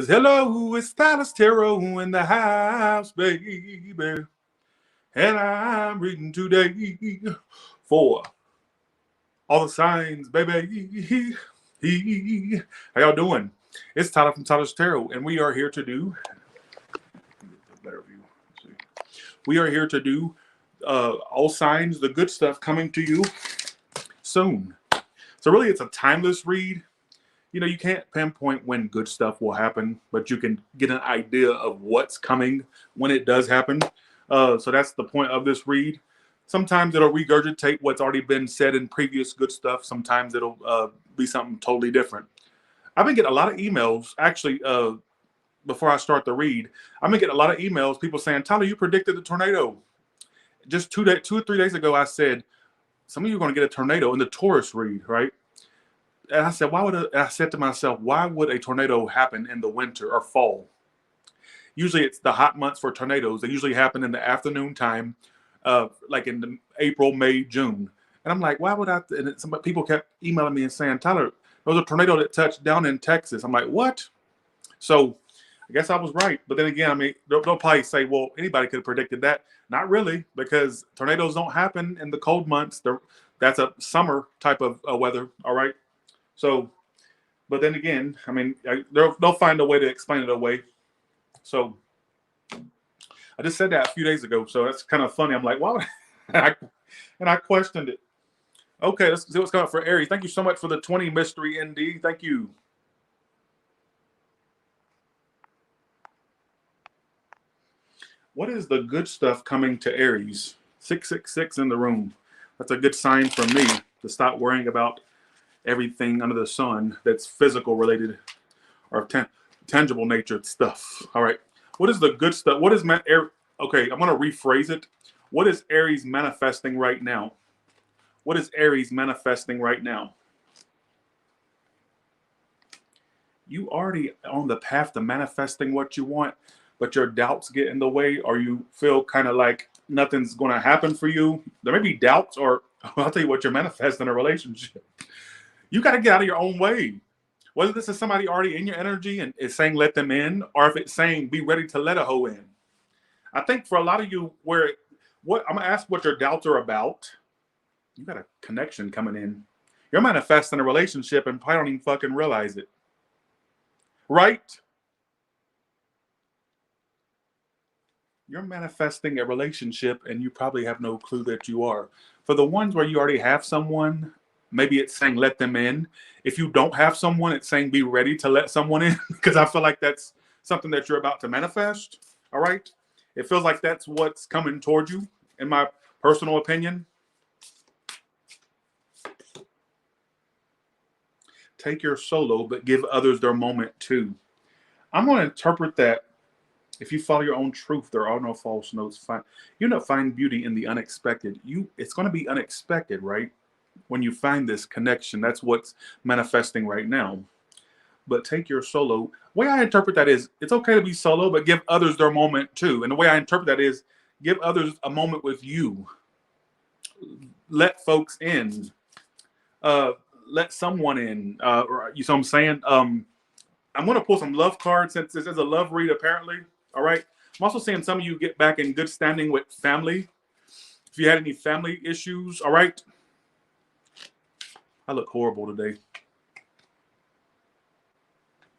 says, hello, it's Stylist Tarot in the house, baby. And I'm reading today for all the signs, baby. How y'all doing? It's Tyler from Tyler's Tarot, and we are here to do better view. We are here to do all signs, the good stuff coming to you soon. So really, it's a timeless read. You know, you can't pinpoint when good stuff will happen, but you can get an idea of what's coming when it does happen. So that's the point of this read. Sometimes it'll regurgitate what's already been said in previous good stuff. Sometimes it'll be something totally different. I've been getting a lot of emails, actually, before I start the read. I've been getting a lot of emails, people saying, Tyler, you predicted the tornado. Just 2 or 3 days ago, I said, some of you are going to get a tornado in the Taurus read, right? And I said, I said to myself, why would a tornado happen in the winter or fall? Usually it's the hot months for tornadoes. They usually happen in the afternoon time, like in the April, May, June. And I'm like, why would I? And some people kept emailing me and saying, Tyler, there was a tornado that touched down in Texas. I'm like, what? So I guess I was right. But then again, I mean, they'll probably say, well, anybody could have predicted that. Not really, because tornadoes don't happen in the cold months. That's a summer type of weather, all right? So, but then again, I mean, they'll find a way to explain it away. So, I just said that a few days ago, so that's kind of funny. I'm like, why would I? And I questioned it. Okay, let's see what's coming up for Aries. Thank you so much for the 20 mystery ND. Thank you. What is the good stuff coming to Aries? 666 in the room. That's a good sign for me to stop worrying about everything under the sun that's physical related or tangible nature stuff. All right. What is the good stuff? What is okay, I'm going to rephrase it. What is Aries manifesting right now? What is Aries manifesting right now? You already on the path to manifesting what you want, but your doubts get in the way, or you feel kind of like nothing's going to happen for you. There may be doubts, or I'll tell you what, you're manifesting a relationship. You got to get out of your own way. Whether this is somebody already in your energy and is saying let them in, or if it's saying be ready to let a hoe in. I think for a lot of you, I'm gonna ask what your doubts are about. You got a connection coming in. You're manifesting a relationship and probably don't even fucking realize it. Right? You're manifesting a relationship and you probably have no clue that you are. For the ones where you already have someone, maybe it's saying let them in. If you don't have someone, it's saying be ready to let someone in, because I feel like that's something that you're about to manifest. All right? It feels like that's what's coming toward you, in my personal opinion. Take your solo, but give others their moment too. I'm going to interpret that. If you follow your own truth, there are no false notes. Find beauty in the unexpected. It's going to be unexpected, right? When you find this connection, that's what's manifesting right now. But take your solo. The way I interpret that is, it's okay to be solo, but give others their moment too. And the way I interpret that is, give others a moment with you. Let folks in. Let someone in. You know what I'm saying? I'm going to pull some love cards since this is a love read, apparently. All right. I'm also seeing some of you get back in good standing with family. If you had any family issues, all right. I look horrible today.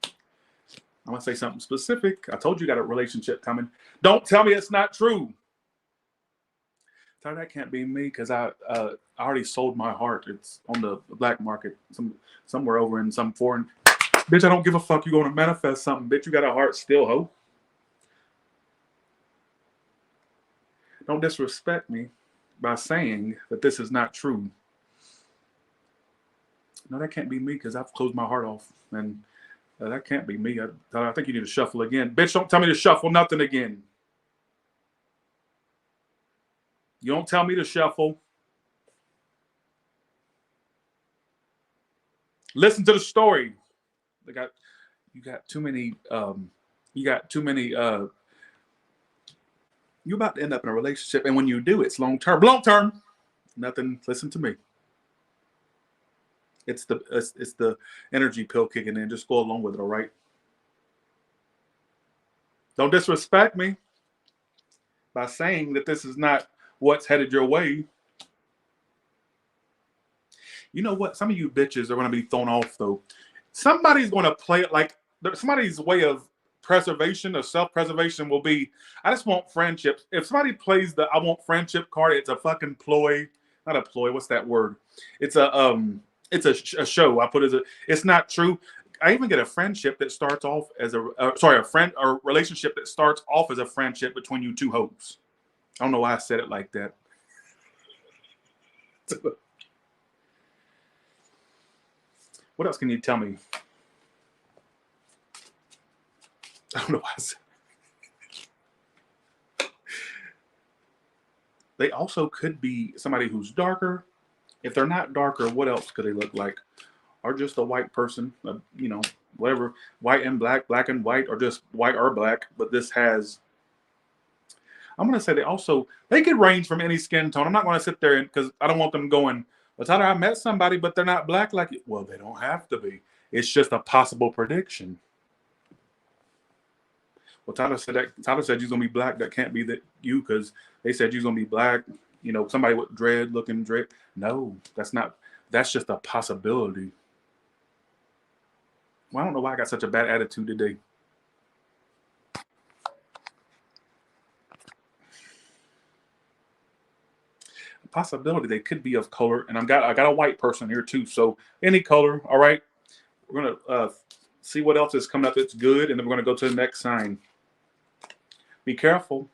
I'm going to say something specific. I told you got a relationship coming. Don't tell me it's not true. Sorry, that can't be me, because I already sold my heart. It's on the black market, somewhere over in some foreign. Bitch, I don't give a fuck. You're going to manifest something. Bitch, you got a heart still, ho. Don't disrespect me by saying that this is not true. No, that can't be me, because I've closed my heart off. And that can't be me. I think you need to shuffle again. Bitch, don't tell me to shuffle nothing again. You don't tell me to shuffle. Listen to the story. You got too many. You're about to end up in a relationship, and when you do, it's long term. Long term. Nothing. Listen to me. It's the energy pill kicking in. Just go along with it, all right? Don't disrespect me by saying that this is not what's headed your way. You know what? Some of you bitches are going to be thrown off, though. Somebody's going to play it like somebody's way of preservation or self-preservation will be, I just want friendship. If somebody plays the I want friendship card, it's a fucking ploy. Not a ploy. What's that word? It's a show. I put it as it's not true. I even get a friendship that starts off as a friend or relationship that starts off as a friendship between you two hoes. I don't know why I said it like that. What else can you tell me? I don't know why I said it. They also could be somebody who's darker. If they're not darker, what else could they look like? Or just a white person, you know, whatever, white and black, black and white, or just white or black. But this has, I'm going to say they could range from any skin tone. I'm not going to sit there because I don't want them going, well, Tyler, I met somebody, but they're not black like you. Well, they don't have to be. It's just a possible prediction. Well, Tyler said you're going to be black. That can't be that you because they said you're going to be black. You know, somebody with looking dread. No, that's not. That's just a possibility. Well, I don't know why I got such a bad attitude today. A possibility they could be of color, and I got a white person here too. So any color, all right. We're gonna see what else is coming up that's good, and then we're gonna go to the next sign. Be careful.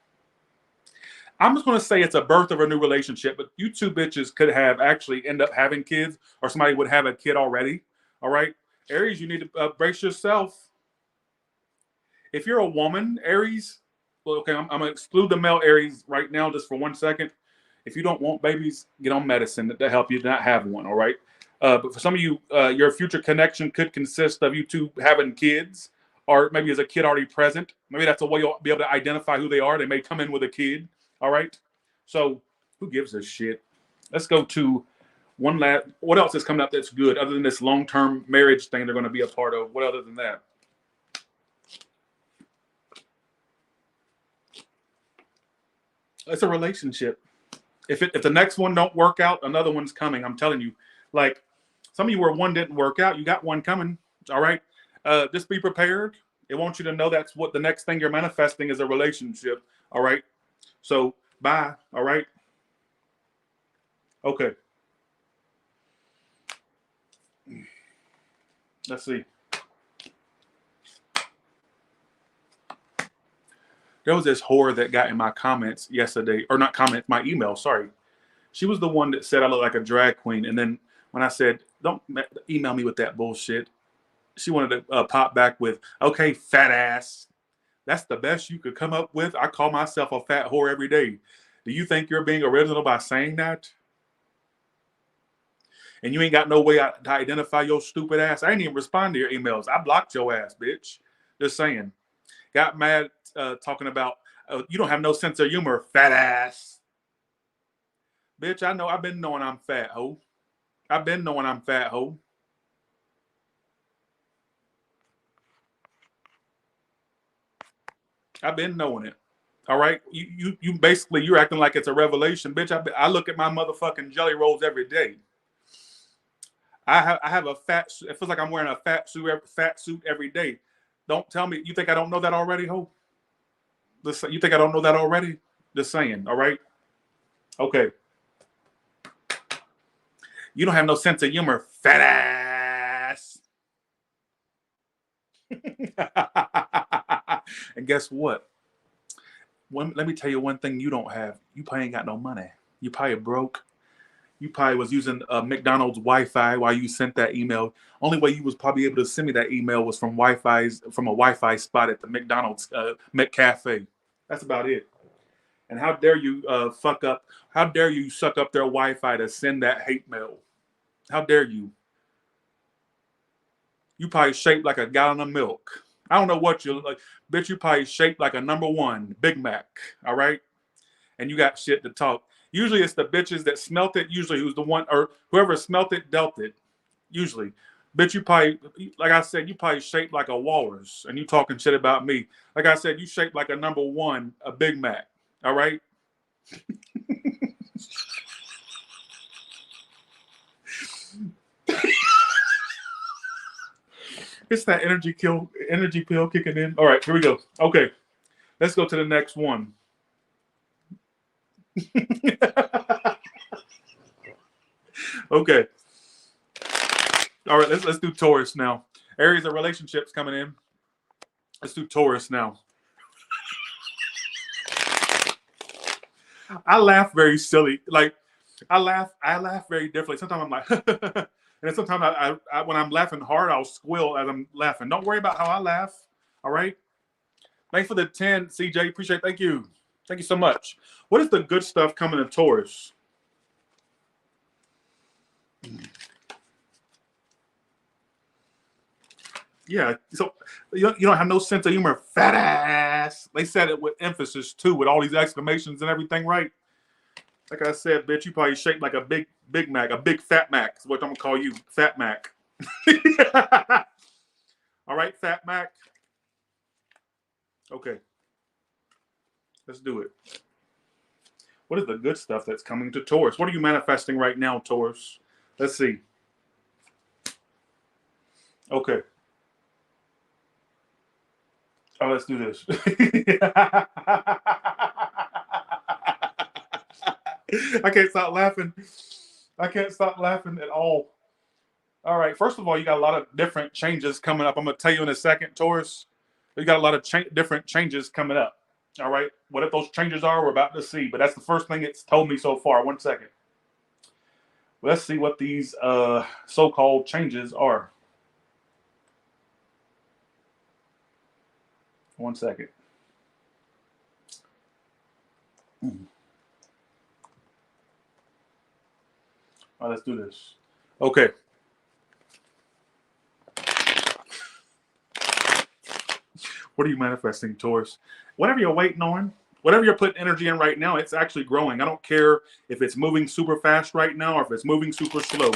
I'm just going to say it's a birth of a new relationship, but you two bitches could have actually end up having kids, or somebody would have a kid already. All right, Aries, you need to brace yourself. If you're a woman, Aries, well, okay, I'm going to exclude the male Aries right now just for 1 second. If you don't want babies, get on medicine to help you not have one. All right, but for some of you, your future connection could consist of you two having kids, or maybe as a kid already present. Maybe that's a way you'll be able to identify who they are. They may come in with a kid. All right. So who gives a shit? Let's go to one last. What else is coming up that's good other than this long-term marriage thing they're going to be a part of? What other than that? It's a relationship. If the next one don't work out, another one's coming. I'm telling you. Like some of you where one didn't work out, you got one coming. All right. Just be prepared. It wants you to know that's what the next thing you're manifesting is a relationship. All right. So, bye. All right. Okay. Let's see. There was this whore that got in my comments yesterday, or not comments, my email. Sorry. She was the one that said I look like a drag queen. And then when I said, don't email me with that bullshit, she wanted to pop back with, okay, fat ass. That's the best you could come up with. I call myself a fat whore every day. Do you think you're being original by saying that? And you ain't got no way to identify your stupid ass. I ain't even respond to your emails. I blocked your ass, bitch. Just saying. Got mad talking about, you don't have no sense of humor, fat ass. Bitch, I know. I've been knowing I'm fat, ho. I've been knowing I'm fat, ho. I've been knowing it. All right, you basically you're acting like it's a revelation, bitch. I look at my motherfucking jelly rolls every day. I have a fat. It feels like I'm wearing a fat suit every day. Don't tell me you think I don't know that already, ho. You think I don't know that already? Just saying. All right. Okay. You don't have no sense of humor, fat ass. And guess what? Let me tell you one thing you don't have. You probably ain't got no money. You probably broke. You probably was using McDonald's Wi-Fi while you sent that email. Only way you was probably able to send me that email was from a Wi-Fi spot at the McDonald's McCafe. That's about it. And how dare you fuck up? How dare you suck up their Wi-Fi to send that hate mail? How dare you? You probably shaped like a gallon of milk. I don't know what you look like. Bitch, you probably shaped like a #1 Big Mac. All right? And you got shit to talk. Usually it's the bitches that smelt it. Usually who's the one, or whoever smelt it, dealt it. Usually. Bitch, you probably, like I said, you probably shaped like a walrus, and you talking shit about me. Like I said, you shaped like a number one, a Big Mac. All right. It's that energy pill kicking in. All right, here we go. Okay, let's go to the next one. Okay. All right, let's do Taurus now. Aries of relationships coming in. Let's do Taurus now. I laugh very silly. Like I laugh very differently. Sometimes I'm like, and then sometimes I when I'm laughing hard, I'll squeal as I'm laughing. Don't worry about how I laugh. All right. Thanks for the 10, CJ. Appreciate it. Thank you. Thank you so much. What is the good stuff coming to Taurus? Yeah, so you don't have no sense of humor, fat ass. They said it with emphasis too, with all these exclamations and everything, right? Like I said, bitch, you probably shaped like a Big Mac, a big fat Mac. Is what I'm gonna call you, Fat Mac. All right, Fat Mac. Okay, let's do it. What is the good stuff that's coming to Taurus? What are you manifesting right now, Taurus? Let's see. Okay. Oh, let's do this. I can't stop laughing. I can't stop laughing at all. All right. First of all, you got a lot of different changes coming up. I'm going to tell you in a second, Taurus. You got a lot of different changes coming up. All right. What those changes are, we're about to see. But that's the first thing it's told me so far. 1 second. Let's see what these so-called changes are. 1 second. All right, let's do this. Okay. What are you manifesting, Taurus? Whatever you're waiting on, whatever you're putting energy in right now, it's actually growing. I don't care if it's moving super fast right now or if it's moving super slow.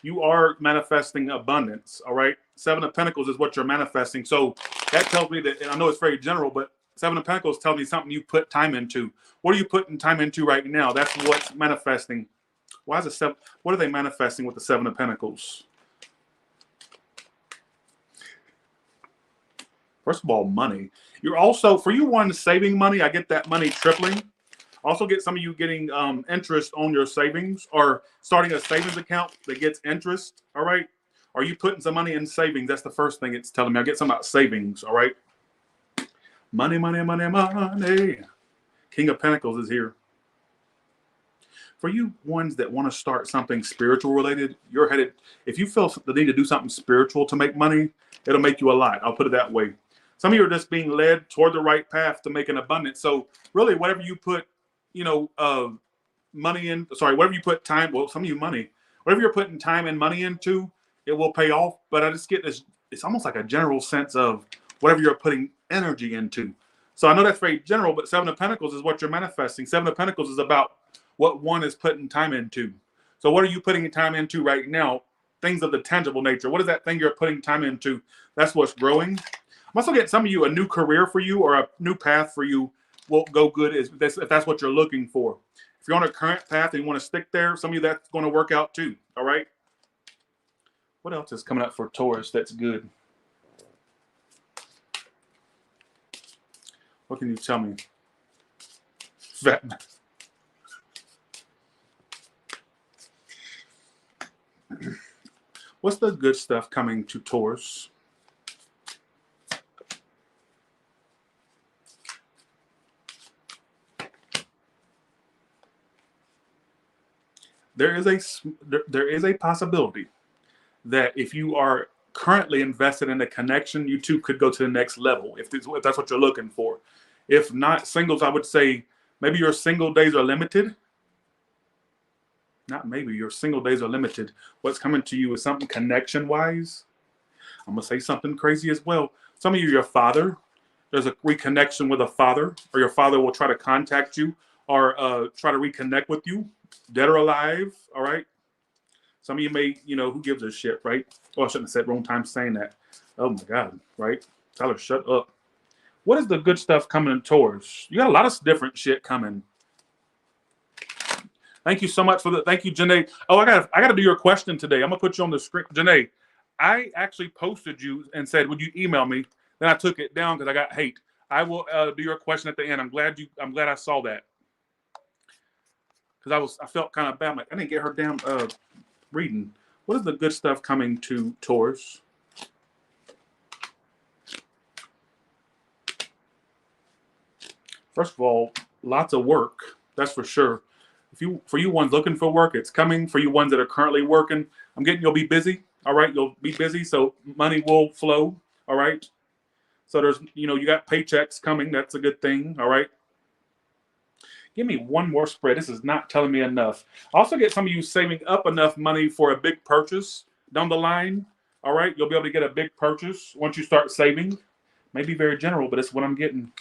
You are manifesting abundance, all right? 7 of Pentacles is what you're manifesting. So that tells me that, and I know it's very general, but 7 of Pentacles tells me something you put time into. What are you putting time into right now? That's what's manifesting. Why is it 7? What are they manifesting with the 7 of Pentacles? First of all, money. You're also, for you one saving money, I get that money tripling. Also get some of you getting interest on your savings or starting a savings account that gets interest, all right? Are you putting some money in savings? That's the first thing it's telling me. I get some about savings, all right? Money, money, money, money. King of Pentacles is here. For you ones that want to start something spiritual related, you're headed, if you feel the need to do something spiritual to make money, it'll make you a lot. I'll put it that way. Some of you are just being led toward the right path to make an abundance. So really, whatever you put, money in, whatever you put time, well, some of you money, whatever you're putting time and money into, it will pay off. But I just get this, it's almost like a general sense of whatever you're putting energy into. So I know that's very general, but 7 of Pentacles is what you're manifesting. 7 of Pentacles is about what one is putting time into. So what are you putting time into right now? Things of the tangible nature. What is that thing you're putting time into? That's what's growing. I'm also getting some of you a new career for you or a new path for you will go good if that's what you're looking for. If you're on a current path and you want to stick there, some of you that's going to work out too. All right. What else is coming up for Taurus that's good? What can you tell me? What's the good stuff coming to Taurus? There is a possibility that if you are currently invested in a connection, you two could go to the next level if that's what you're looking for. If not, singles, I would say maybe your single days are limited. Not maybe, your single days are limited. What's coming to you is something connection-wise. I'm going to say something crazy as well. Some of you, your father, there's a reconnection with a father, or your father will try to contact you or try to reconnect with you, dead or alive, all right? Some of you may, who gives a shit, right? Oh, I shouldn't have said wrong time saying that. Oh my God, right? Tyler, shut up. What is the good stuff coming in Taurus? You got a lot of different shit coming. Thank you so much for thank you, Janae. Oh, I gotta do your question today. I'm gonna put you on the screen. Janae, I actually posted you and said, would you email me? Then I took it down because I got hate. I will do your question at the end. I'm glad I saw that. Because I felt kind of bad. I'm like, I didn't get her damn reading. What is the good stuff coming to Taurus? First of all, lots of work. That's for sure. For you ones looking for work, it's coming. For you ones that are currently working, you'll be busy. All right, you'll be busy, so money will flow. All right. So there's, you got paychecks coming. That's a good thing. All right. Give me one more spread. This is not telling me enough. I also get some of you saving up enough money for a big purchase down the line. All right. You'll be able to get a big purchase once you start saving. Maybe very general, but it's what I'm getting.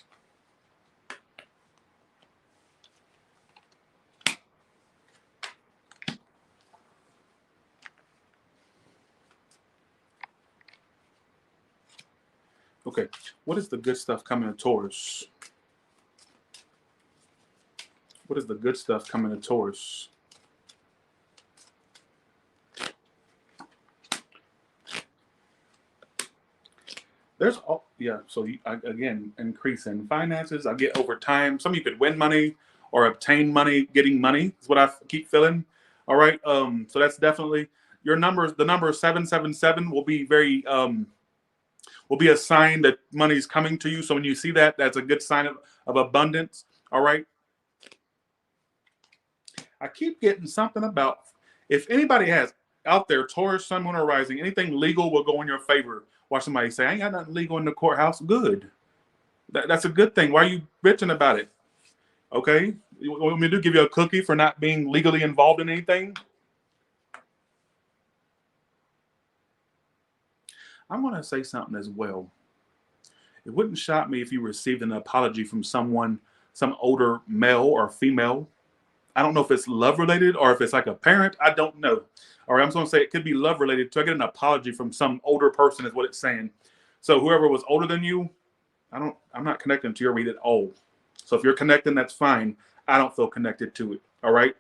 Okay, what is the good stuff coming to Taurus? What is the good stuff coming to Taurus? So again, increase in finances. I get over time. Some of you could win money or obtain money. Getting money is what I keep feeling. All right, so that's definitely your numbers. The number 777 will be will be a sign that money is coming to you. So when you see that, that's a good sign of abundance. All right. I keep getting something about if anybody has out there, Taurus, Sun, Moon, or Rising, anything legal will go in your favor. Watch somebody say, I ain't got nothing legal in the courthouse. Good. That's a good thing. Why are you bitching about it? Okay. You want me to give you a cookie for not being legally involved in anything? I'm going to say something as well. It wouldn't shock me if you received an apology from someone, some older male or female. I don't know if it's love related or if it's like a parent. I don't know. All right, I'm just going to say it could be love related. So I get an apology from some older person is what it's saying. So whoever was older than you, I'm not connecting to your read at all. So if you're connecting, that's fine. I don't feel connected to it. All right.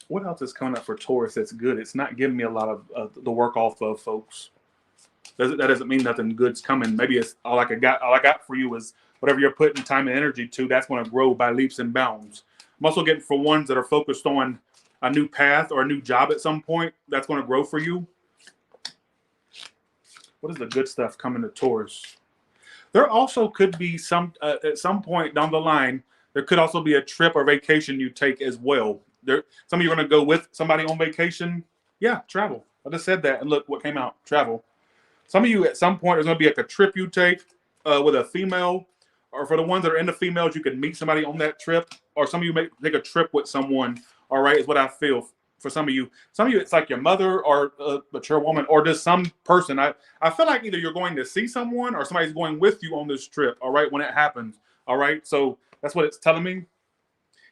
What else is coming up for Taurus that's good? It's not giving me a lot of the work off of, folks. That doesn't mean nothing good's coming. Maybe it's all I got for you is whatever you're putting time and energy to, that's going to grow by leaps and bounds. I'm also getting for ones that are focused on a new path or a new job at some point, that's going to grow for you. What is the good stuff coming to Taurus? There also could be at some point down the line, there could also be a trip or vacation you take as well. Some of you are going to go with somebody on vacation. Yeah, travel. I just said that, and look what came out. Travel. Some of you at some point there's going to be like a trip you take with a female, or for the ones that are into females, you could meet somebody on that trip, or some of you may take a trip with someone. All right, is what I feel for some of you. Some of you, it's like your mother or a mature woman or just some person. I feel like either you're going to see someone or somebody's going with you on this trip. All right, when it happens. All right, so that's what it's telling me.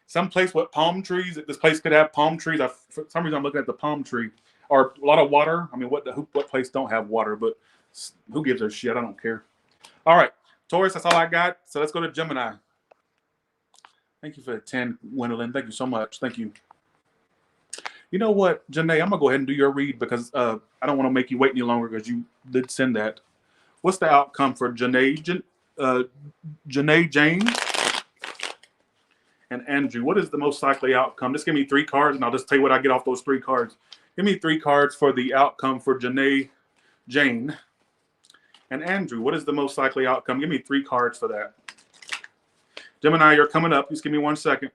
Some place with palm trees. This place could have palm trees. For some reason, I'm looking at the palm tree or a lot of water. I mean, what place don't have water? But who gives a shit? I don't care. All right, Taurus. That's all I got. So let's go to Gemini. Thank you for the 10, Gwendolyn. Thank you so much. Thank you. You know what, Janae? I'm gonna go ahead and do your read because I don't want to make you wait any longer because you did send that. What's the outcome for Janae? Janae, Jane, and Andrew? What is the most likely outcome? Just give me 3 cards, and I'll just tell you what I get off those 3 cards. Give me 3 cards for the outcome for Janae, Jane, and Andrew. What is the most likely outcome? Give me 3 cards for that. Gemini, you're coming up. Just give me 1 second.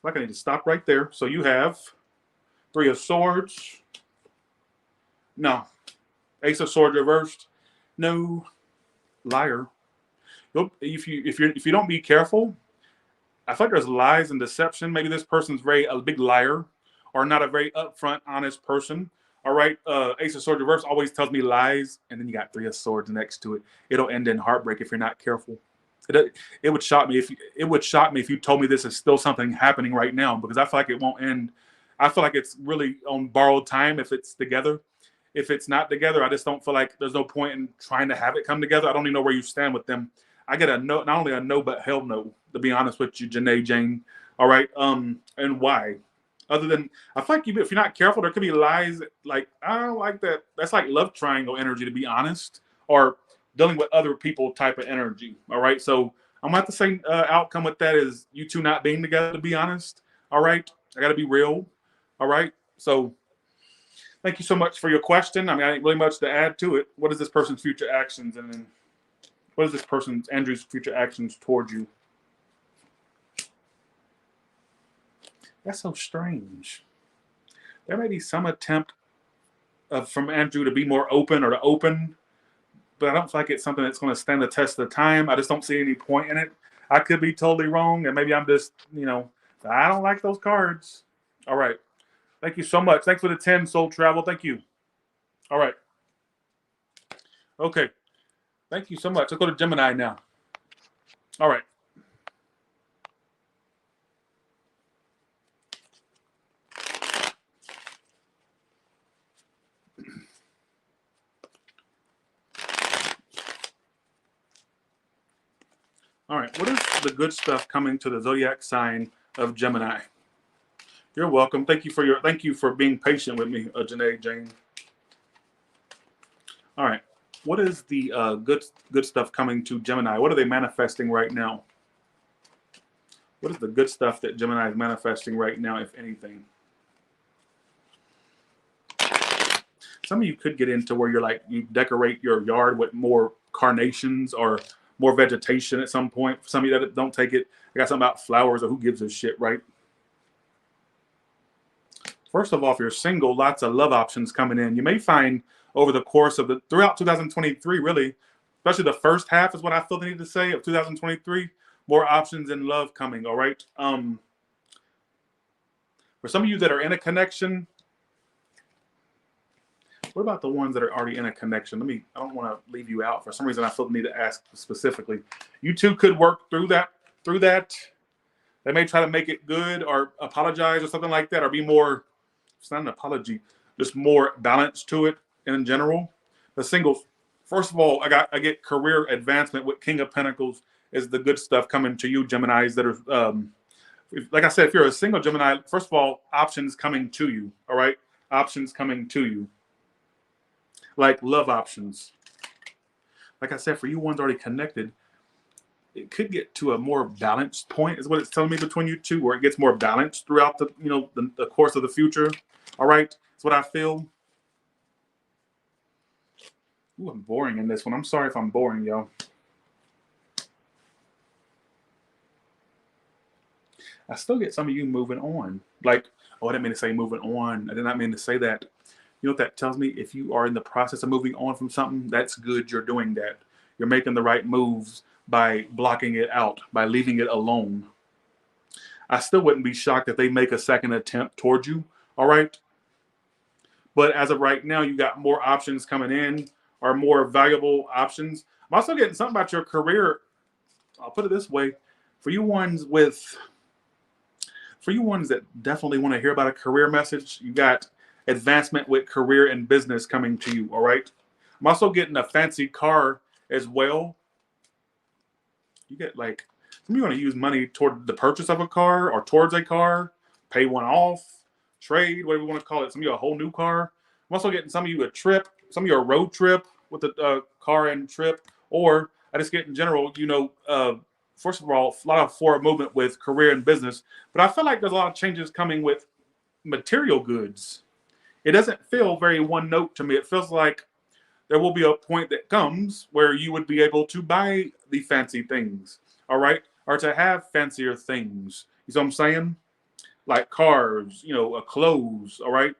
I need to stop right there. So you have 3 of Swords. No. Ace of Swords reversed. No. Liar. If you don't be careful, I feel like there's lies and deception. Maybe this person's a big liar, or not a very upfront, honest person. All right. Ace of Swords reverse always tells me lies, and then you got Three of Swords next to it. It'll end in heartbreak if you're not careful. It would shock me if you told me this is still something happening right now, because I feel like it won't end. I feel like it's really on borrowed time if it's together. If it's not together, I just don't feel like there's no point in trying to have it come together. I don't even know where you stand with them. I get a no, not only a no, but hell no, to be honest with you, Janae Jane. All right. And why? Other than, I feel like if you're not careful, there could be lies like, I don't like that. That's like love triangle energy, to be honest, or dealing with other people type of energy. All right. So I'm gonna have to say outcome with that is you two not being together, to be honest. All right. I got to be real. All right. So thank you so much for your question. I mean, I ain't really much to add to it. What is this person's future actions? And then what is this person's, Andrew's, future actions towards you? That's so strange. There may be some attempt from Andrew to be more open or to open, but I don't feel like it's something that's going to stand the test of time. I just don't see any point in it. I could be totally wrong, and maybe I'm just, I don't like those cards. All right. Thank you so much. Thanks for the 10, Soul Travel. Thank you. All right. Okay. Thank you so much. Let's go to Gemini now. All right. All right. What is the good stuff coming to the zodiac sign of Gemini? You're welcome. Thank you for being patient with me, Janae Jane. All right. What is the good stuff coming to Gemini? What are they manifesting right now? What is the good stuff that Gemini is manifesting right now, if anything? Some of you could get into where you decorate your yard with more carnations or more vegetation at some point. For some of you that don't take it, I got something about flowers or who gives a shit, right? First of all, if you're single, lots of love options coming in. You may find over the course of throughout 2023, really, especially the first half is what I feel the need to say of 2023, more options in love coming, all right? For some of you that are in a connection, what about the ones that are already in a connection? I don't want to leave you out. For some reason, I feel the need to ask specifically. You two could work through that. They may try to make it good or apologize or something like that, or be more, it's not an apology, just more balance to it in general. The singles, first of all, I get career advancement with King of Pentacles is the good stuff coming to you, Geminis that are, like I said, if you're a single Gemini, first of all, options coming to you, all right? Options coming to you. Like love options. Like I said, for you ones already connected, it could get to a more balanced point, is what it's telling me, between you two, where it gets more balanced throughout the course of the future. All right, that's what I feel. Ooh, I'm boring in this one. I'm sorry if I'm boring, y'all. I still get some of you moving on. Like, oh, I didn't mean to say moving on. I did not mean to say that. You know what that tells me? If you are in the process of moving on from something, that's good. You're doing that. You're making the right moves by blocking it out, by leaving it alone. I still wouldn't be shocked if they make a second attempt towards you, all right? But as of right now, you got more options coming in, or more valuable options. I'm also getting something about your career. I'll put it this way. For you ones that definitely want to hear about a career message, you got advancement with career and business coming to you, all right? I'm also getting a fancy car as well. You get some of you want to use money toward the purchase of a car or towards a car, pay one off, trade, whatever you want to call it. Some of you a whole new car. I'm also getting some of you a trip, some of you a road trip with a car and trip, or I just get in general, first of all, a lot of forward movement with career and business, but I feel like there's a lot of changes coming with material goods. It doesn't feel very one note to me. It feels like there will be a point that comes where you would be able to buy the fancy things, all right? Or to have fancier things. You see what I'm saying? Like cars, clothes, all right?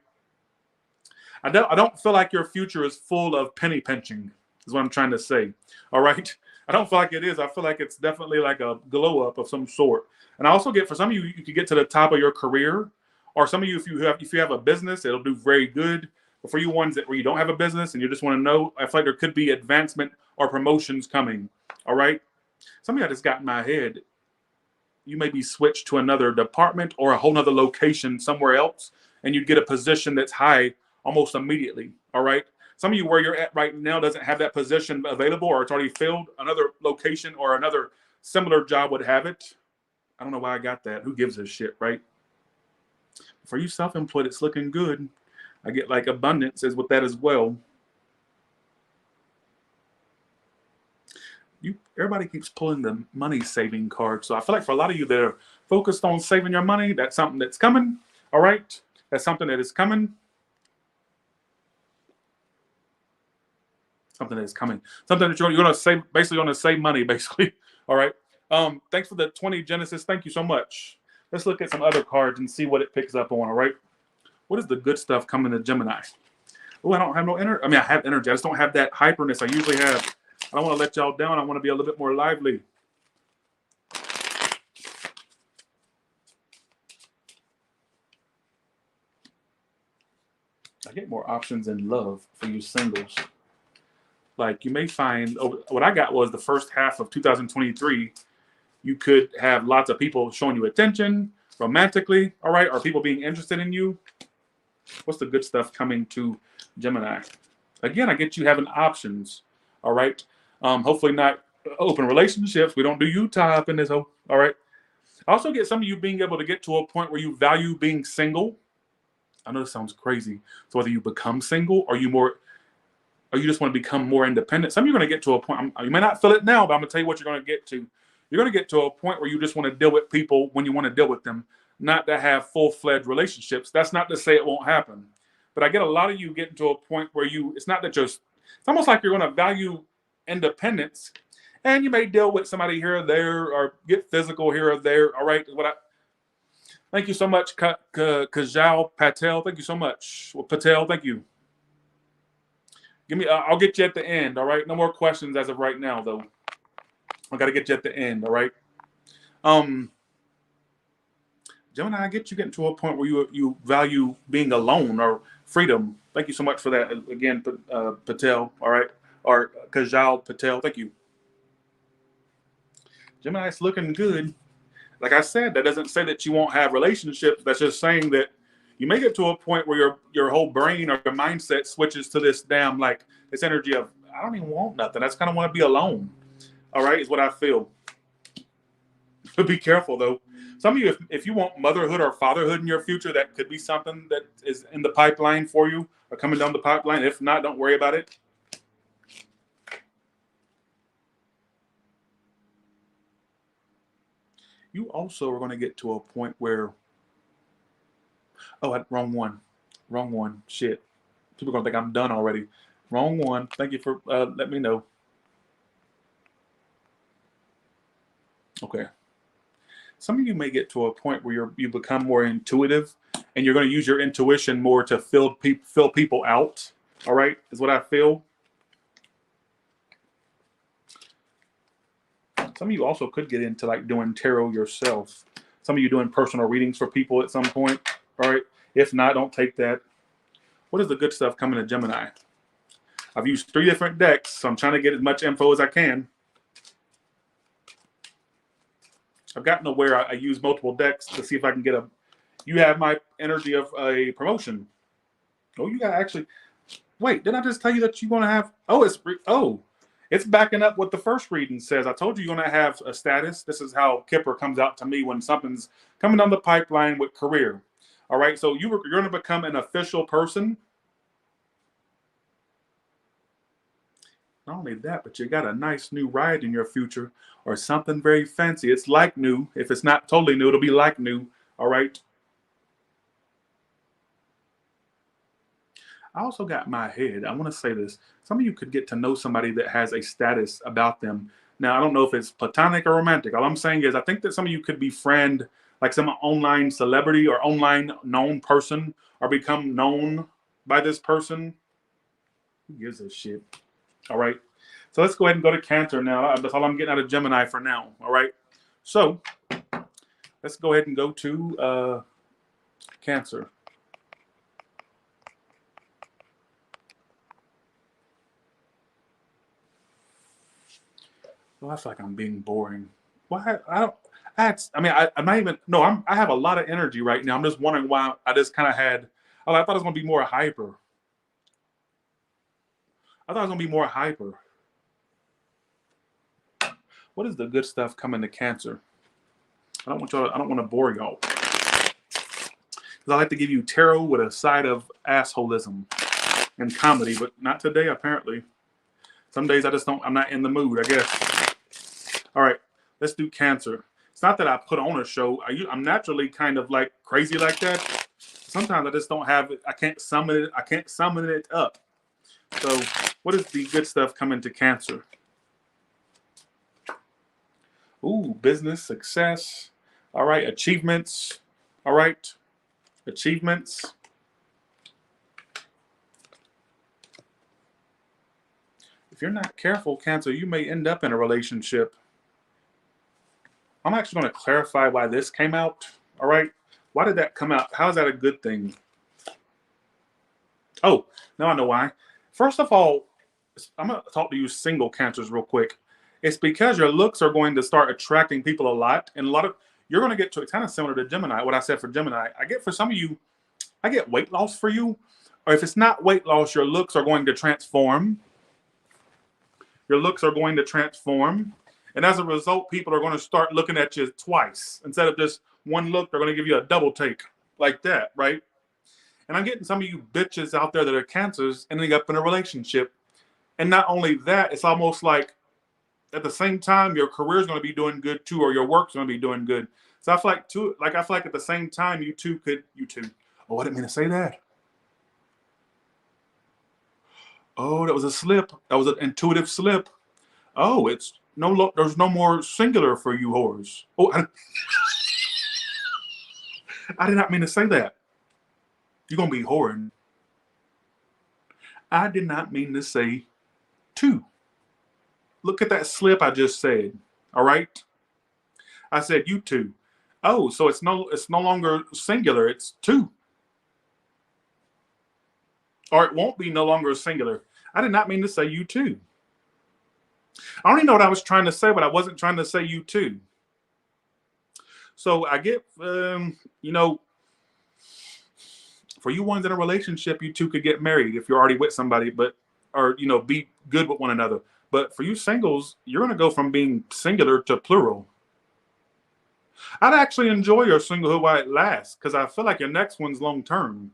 I don't feel like your future is full of penny pinching, is what I'm trying to say. All right. I don't feel like it is. I feel like it's definitely like a glow up of some sort. And I also get, for some of you, you can get to the top of your career, or some of you, if you have a business, it'll do very good. But for you ones that where you don't have a business and you just want to know, I feel like there could be advancement or promotions coming. All right. Some of you, I just got in my head. You may be switched to another department or a whole nother location somewhere else, and you'd get a position that's high almost immediately. All right. Some of you where you're at right now doesn't have that position available, or it's already filled. Another location or another similar job would have it. I don't know why I got that. Who gives a shit, right? For you self-employed, it's looking good. I get like abundance is with that as well. Everybody keeps pulling the money saving card. So I feel like for a lot of you that are focused on saving your money, that's something that's coming. All right. That's something that is coming. Something that is coming. Something that you're going to save, basically going to save money, basically. All right. Thanks for the 20 Genesis. Thank you so much. Let's look at some other cards and see what it picks up on. All right. What is the good stuff coming to Gemini? Oh, I don't have no energy. I mean, I have energy. I just don't have that hyperness I usually have. I don't want to let y'all down. I want to be a little bit more lively. I get more options in love for you singles. Like you may find, what I got was the first half of 2023, you could have lots of people showing you attention romantically, all right, or people being interested in you. What's the good stuff coming to Gemini? Again, I get you having options, all right. Hopefully not open relationships. We don't do Utah up in this hole, all right. I also get some of you being able to get to a point where you value being single. I know this sounds crazy. So whether you become single or you just want to become more independent, some of you are going to get to a point, you may not feel it now, but I'm going to tell you what you're going to get to. You're going to get to a point where you just want to deal with people when you want to deal with them, not to have full-fledged relationships. That's not to say it won't happen. But I get a lot of you getting to a point where it's not that it's almost like you're going to value independence, and you may deal with somebody here or there or get physical here or there. All right. Thank you so much, Kajal Patel. Thank you so much. Well, Patel, thank you. I'll get you at the end. All right. No more questions as of right now, though. I got to get you at the end. All right. Gemini, I get you getting to a point where you value being alone or freedom. Thank you so much for that. Again, Patel. All right. Or Kajal Patel. Thank you. Gemini, it's looking good. Like I said, that doesn't say that you won't have relationships. That's just saying that you may get to a point where your whole brain or your mindset switches to this this energy of, I don't even want nothing. I just kind of want to be alone. All right, is what I feel. But be careful, though. Some of you, if you want motherhood or fatherhood in your future, that could be something that is in the pipeline for you or coming down the pipeline. If not, don't worry about it. You also are going to get to a point where, wrong one. Shit. People are going to think I'm done already. Wrong one. Thank you for letting me know. Okay. Some of you may get to a point where you become more intuitive, and you're going to use your intuition more to fill people out. All right, is what I feel. Some of you also could get into like doing tarot yourself. Some of you doing personal readings for people at some point. All right. If not, don't take that. What is the good stuff coming to Gemini? I've used 3 different decks, so I'm trying to get as much info as I can. I've gotten to where I use multiple decks to see if I can get you have my energy of a promotion. Oh, you got actually, wait, didn't I just tell you that you're going to have, it's backing up what the first reading says. I told you you're going to have a status. This is how Kipper comes out to me when something's coming down the pipeline with career. All right, so you're going to become an official person. Not only that, but you got a nice new ride in your future or something very fancy. It's like new. If it's not totally new, it'll be like new. All right. I also got my head. I want to say this. Some of you could get to know somebody that has a status about them. Now, I don't know if it's platonic or romantic. All I'm saying is I think that some of you could befriend like some online celebrity or online known person or become known by this person. Who gives a shit? All right. So let's go ahead and go to Cancer now. That's all I'm getting out of Gemini for now. All right. So let's go ahead and go to Cancer. Well, I feel like I'm being boring. Why? I don't. I'm not even. No, I have a lot of energy right now. I'm just wondering why I just kind of had. Oh, I thought it was gonna be more hyper. I thought it was gonna be more hyper. What is the good stuff coming to Cancer? I don't want to bore y'all. Because I like to give you tarot with a side of assholism and comedy, but not today apparently. Some days I just don't. I'm not in the mood, I guess. All right, let's do Cancer. It's not that I put on a show. I'm naturally kind of like crazy like that. Sometimes I just don't have it. I can't summon it. I can't summon it up. So what is the good stuff coming to Cancer? Ooh, business, success. All right, achievements. All right, achievements. If you're not careful, Cancer, you may end up in a relationship. I'm actually going to clarify why this came out. All right. Why did that come out? How is that a good thing? Oh, now I know why. First of all, I'm going to talk to you single Cancers real quick. It's because your looks are going to start attracting people a lot. And you're going to get to, it's kind of similar to Gemini, what I said for Gemini. For some of you, I get weight loss for you. Or if it's not weight loss, your looks are going to transform. Your looks are going to transform. And as a result, people are going to start looking at you twice. Instead of just one look, they're going to give you a double take like that, right? And I'm getting some of you bitches out there that are Cancers ending up in a relationship. And not only that, it's almost like at the same time, your career is going to be doing good too, or your work's going to be doing good. So I feel like at the same time, you two. Oh, I didn't mean to say that. Oh, that was a slip. That was an intuitive slip. Oh, there's no more singular for you whores. Oh, I did not mean to say that. You're going to be whoring. I did not mean to say two. Look at that slip I just said. All right? I said you two. Oh, so it's no longer singular, it's two. Or it won't be no longer singular. I did not mean to say you two. I don't even know what I was trying to say, but I wasn't trying to say you two. So I get, for you ones in a relationship, you two could get married if you're already with somebody, or be good with one another. But for you singles, you're going to go from being singular to plural. I'd actually enjoy your singlehood while it lasts, because I feel like your next one's long term.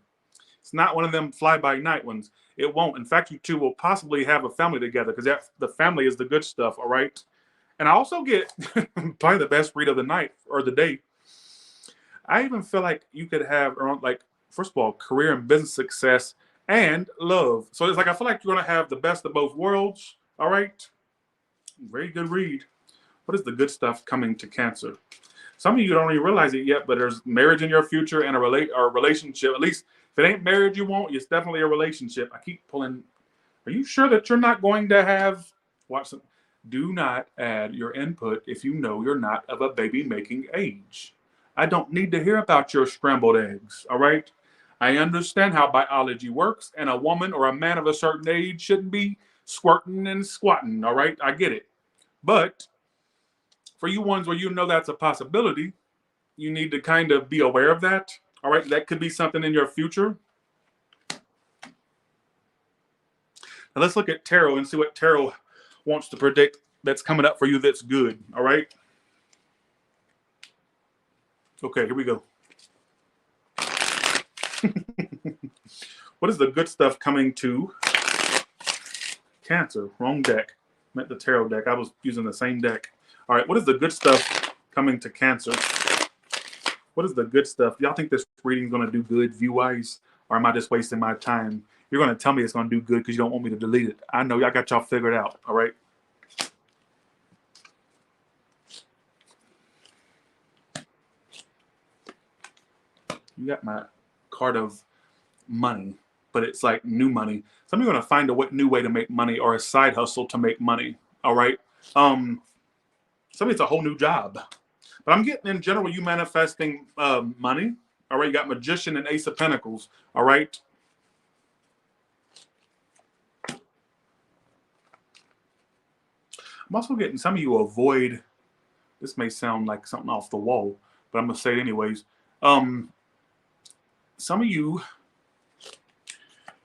It's not one of them fly by night ones. It won't. In fact, you two will possibly have a family together, because the family is the good stuff. All right. And I also get probably the best read of the night or the day. I even feel like you could have, first of all, career and business success and love. So it's like I feel like you're going to have the best of both worlds. All right. Very good read. What is the good stuff coming to Cancer? Some of you don't even realize it yet, but there's marriage in your future and a relationship. At least if it ain't marriage you want, it's definitely a relationship. I keep pulling. Are you sure that you're not going to have? Watch some. Do not add your input if you know you're not of a baby-making age. I don't need to hear about your scrambled eggs, all right? I understand how biology works, and a woman or a man of a certain age shouldn't be squirting and squatting, all right? I get it. But for you ones where you know that's a possibility, you need to kind of be aware of that, all right? That could be something in your future. Now let's look at tarot and see what tarot wants to predict that's coming up for you that's good, all right? Okay, here we go. What is the good stuff coming to Cancer? Wrong deck. Meant the tarot deck. I was using the same deck. All right, what is the good stuff coming to Cancer? What is the good stuff? Y'all think this reading is going to do good view-wise? Or am I just wasting my time? You're going to tell me it's going to do good because you don't want me to delete it. I know y'all got y'all figured out, all right? You got my card of money. but it's like new money. Some of you are going to find a new way to make money or a side hustle to make money. All right. Some of it's a whole new job. But I'm getting, in general, you manifesting money. All right. You got Magician and Ace of Pentacles. All right. I'm also getting some of you avoid, this may sound like something off the wall, but I'm going to say it anyways. Some of you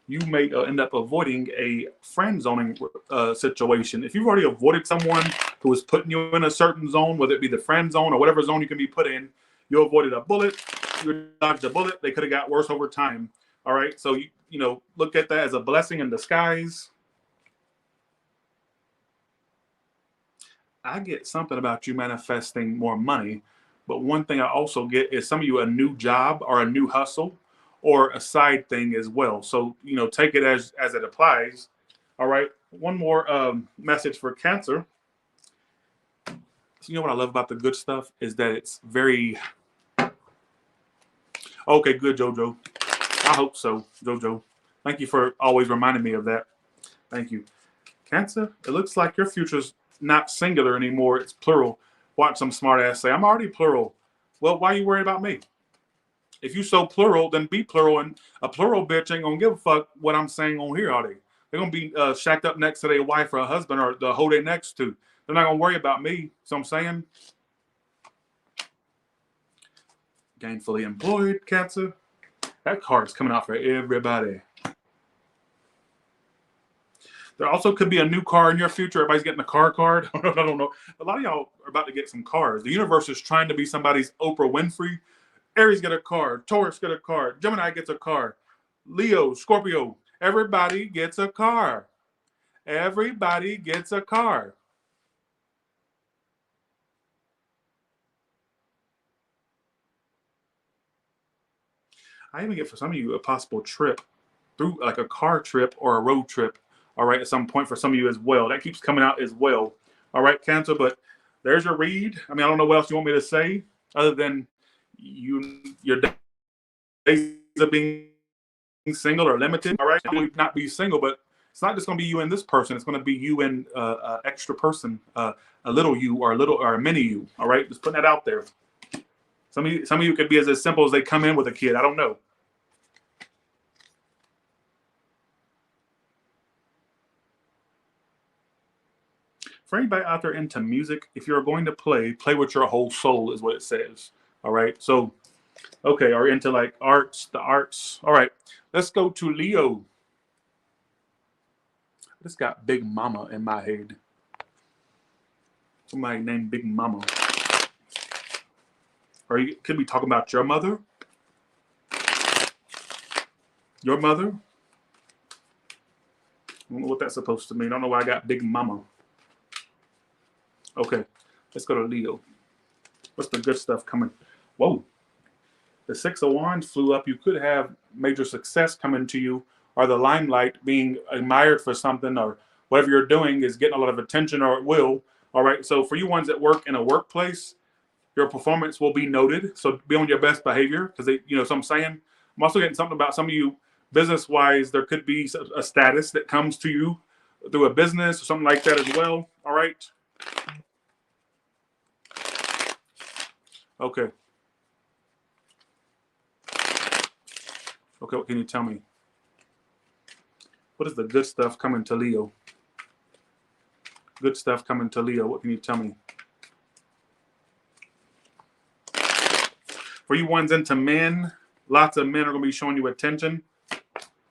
may end up avoiding a friend zoning situation. If you've already avoided someone who is putting you in a certain zone, whether it be the friend zone or whatever zone you can be put in, you avoided a bullet, you dodged a bullet, they could have got worse over time. All right. So, you know, look at that as a blessing in disguise. I get something about you manifesting more money. But one thing I also get is some of you a new job or a new hustle or a side thing as well. So, you know, take it as it applies. All right. One more message for Cancer. So, you know what I love about the good stuff is that it's very... Okay, good, JoJo. I hope so, JoJo. Thank you for always reminding me of that. Thank you. Cancer, it looks like your future's not singular anymore. It's plural. Watch some smart ass say, I'm already plural. Well, why are you worried about me? If you so plural, then be plural. And a plural bitch ain't gonna give a fuck what I'm saying on here, are they? They're gonna be shacked up next to their wife or a husband or the whole they next to. They're not gonna worry about me. So I'm saying, gainfully employed, Cancer. That card's coming out for everybody. There also could be a new car in your future. Everybody's getting a car card. I don't know. A lot of y'all are about to get some cars. The universe is trying to be somebody's Oprah Winfrey. Aries get a car. Taurus get a car. Gemini gets a car. Leo, Scorpio. Everybody gets a car. Everybody gets a car. I even get for some of you a possible trip through like a car trip or a road trip. All right, at some point for some of you as well. That keeps coming out as well. All right, Cancer, but there's your read. I mean, I don't know what else you want me to say other than your days of being single or limited. All right, you not be single, but it's not just going to be you and this person. It's going to be you and extra person, a little you or a mini you. All right, just putting that out there. Some of you could be as simple as they come in with a kid. I don't know. For anybody out there into music, if you're going to play with your whole soul is what it says. All right. So, okay. Are into like the arts. All right. Let's go to Leo. I just got Big Mama in my head. Somebody named Big Mama. Or you could be talking about your mother. Your mother. I don't know what that's supposed to mean. I don't know why I got Big Mama. Okay, let's go to Leo. What's the good stuff coming? Whoa. The Six of Wands flew up. You could have major success coming to you, or the limelight, being admired for something, or whatever you're doing is getting a lot of attention, or it will. All right, so for you ones that work in a workplace, your performance will be noted. So be on your best behavior because they, you know, so I'm saying. I'm also getting something about some of you business-wise. There could be a status that comes to you through a business or something like that as well. All right. Okay. Okay, what can you tell me? What is the good stuff coming to Leo? Good stuff coming to Leo. What can you tell me? For you ones into men, lots of men are going to be showing you attention.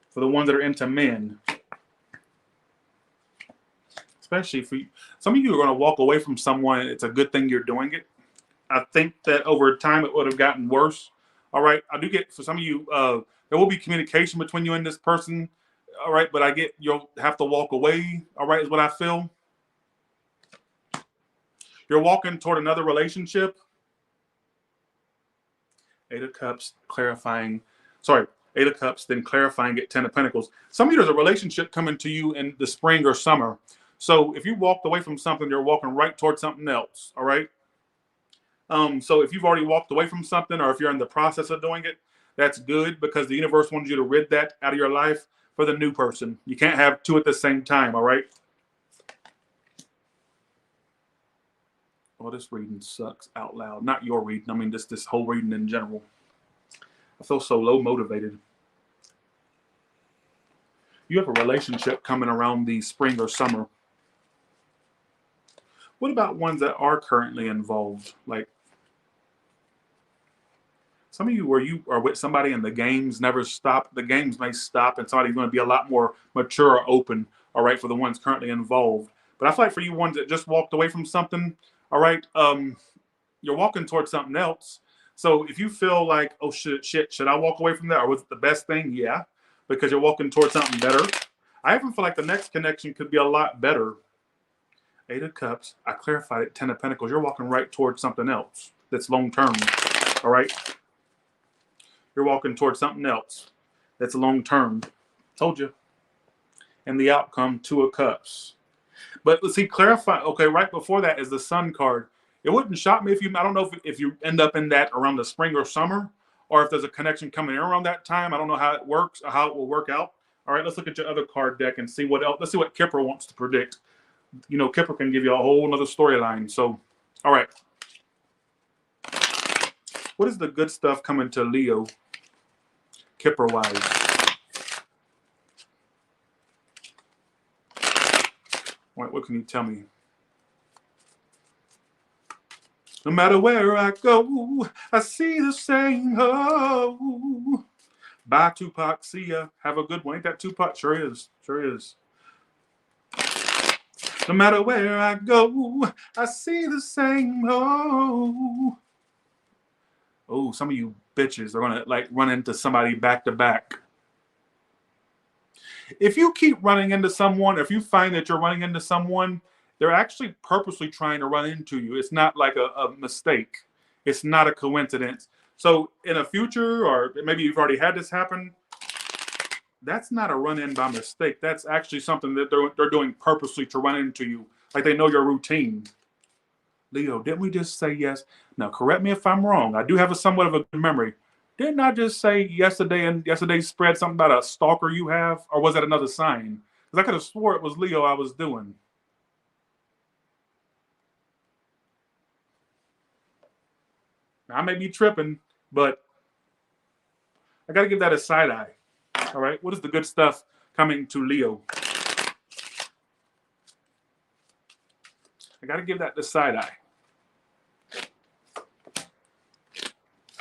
For the ones that are into men. Especially for you. Some of you are going to walk away from someone. It's a good thing you're doing it. I think that over time it would have gotten worse. All right. I do get for some of you, there will be communication between you and this person. All right. But I get you'll have to walk away. All right. Is what I feel. You're walking toward another relationship. Eight of Cups, clarifying. Sorry. Eight of Cups, then clarifying at 10 of Pentacles. Some of you, there's a relationship coming to you in the spring or summer. So if you walked away from something, you're walking right towards something else. All right. So if you've already walked away from something, or if you're in the process of doing it, that's good because the universe wants you to rid that out of your life for the new person. You can't have two at the same time, all right? Well, this reading sucks out loud. Not your reading. I mean, just this whole reading in general. I feel so low motivated. You have a relationship coming around the spring or summer. What about ones that are currently involved? Like some of you where you are with somebody and the games never stop. The games may stop and somebody's going to be a lot more mature or open, all right, for the ones currently involved. But I feel like for you ones that just walked away from something, all right, you're walking towards something else. So if you feel like, oh shit, should I walk away from that? Or was it the best thing? Yeah, because you're walking towards something better. I even feel like the next connection could be a lot better. 8 of Cups. I clarified it. 10 of Pentacles. You're walking right towards something else that's long term. All right. You're walking towards something else that's long term. Told you. And the outcome, 2 of Cups. But let's see, clarify. Okay, right before that is the Sun card. It wouldn't shock me if you, I don't know if you end up in that around the spring or summer, or if there's a connection coming in around that time. I don't know how it works or how it will work out. All right, let's look at your other card deck and see what else. Let's see what Kipper wants to predict. You know, Kipper can give you a whole nother storyline. So, all right. What is the good stuff coming to Leo, Kipper-wise? What can you tell me? No matter where I go, I see the same hoe. Bye, Tupac. See ya. Have a good one. Ain't that Tupac? Sure is. Sure is. No matter where I go, I see the same hoe. Oh, some of you bitches are going to like run into somebody back to back. If you keep running into someone, if you find that you're running into someone, they're actually purposely trying to run into you. It's not like a mistake. It's not a coincidence. So in the future, or maybe you've already had this happen, that's not a run-in by mistake. That's actually something that they're doing purposely to run into you. Like they know your routine. Leo, didn't we just say yes? Now, correct me if I'm wrong. I do have a somewhat of a good memory. Didn't I just say yesterday and yesterday's spread something about a stalker you have? Or was that another sign? Because I could have swore it was Leo I was doing. Now, I may be tripping, but I got to give that a side eye. All right. What is the good stuff coming to Leo? I got to give that the side eye.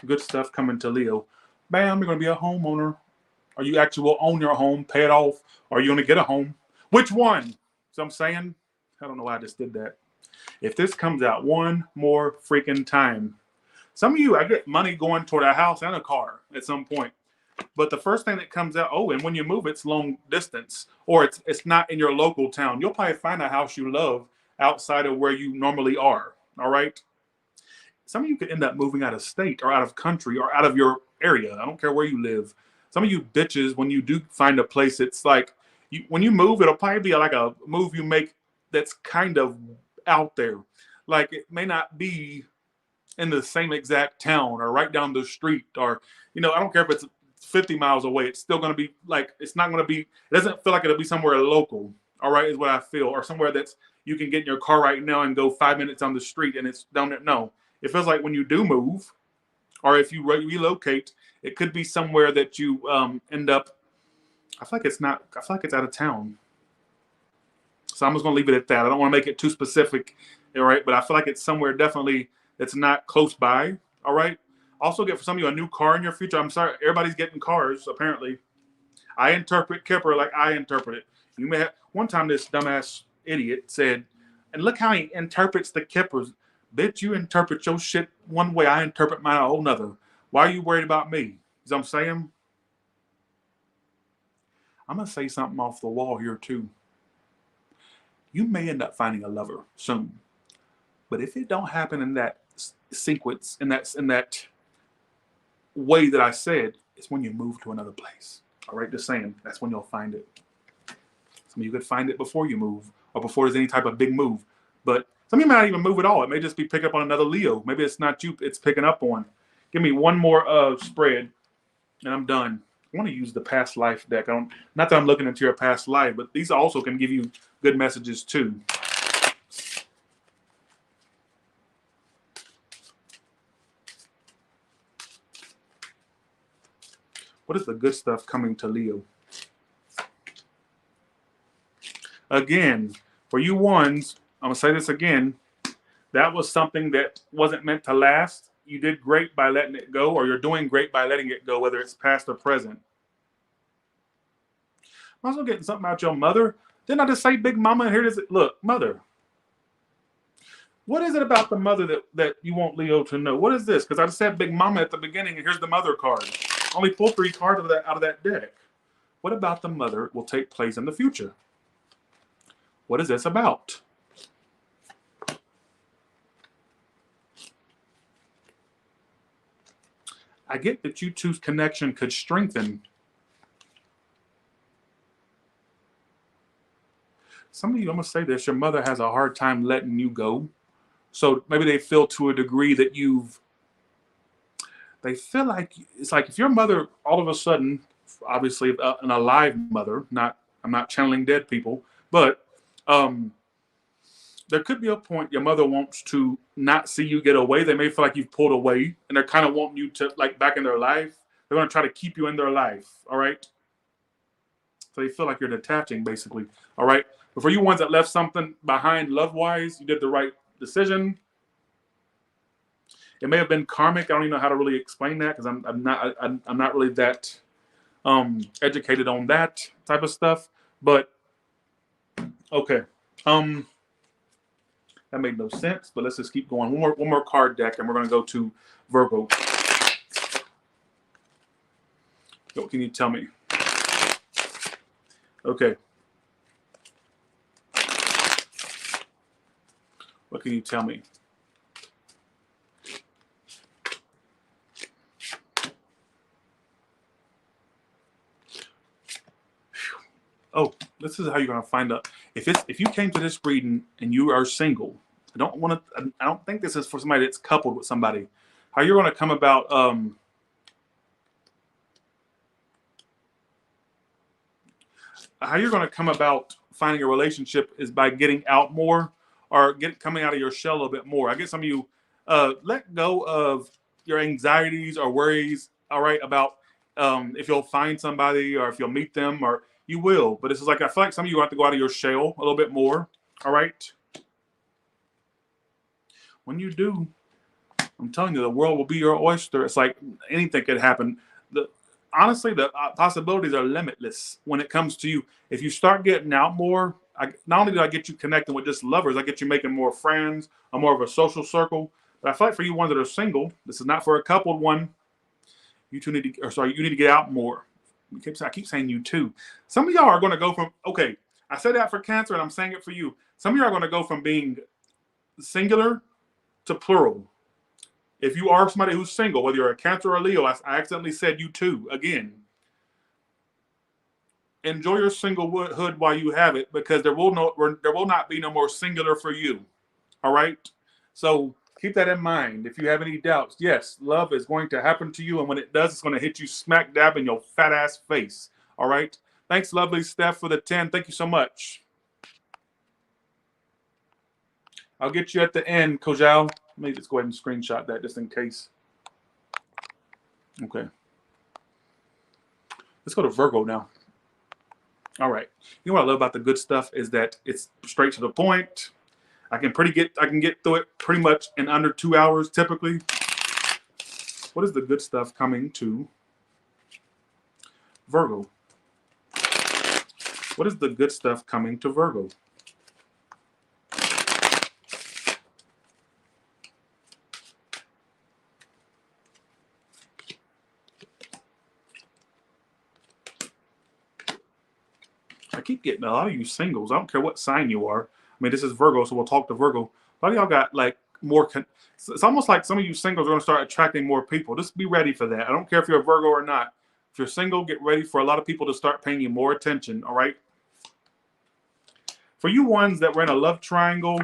Good stuff coming to Leo. Bam, you're going to be a homeowner. Or you actually will own your home, pay it off, or you're going to get a home. Which one? So I'm saying, I don't know why I just did that. If this comes out one more freaking time, some of you, I get money going toward a house and a car at some point. But the first thing that comes out, oh, and when you move, it's long distance, or it's not in your local town. You'll probably find a house you love outside of where you normally are. All right. Some of you could end up moving out of state or out of country or out of your area. I don't care where you live. Some of you bitches, when you do find a place, it's like when you move, it'll probably be like a move you make that's kind of out there. Like it may not be in the same exact town or right down the street, or, you know, I don't care if it's 50 miles away. It's still going to be like, it's not going to be, it doesn't feel like it'll be somewhere local. All right, is what I feel. Or somewhere that's, you can get in your car right now and go 5 minutes on the street and it's down there. No, it feels like when you do move, or if you relocate, it could be somewhere that you end up, I feel like it's not, I feel like it's out of town. So I'm just going to leave it at that. I don't want to make it too specific, all right? But I feel like it's somewhere definitely that's not close by, all right? Also get for some of you a new car in your future. I'm sorry, everybody's getting cars, apparently. I interpret Kipper like I interpret it. You may have, one time this dumbass idiot said, and look how he interprets the Kippers. Bitch, you interpret your shit one way, I interpret mine a whole nother. Why are you worried about me? Is what I'm saying? I'm going to say something off the wall here too. You may end up finding a lover soon. But if it don't happen in that sequence, in that way that I said, it's when you move to another place. All right, just saying, that's when you'll find it. Some of you could find it before you move, or before there's any type of big move. But some of you might not even move at all. It may just be picking up on another Leo. Maybe it's not you, it's picking up on. Give me one more spread. And I'm done. I want to use the past life deck. Not that I'm looking into your past life, but these also can give you good messages too. What is the good stuff coming to Leo? Again, for you ones, I'm going to say this again. That was something that wasn't meant to last. You did great by letting it go, or you're doing great by letting it go, whether it's past or present. I'm also getting something about your mother. Didn't I just say big mama? And here it is. Look, mother. What is it about the mother that you want Leo to know? What is this? Because I just said big mama at the beginning, and here's the mother card. Only pull 3 cards out of that deck. What about the mother will take place in the future? What is this about? I get that you two's connection could strengthen. Some of you, I'm going to say this, your mother has a hard time letting you go. So maybe they feel to a degree that they feel like, it's like if your mother all of a sudden, obviously an alive mother, I'm not channeling dead people, but there could be a point your mother wants to not see you get away. They may feel like you've pulled away and they're kind of wanting you to like back in their life. They're going to try to keep you in their life. All right. So they feel like you're detaching basically. All right. But for you ones that left something behind love wise, you did the right decision. It may have been karmic. I don't even know how to really explain that because I'm not really that educated on that type of stuff. But okay. That made no sense, but let's just keep going. One more card deck, and we're going to go to Virgo. What can you tell me? Okay. What can you tell me? Oh, this is how you're going to find out. If you came to this reading and you are single, I don't think this is for somebody that's coupled with somebody. How you're going to come about finding a relationship is by getting out more or coming out of your shell a little bit more. I get some of you let go of your anxieties or worries, all right, about if you'll find somebody or if you'll meet them, or you will. But it's just like I feel like some of you have to go out of your shell a little bit more, all right? When you do, I'm telling you, the world will be your oyster. It's like anything could happen. Honestly, the possibilities are limitless when it comes to you. If you start getting out more, not only do I get you connecting with just lovers, I get you making more friends, or more of a social circle. But I feel like for you ones that are single, this is not for a coupled one. You need to get out more. I keep saying you too. Some of y'all are going to go from, okay, I said that for Cancer, and I'm saying it for you. Some of you are going to go from being singular to plural. If you are somebody who's single, whether you're a Cancer or a Leo, I accidentally said you too. Again, enjoy your singlehood while you have it, because there will not be no more singular for you. All right? So keep that in mind. If you have any doubts, yes, love is going to happen to you, and when it does, it's going to hit you smack dab in your fat ass face. All right? Thanks, lovely Steph, for the 10. Thank you so much. I'll get you at the end, Kajal. Let me just go ahead and screenshot that just in case. Okay. Let's go to Virgo now. All right. You know what I love about the good stuff is that it's straight to the point. I can get through it pretty much in under 2 hours typically. What is the good stuff coming to Virgo? What is the good stuff coming to Virgo? I keep getting a lot of you singles. I don't care what sign you are. I mean, this is Virgo, so we'll talk to Virgo. A lot of y'all got like more. It's almost like some of you singles are going to start attracting more people. Just be ready for that. I don't care if you're a Virgo or not. If you're single, get ready for a lot of people to start paying you more attention. All right. For you ones that were in a love triangle,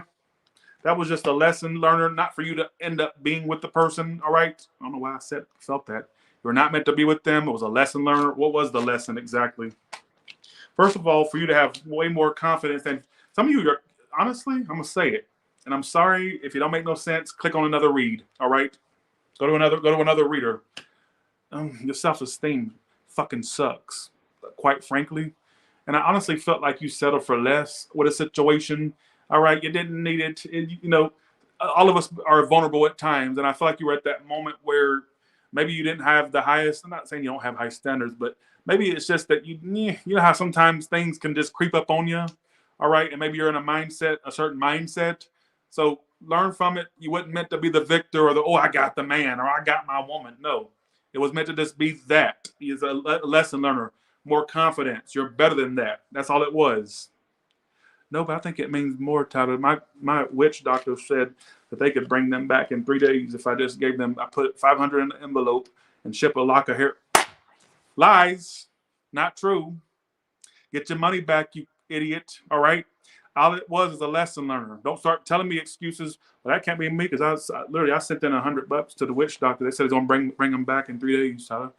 that was just a lesson learner, not for you to end up being with the person. All right. I don't know why I felt that. You're not meant to be with them. It was a lesson learned. What was the lesson exactly? First of all, for you to have way more confidence than some of you are, honestly, I'm going to say it. And I'm sorry if it don't make no sense, click on another read, all right? Go to another reader. Your self-esteem fucking sucks, quite frankly. And I honestly felt like you settled for less with a situation. All right, you didn't need it. All of us are vulnerable at times, and I feel like you were at that moment where maybe you didn't have the highest. I'm not saying you don't have high standards, but maybe it's just that you know how sometimes things can just creep up on you. All right, and maybe you're in a certain mindset. So learn from it. You wasn't meant to be the victor or I got the man or I got my woman. No, it was meant to just be that. He's a lesson learner, more confidence. You're better than that. That's all it was. No, but I think it means more, Tyler. My witch doctor said that they could bring them back in 3 days if I just gave them, I put 500 in an envelope and ship a lock of hair. Lies. Not true. Get your money back, you idiot. All right? All it was is a lesson learner. Don't start telling me excuses. Well, that can't be me because I sent in $100 to the witch doctor. They said it's going to bring them back in 3 days, Tyler.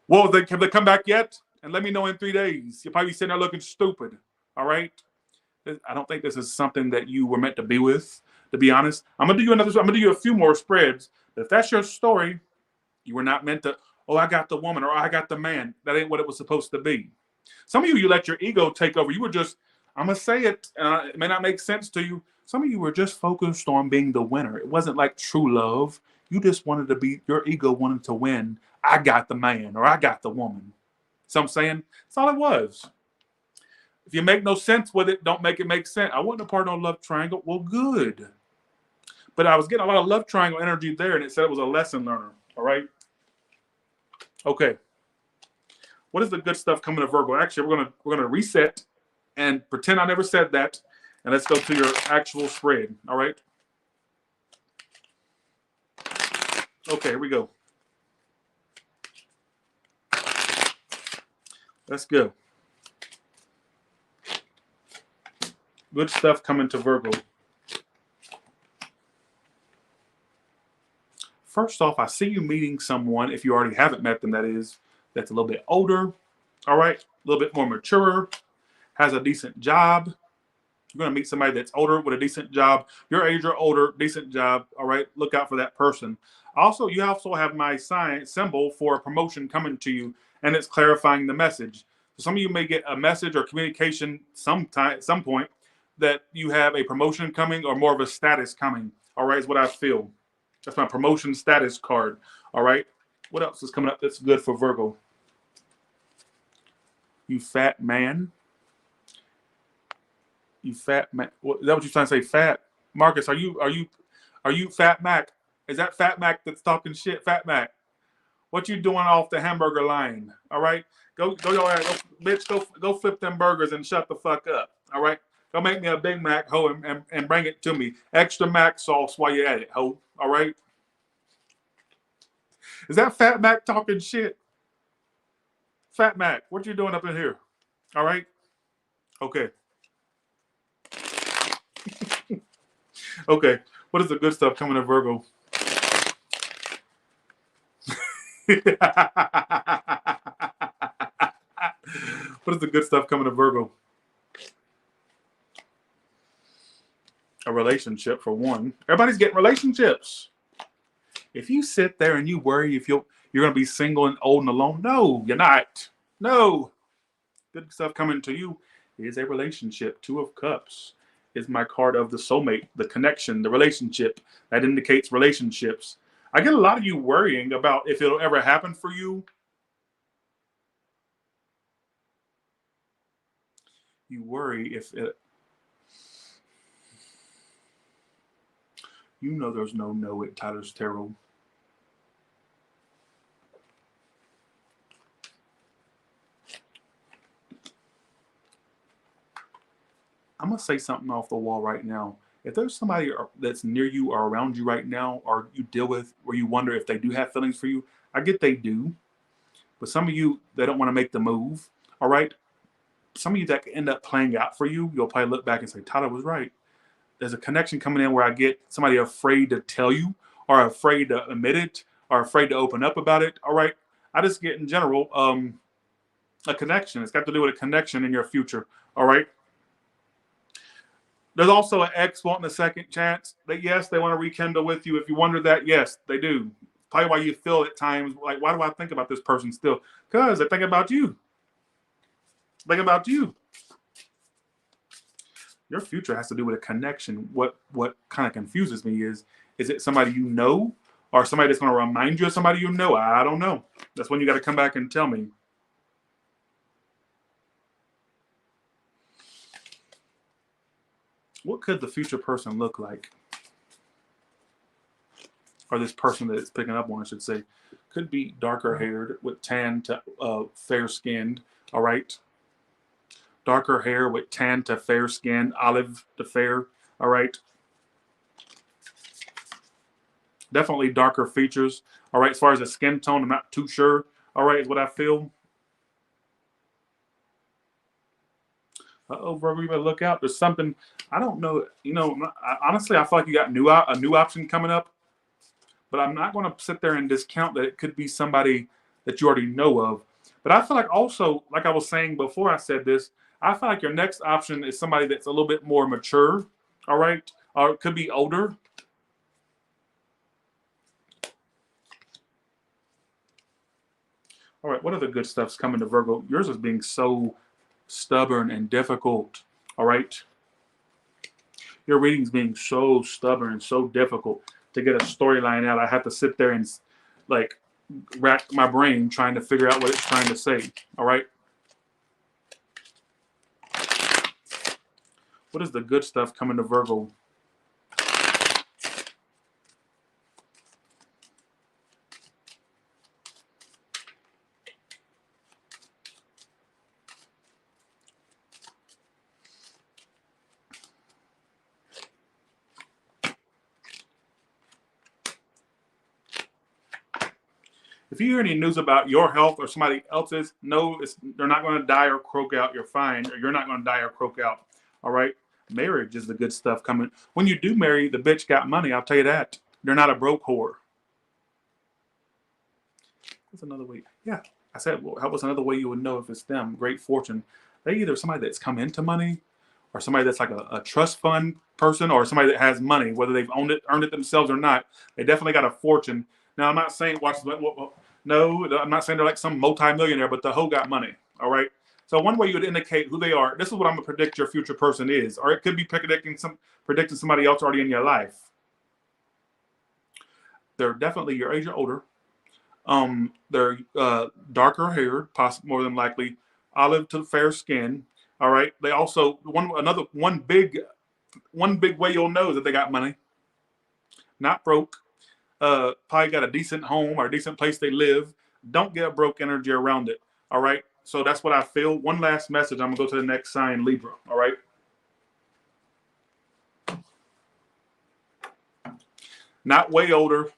Well, have they come back yet? And let me know in 3 days. You'll probably be sitting there looking stupid. All right? I don't think this is something that you were meant to be with, to be honest. I'm gonna do you a few more spreads. But if that's your story, you were not meant to, I got the woman or I got the man. That ain't what it was supposed to be. Some of you let your ego take over. You were just, I'm gonna say it, it may not make sense to you. Some of you were just focused on being the winner. It wasn't like true love. You just wanted to be, your ego wanted to win. I got the man or I got the woman. So I'm saying, that's all it was. If you make no sense with it, don't make it make sense. I wasn't a part of no love triangle. Well, good. But I was getting a lot of love triangle energy there, and it said it was a lesson learner. All right? Okay. What is the good stuff coming to Virgo? Actually, we're gonna reset and pretend I never said that, and let's go to your actual spread. All right? Okay, here we go. Let's go. Good stuff coming to Virgo. First off, I see you meeting someone, if you already haven't met them, that is, that's a little bit older, all right, a little bit more mature, has a decent job. You're going to meet somebody that's older with a decent job. Your age or older, decent job, all right? Look out for that person. Also, you also have my symbol for a promotion coming to you, and it's clarifying the message. So some of you may get a message or communication some point that you have a promotion coming or more of a status coming, all right, is what I feel. That's my promotion status card, all right? What else is coming up that's good for Virgo? You fat man. You fat man. Is that what you're trying to say, fat? Marcus, are you Fat Mac? Is that Fat Mac that's talking shit, Fat Mac? What you doing off the hamburger line, all right? Go, bitch, go flip them burgers and shut the fuck up, all right? Go make me a Big Mac, ho, and bring it to me. Extra Mac sauce while you're at it, ho. All right? Is that Fat Mac talking shit? Fat Mac, what you doing up in here? All right? Okay. Okay. What is the good stuff coming to Virgo? What is the good stuff coming to Virgo? A relationship, for one. Everybody's getting relationships. If you sit there and you worry if you're going to be single and old and alone, no, you're not. No. Good stuff coming to you is a relationship. 2 of Cups is my card of the soulmate, the connection, the relationship. That indicates relationships. I get a lot of you worrying about if it'll ever happen for you. You worry if it... You know there's no at Tyler's Tarot. I'm going to say something off the wall right now. If there's somebody that's near you or around you right now or you deal with where you wonder if they do have feelings for you, I get they do. But some of you, they don't want to make the move, all right? Some of you that end up playing out for you, you'll probably look back and say, Tyler was right. There's a connection coming in where I get somebody afraid to tell you or afraid to admit it or afraid to open up about it, all right? I just get in general a connection. It's got to do with a connection in your future. All right. There's also an ex wanting a second chance. That yes, they want to rekindle with you. If you wonder that, yes, they do. Probably why you feel at times like, why do I think about this person still? Because they think about you. Think about you. Your future has to do with a connection. What kind of confuses me is it somebody you know or somebody that's going to remind you of somebody you know? I don't know. That's when you got to come back and tell me. What could the future person look like? Or this person that it's picking up on, I should say. Could be darker haired with tan to fair skinned. All right. Darker hair with tan to fair skin, olive to fair. All right. Definitely darker features. All right. As far as the skin tone, I'm not too sure. All right, is what I feel. Virgo, you better look out. There's something, I don't know. You know, honestly, I feel like you got a new option coming up. But I'm not going to sit there and discount that it could be somebody that you already know of. But I feel like also, like I was saying before I said this, I feel like your next option is somebody that's a little bit more mature, all right? Or it could be older. All right, what other good stuff's coming to Virgo? Yours is being so stubborn and difficult, all right? Your reading's being so stubborn and so difficult. To get a storyline out, I have to sit there and like rack my brain trying to figure out what it's trying to say. All right. What is the good stuff coming to Virgo? If you hear any news about your health or somebody else's, no, they're not going to die or croak out. You're fine. Or you're not going to die or croak out. All right. Marriage is the good stuff coming. When you do marry, the bitch got money. I'll tell you that. They're not a broke whore. That's another way. Yeah. I said, well, that was another way you would know if it's them. Great fortune. They either somebody that's come into money or somebody that's like a trust fund person or somebody that has money, whether they've earned it themselves or not. They definitely got a fortune. Now, I'm not saying, no, I'm not saying they're like some multi-millionaire, but the hoe got money. All right. So one way you would indicate who they are, this is what I'm going to predict your future person is, or it could be predicting somebody else already in your life. They're definitely your age or older. They're darker haired, possibly more than likely, olive to fair skin. All right. They also one big way you'll know that they got money. Not broke. Probably got a decent home or a decent place they live. Don't get a broke energy around it. All right. So that's what I feel. One last message. I'm gonna go to the next sign, Libra. All right. Not way older.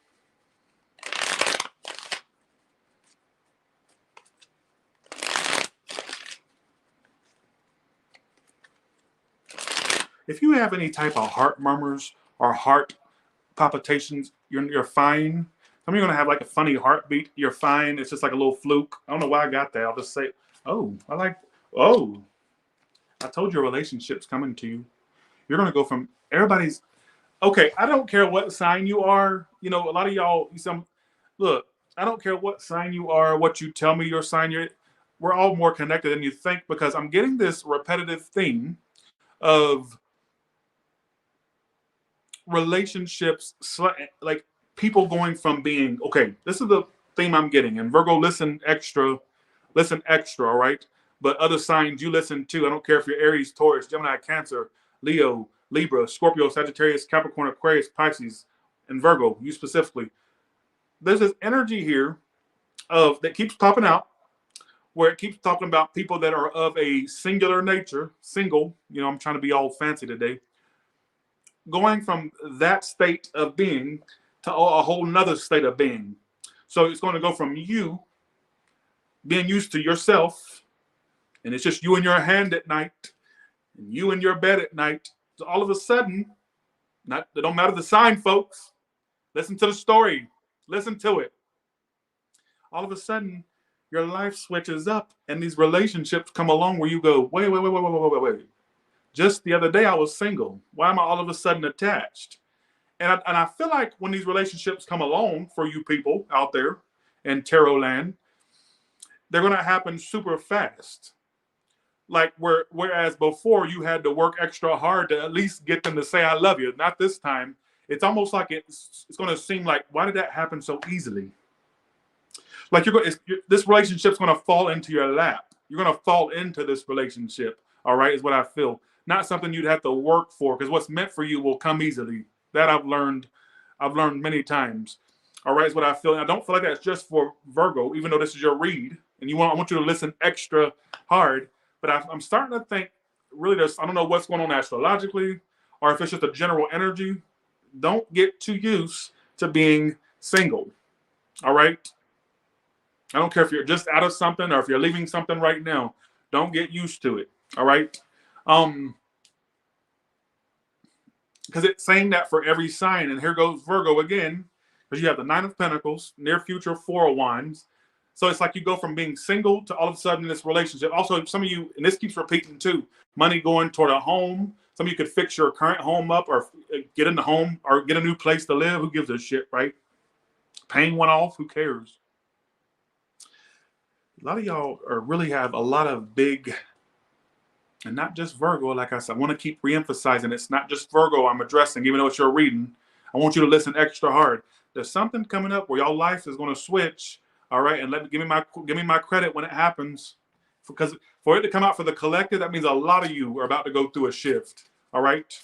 If you have any type of heart murmurs or heart palpitations, you're fine. Some of you are going to have like a funny heartbeat. You're fine. It's just like a little fluke. I don't know why I got that. I'll just say, oh, I told you a relationship's coming to you. You're going to go from everybody's, okay, I don't care what sign you are. You know, a lot of y'all, look, I don't care what sign you are, what you tell me your sign we're all more connected than you think because I'm getting this repetitive theme of relationships, like people going from being, okay, this is the theme I'm getting. And Virgo, listen extra, all right? But other signs you listen to, I don't care if you're Aries, Taurus, Gemini, Cancer, Leo, Libra, Scorpio, Sagittarius, Capricorn, Aquarius, Pisces, and Virgo, you specifically. There's this energy here that keeps popping out where it keeps talking about people that are of a singular nature, single, I'm trying to be all fancy today, going from that state of being to a whole nother state of being. So it's going to go from you being used to yourself, and it's just you in your hand at night, and you in your bed at night. So all of a sudden, it don't matter the sign, folks. Listen to the story. Listen to it. all of a sudden your life switches up and these relationships come along where you go, wait. Just the other day I was single. Why am I all of a sudden attached? And I feel like when these relationships come along for you people out there in tarot land, they're going to happen super fast. Like whereas before you had to work extra hard to at least get them to say I love you. Not this time. It's almost like it's going to seem like, why did that happen so easily? Like this relationship's going to fall into your lap. You're going to fall into this relationship. All right, is what I feel. Not something you'd have to work for, because what's meant for you will come easily. That I've learned many times. All right, is what I feel. And I don't feel like that's just for Virgo, even though this is your read, and I want you to listen extra hard. But I'm starting to think, really, I don't know what's going on astrologically, or if it's just a general energy. Don't get too used to being single. All right. I don't care if you're just out of something or if you're leaving something right now. Don't get used to it. All right. Because it's saying that for every sign. And here goes Virgo again, because you have the Nine of Pentacles, near future Four of Wands. So it's like you go from being single to all of a sudden this relationship. Also, some of you, and this keeps repeating too, money going toward a home. Some of you could fix your current home up or get in the home or get a new place to live. Who gives a shit, right? Paying one off, who cares? A lot of y'all really have a lot of big, and not just Virgo, like I said, I want to keep reemphasizing it's not just Virgo I'm addressing, even though it's your reading. I want you to listen extra hard. There's something coming up where y'all life is going to switch, all right? And give me my credit when it happens. Because for it to come out for the collective, that means a lot of you are about to go through a shift, all right?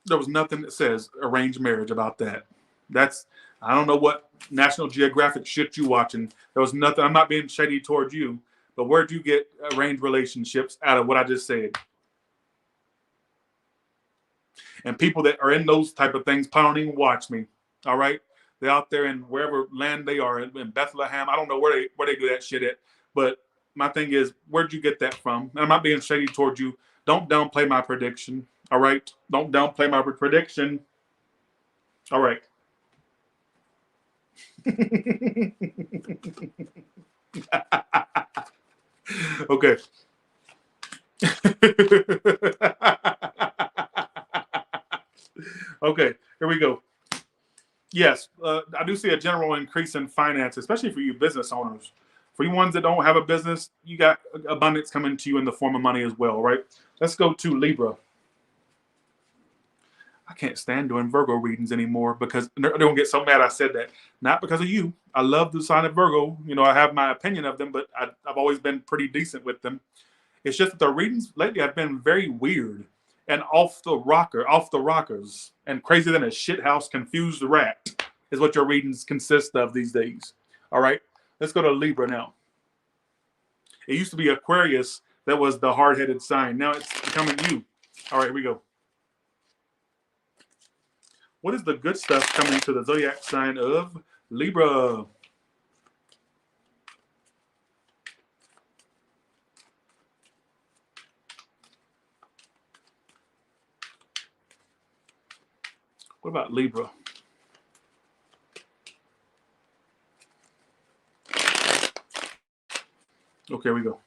There was nothing that says arranged marriage about that. I don't know what National Geographic shit you watching. There was nothing. I'm not being shady towards you, but where'd you get arranged relationships out of what I just said? And people that are in those type of things probably don't even watch me, all right? They're out there in wherever land they are, in Bethlehem. I don't know where they do that shit at. But my thing is, where'd you get that from? And I'm not being shady towards you. Don't downplay my prediction. All right? Don't downplay my prediction. All right. Okay. Okay, here we go. Yes, I do see a general increase in finance, especially for you business owners. For you ones that don't have a business, you got abundance coming to you in the form of money as well, right? Let's go to Libra. I can't stand doing Virgo readings anymore because they're going to get so mad I said that. Not because of you. I love the sign of Virgo. You know, I have my opinion of them, but I've always been pretty decent with them. It's just that the readings lately have been very weird and off the rockers, and crazy than a shithouse confused rat is what your readings consist of these days. All right, let's go to Libra now. It used to be Aquarius that was the hard-headed sign. Now it's becoming you. All right, here we go. What is the good stuff coming to the zodiac sign of Libra? What about Libra? Okay, here we go.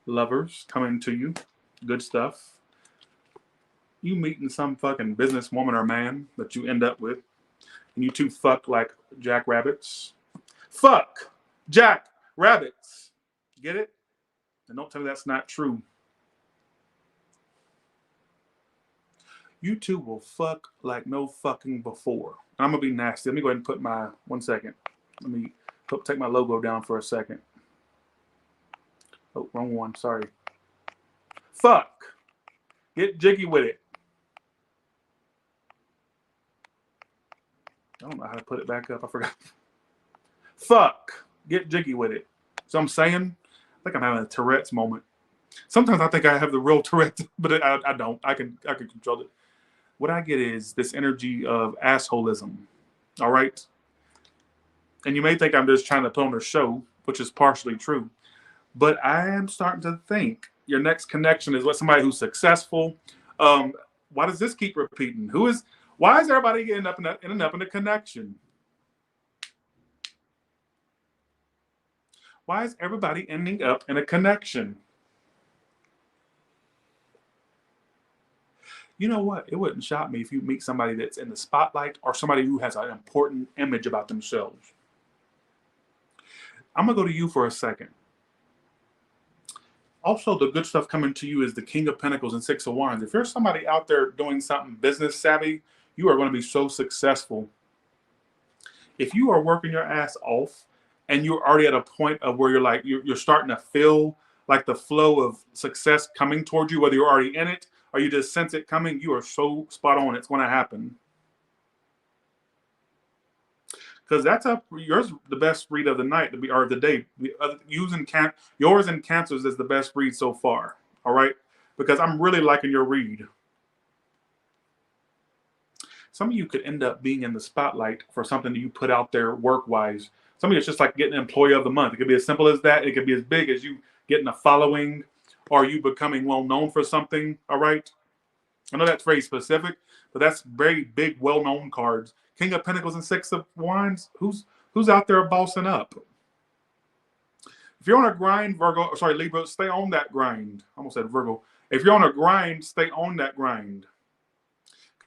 Lovers coming to you. Good stuff. You meeting some fucking businesswoman or man that you end up with. And you two fuck like jackrabbits. Fuck jack rabbits. Get it? And don't tell me that's not true. You two will fuck like no fucking before. I'm going to be nasty. Let me go ahead and put my, 1 second. Let me take my logo down for a second. Oh, wrong one. Sorry. Fuck. Get jiggy with it. I don't know how to put it back up. I forgot. Fuck. Get jiggy with it. So I'm saying, I think I'm having a Tourette's moment. Sometimes I think I have the real Tourette's, but I don't. I can control it. What I get is this energy of assholism. All right? And you may think I'm just trying to put on a show, which is partially true. But I am starting to think Your next connection is with somebody who's successful. Why does this keep repeating? Why is everybody ending up in a connection? Why is everybody ending up in a connection? You know what? It wouldn't shock me if you meet somebody that's in the spotlight or somebody who has an important image about themselves. I'm going to go to you for a second. Also, the good stuff coming to you is the King of Pentacles and Six of Wands. If you're somebody out there doing something business savvy, you are going to be so successful. If you are working your ass off and you're already at a point of where you're starting to feel like the flow of success coming towards you, whether you're already in it or you just sense it coming, you are so spot on. It's going to happen. Because yours the best read of the night or of the day. Yours and Cancer's is the best read so far. All right, because I'm really liking your read. Some of you could end up being in the spotlight for something that you put out there work-wise. Some of you, it's just like getting Employee of the Month. It could be as simple as that. It could be as big as you getting a following or you becoming well-known for something. All right, I know that's very specific, but that's very big, well-known cards. King of Pentacles and Six of Wands. Who's out there bossing up? If you're on a grind, Libra, stay on that grind. I almost said Virgo. If you're on a grind, stay on that grind.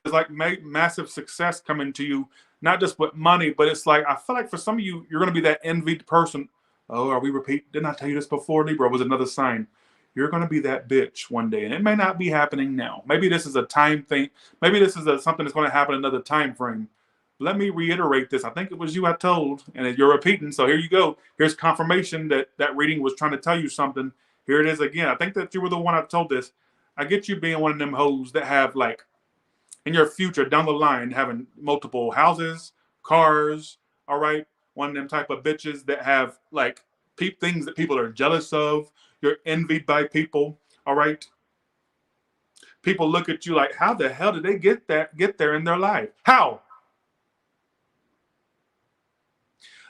It's like massive success coming to you, not just with money, but it's like, I feel like for some of you, you're going to be that envied person. Oh, are we repeat? Didn't I tell you this before? Libra was another sign. You're going to be that bitch one day, and it may not be happening now. Maybe this is a time thing. Maybe this is something that's going to happen another time frame. Let me reiterate this. I think it was you I told, and you're repeating. So here you go. Here's confirmation that reading was trying to tell you something. Here it is again. I think that you were the one I told this. I get you being one of them hoes that have, like, in your future down the line, having multiple houses, cars. All right, one of them type of bitches that have like things that people are jealous of. You're envied by people. All right. People look at you like, how the hell did they get there in their life? How?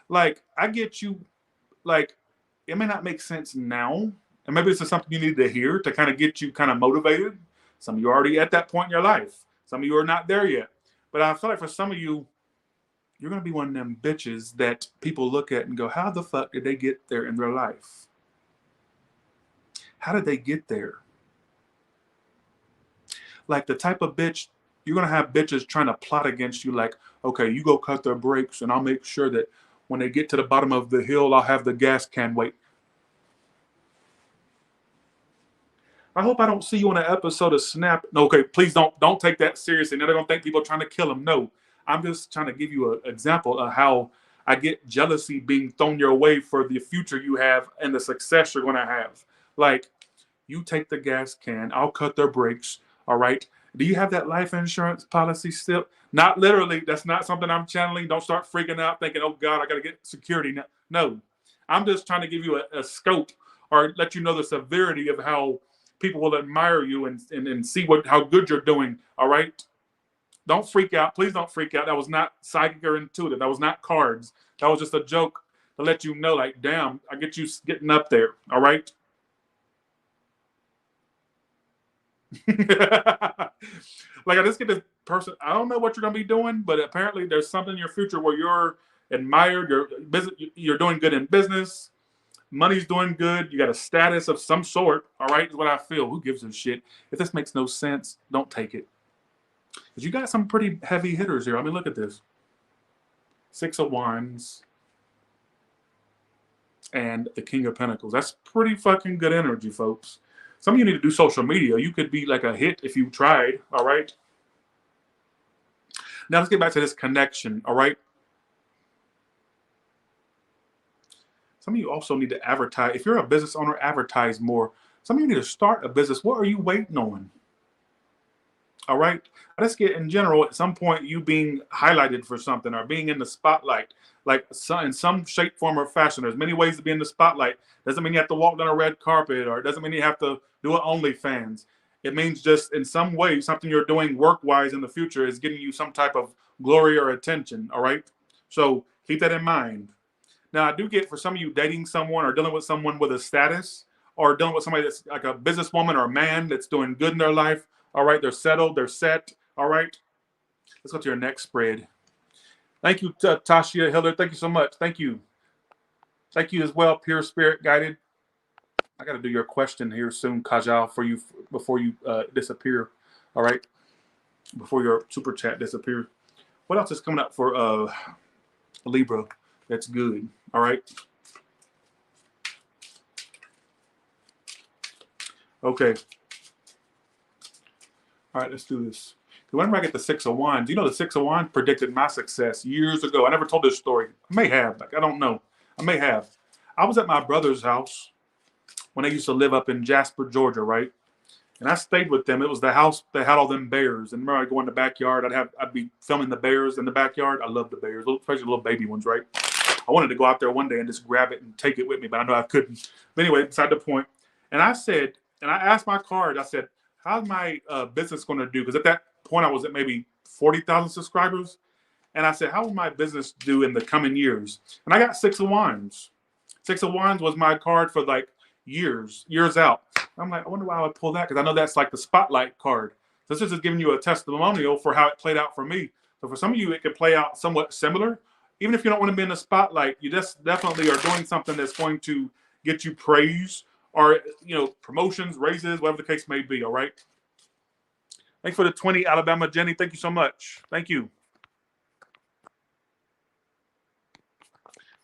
Like, I get you, like, it may not make sense now. And maybe this is something you need to hear to kind of get you kind of motivated. Some of you are already at that point in your life. Some of you are not there yet. But I feel like for some of you, you're going to be one of them bitches that people look at and go, how the fuck did they get there in their life? How did they get there? Like the type of bitch, you're going to have bitches trying to plot against you like, okay, you go cut their brakes and I'll make sure that when they get to the bottom of the hill, I'll have the gas can wait. I hope I don't see you on an episode of Snap. No, okay, please don't take that seriously. Now they're going to think people are trying to kill him. No, I'm just trying to give you an example of how I get jealousy being thrown your way for the future you have and the success you're going to have. Like, you take the gas can, I'll cut their brakes, all right? Do you have that life insurance policy still? Not literally. That's not something I'm channeling. Don't start freaking out thinking, oh, God, I got to get security. No, I'm just trying to give you a scope or let you know the severity of how people will admire you and see how good you're doing, all right? Don't freak out. Please don't freak out. That was not psychic or intuitive. That was not cards. That was just a joke to let you know, like, damn, I get you getting up there, all right? Like, I just get this person, I don't know what you're going to be doing, but apparently there's something in your future where you're admired, you're doing good in business, money's doing good, you got a status of some sort, all right, is what I feel. Who gives a shit? If this makes no sense, don't take it. Because you got some pretty heavy hitters here. I mean, look at this. Six of Wands and the King of Pentacles. That's pretty fucking good energy, folks. Some of you need to do social media. You could be like a hit if you tried, all right? Now let's get back to this connection, all right? Some of you also need to advertise. If you're a business owner, advertise more. Some of you need to start a business. What are you waiting on? All right? Let's get, in general, at some point, you being highlighted for something or being in the spotlight, like in some shape, form, or fashion. There's many ways to be in the spotlight. Doesn't mean you have to walk down a red carpet, or it doesn't mean you have to do an OnlyFans. It means just in some way, something you're doing work-wise in the future is getting you some type of glory or attention, all right? So keep that in mind. Now, I do get, for some of you, dating someone or dealing with someone with a status or dealing with somebody that's like a businesswoman or a man that's doing good in their life. All right, they're settled, they're set. All right, let's go to your next spread. Thank you, Tashia Hiller. Thank you so much. Thank you. Thank you as well, Pure Spirit Guided. I got to do your question here soon, Kajal, for you before you disappear. All right, before your super chat disappears. What else is coming up for Libra? That's good. All right. Okay. All right, let's do this. Whenever I get the Six of Wands, you know the Six of Wands predicted my success years ago. I never told this story. I may have. Like, I don't know. I may have. I was at my brother's house when they used to live up in Jasper, Georgia, right? And I stayed with them. It was the house that had all them bears. And remember, I'd go in the backyard. I'd be filming the bears in the backyard. I love the bears, especially the little baby ones, right? I wanted to go out there one day and just grab it and take it with me, but I know I couldn't. But anyway, beside the point. And I said, and I asked my card, I said, how's my business going to do? Because at that point, I was at maybe 40,000 subscribers. And I said, how will my business do in the coming years? And I got Six of Wands. Six of Wands was my card for like years out. I'm like, I wonder why I would pull that, because I know that's like the spotlight card. So this is just giving you a testimonial for how it played out for me. So for some of you, it could play out somewhat similar. Even if you don't want to be in the spotlight, you just definitely are doing something that's going to get you praise or, you know, promotions, raises, whatever the case may be. All right. Thanks for the 20, Alabama Jenny. Thank you so much. Thank you.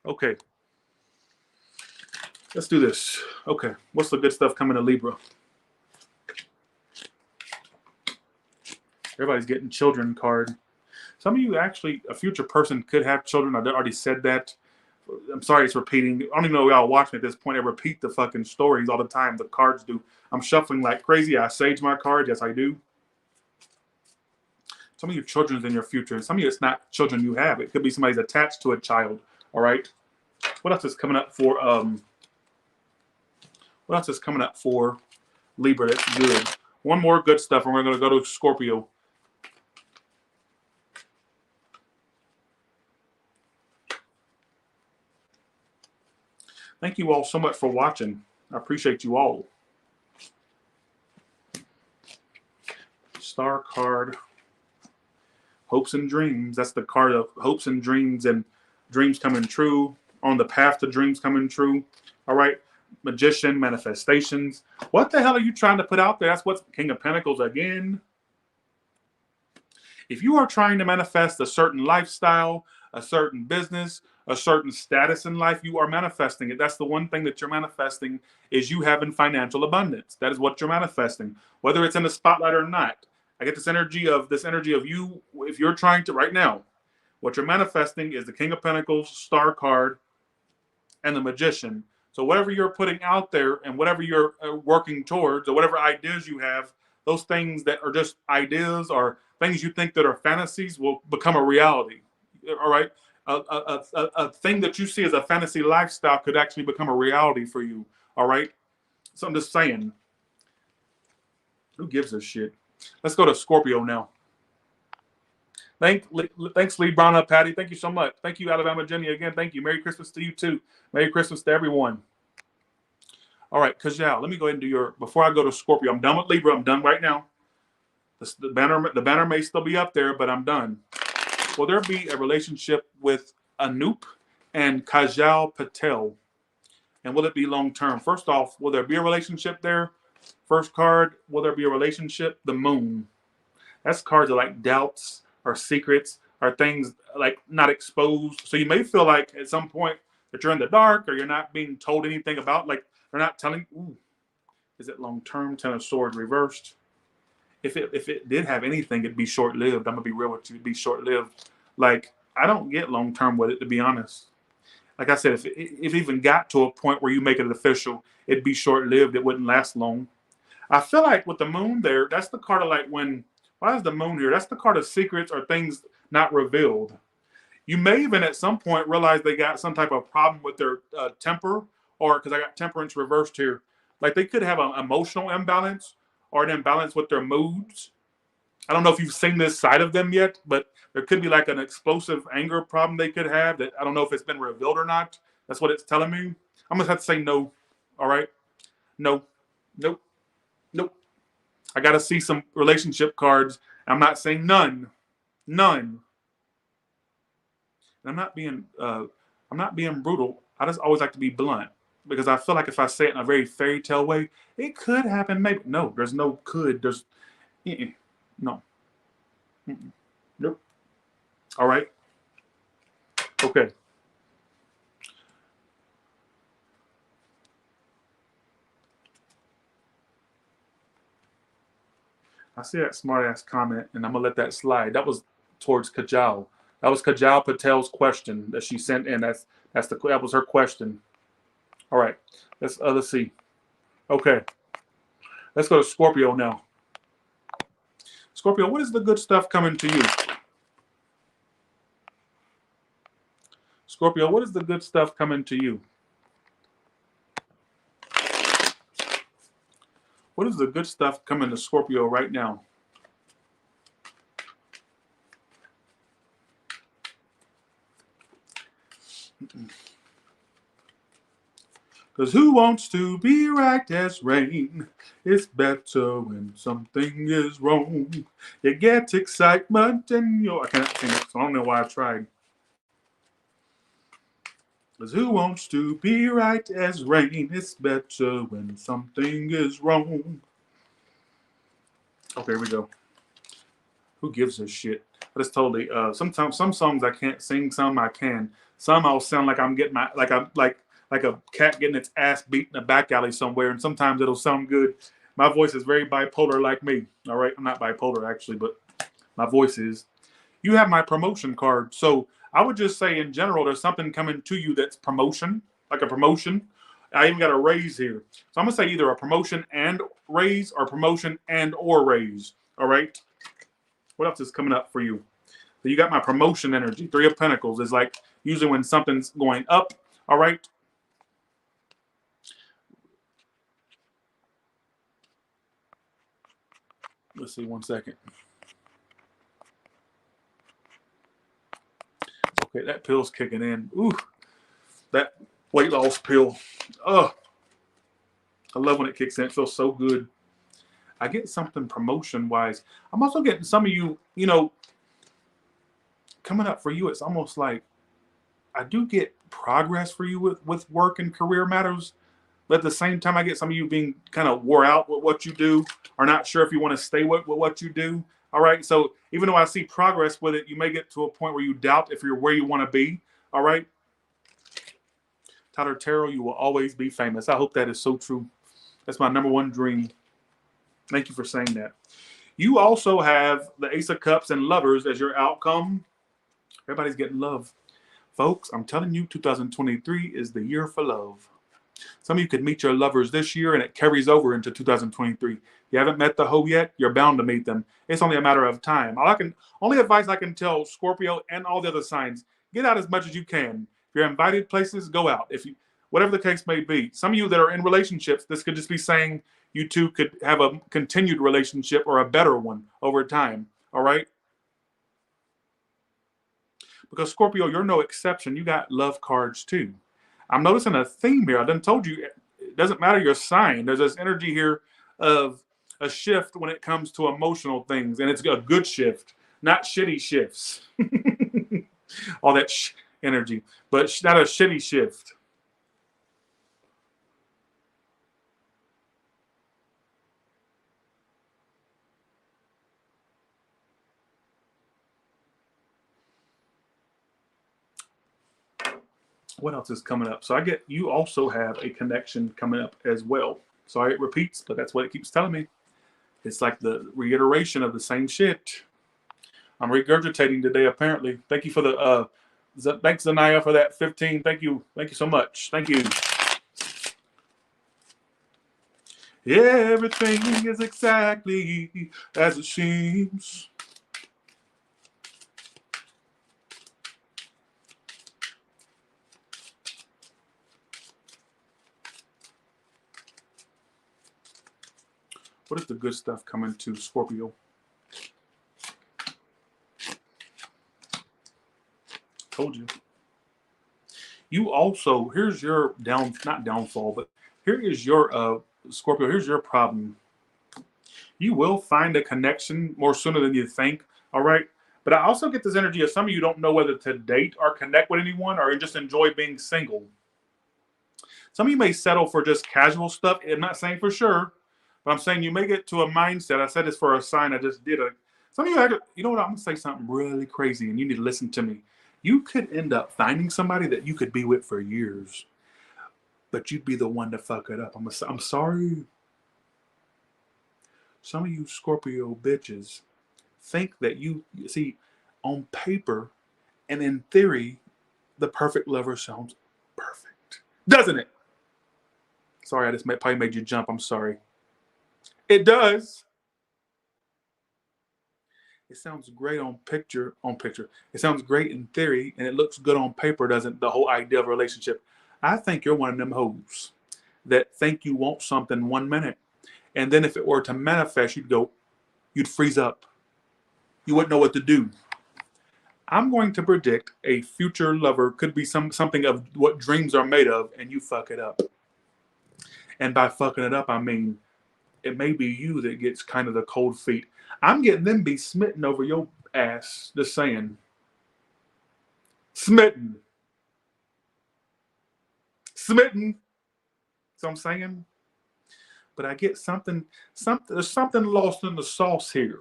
Okay. Let's do this. Okay. What's the good stuff coming to Libra? Everybody's getting children card. Some of you actually, a future person could have children. I already said that. I'm sorry it's repeating. I don't even know y'all watching at this point. I repeat the fucking stories all the time. The cards do. I'm shuffling like crazy. I sage my cards. Yes, I do. Some of you children's in your future. Some of you, it's not children you have. It could be somebody's attached to a child. All right. What else is coming up for what else is coming up for Libra? That's good. One more good stuff, and we're going to go to Scorpio. Thank you all so much for watching. I appreciate you all. Star card. Hopes and dreams. That's the card of hopes and dreams coming true. On the path to dreams coming true. All right. Magician, manifestations. What the hell are you trying to put out there? That's what's King of Pentacles again. If you are trying to manifest a certain lifestyle, a certain business, a certain status in life, you are manifesting it. That's the one thing that you're manifesting, is you having financial abundance. That is what you're manifesting, whether it's in the spotlight or not. I get this energy of you. If you're trying to right now, what you're manifesting is the King of Pentacles, Star card, and the Magician. So whatever you're putting out there and whatever you're working towards, or whatever ideas you have, those things that are just ideas or things you think that are fantasies will become a reality. All right. A thing that you see as a fantasy lifestyle could actually become a reality for you. All right. So I'm just saying, who gives a shit? Let's go to Scorpio now. Thanks, Librana Patty. Thank you so much. Thank you, Alabama Jenny. Again, thank you. Merry Christmas to you too. Merry Christmas to everyone. All right, Kajal, let me go ahead and do your, before I go to Scorpio, I'm done with Libra. I'm done right now. The banner may still be up there, but I'm done. Will there be a relationship with Anoop and Kajal Patel? And will it be long-term? First off, will there be a relationship there? First card, will there be a relationship? The Moon. That's cards are like doubts or secrets or things like not exposed. So you may feel like at some point that you're in the dark or you're not being told anything about, like they're not telling. Ooh, is it long-term? Ten of Swords reversed. If it did have anything, it'd be short-lived. I'm gonna be real with you. It'd be short-lived. Like, I don't get long-term with it, to be honest. Like I said, if it even got to a point where you make it official, it'd be short-lived. It wouldn't last long. I feel like with the Moon there, that's the card of like when. Why is the Moon here? That's the card of secrets or things not revealed. You may even at some point realize they got some type of problem with their temper, or because I got Temperance reversed here. Like they could have an emotional imbalance or an imbalance with their moods. I don't know if you've seen this side of them yet, but there could be like an explosive anger problem they could have that I don't know if it's been revealed or not. That's what it's telling me. I'm going to have to say no. All right. No, nope, nope. I got to see some relationship cards. I'm not saying none, none. And I'm not being brutal. I just always like to be blunt because I feel like if I say it in a very fairy tale way, it could happen. Maybe no. There's no could. There's no. Mm-mm. Nope. All right. Okay. I see that smart ass comment, and I'm gonna let that slide. That was towards Kajal. That was Kajal Patel's question that she sent in. That was her question. All right. Let's see. Okay. Let's go to Scorpio now. Scorpio, what is the good stuff coming to you? Scorpio, what is the good stuff coming to you? What is the good stuff coming to Scorpio right now? Because who wants to be right as rain? It's better when something is wrong. You get excitement and I can't sing it, so I don't know why I tried. Because who wants to be right as rain? It's better when something is wrong. Okay, here we go. Who gives a shit? I just totally. Sometimes some songs I can't sing, some I can. Some I'll sound like I'm getting like a cat getting its ass beat in a back alley somewhere, and sometimes it'll sound good. My voice is very bipolar, like me. All right, I'm not bipolar actually, but my voice is. You have my promotion card, so I would just say in general, there's something coming to you that's promotion, like a promotion. I even got a raise here, so I'm gonna say either a promotion and raise, or promotion and or raise. All right. What else is coming up for you? So you got my promotion energy. Three of Pentacles is like usually when something's going up. All right. Let's see, 1 second. Okay, that pill's kicking in. Ooh, that weight loss pill. Oh, I love when it kicks in. It feels so good. I get something promotion wise. I'm also getting some of you, coming up for you. It's almost like I do get progress for you with work and career matters. But at the same time, I get some of you being kind of wore out with what you do, or not sure if you want to stay with what you do. All right. So even though I see progress with it, you may get to a point where you doubt if you're where you want to be. All right. Tyler Terrell, you will always be famous. I hope that is so true. That's my number one dream. Thank you for saying that. You also have the Ace of Cups and Lovers as your outcome. Everybody's getting love. Folks, I'm telling you, 2023 is the year for love. Some of you could meet your lovers this year and it carries over into 2023. You haven't met the hoe yet, you're bound to meet them. It's only a matter of time. Only advice I can tell Scorpio and all the other signs, get out as much as you can. If you're invited places, go out. Whatever the case may be. Some of you that are in relationships, this could just be saying you two could have a continued relationship or a better one over time. All right? Because Scorpio, you're no exception. You got love cards too. I'm noticing a theme here. I done told you it doesn't matter your sign. There's this energy here of a shift when it comes to emotional things, and it's a good shift, not shitty shifts. All that energy, but not a shitty shift. What else is coming up? So you also have a connection coming up as well. Sorry it repeats, but that's what it keeps telling me. It's like the reiteration of the same shit. I'm regurgitating today, apparently. Thank you for the thanks Zanaya for that 15. Thank you so much. Thank you. Everything is exactly as it seems. What is the good stuff coming to Scorpio? Told you. You also, here's your not downfall, but here is your Scorpio, here's your problem. You will find a connection more sooner than you think, all right? But I also get this energy of some of you don't know whether to date or connect with anyone or just enjoy being single. Some of you may settle for just casual stuff. I'm not saying for sure, but I'm saying you may get to a mindset. I said this for a sign I just did. Some of you, you know what? I'm going to say something really crazy, and you need to listen to me. You could end up finding somebody that you could be with for years, but you'd be the one to fuck it up. I'm sorry. Some of you Scorpio bitches think that you see, on paper and in theory, the perfect lover sounds perfect. Doesn't it? Sorry, I just probably made you jump. I'm sorry. It does. It sounds great on picture. It sounds great in theory, and it looks good on paper, doesn't the whole idea of a relationship? I think you're one of them hoes that think you want something 1 minute, and then if it were to manifest, you'd freeze up. You wouldn't know what to do. I'm going to predict a future lover could be something of what dreams are made of, and you fuck it up. And by fucking it up, I mean it may be you that gets kind of the cold feet. I'm getting them be smitten over your ass, just saying. Smitten. Smitten. So I'm saying. But I get there's something lost in the sauce here.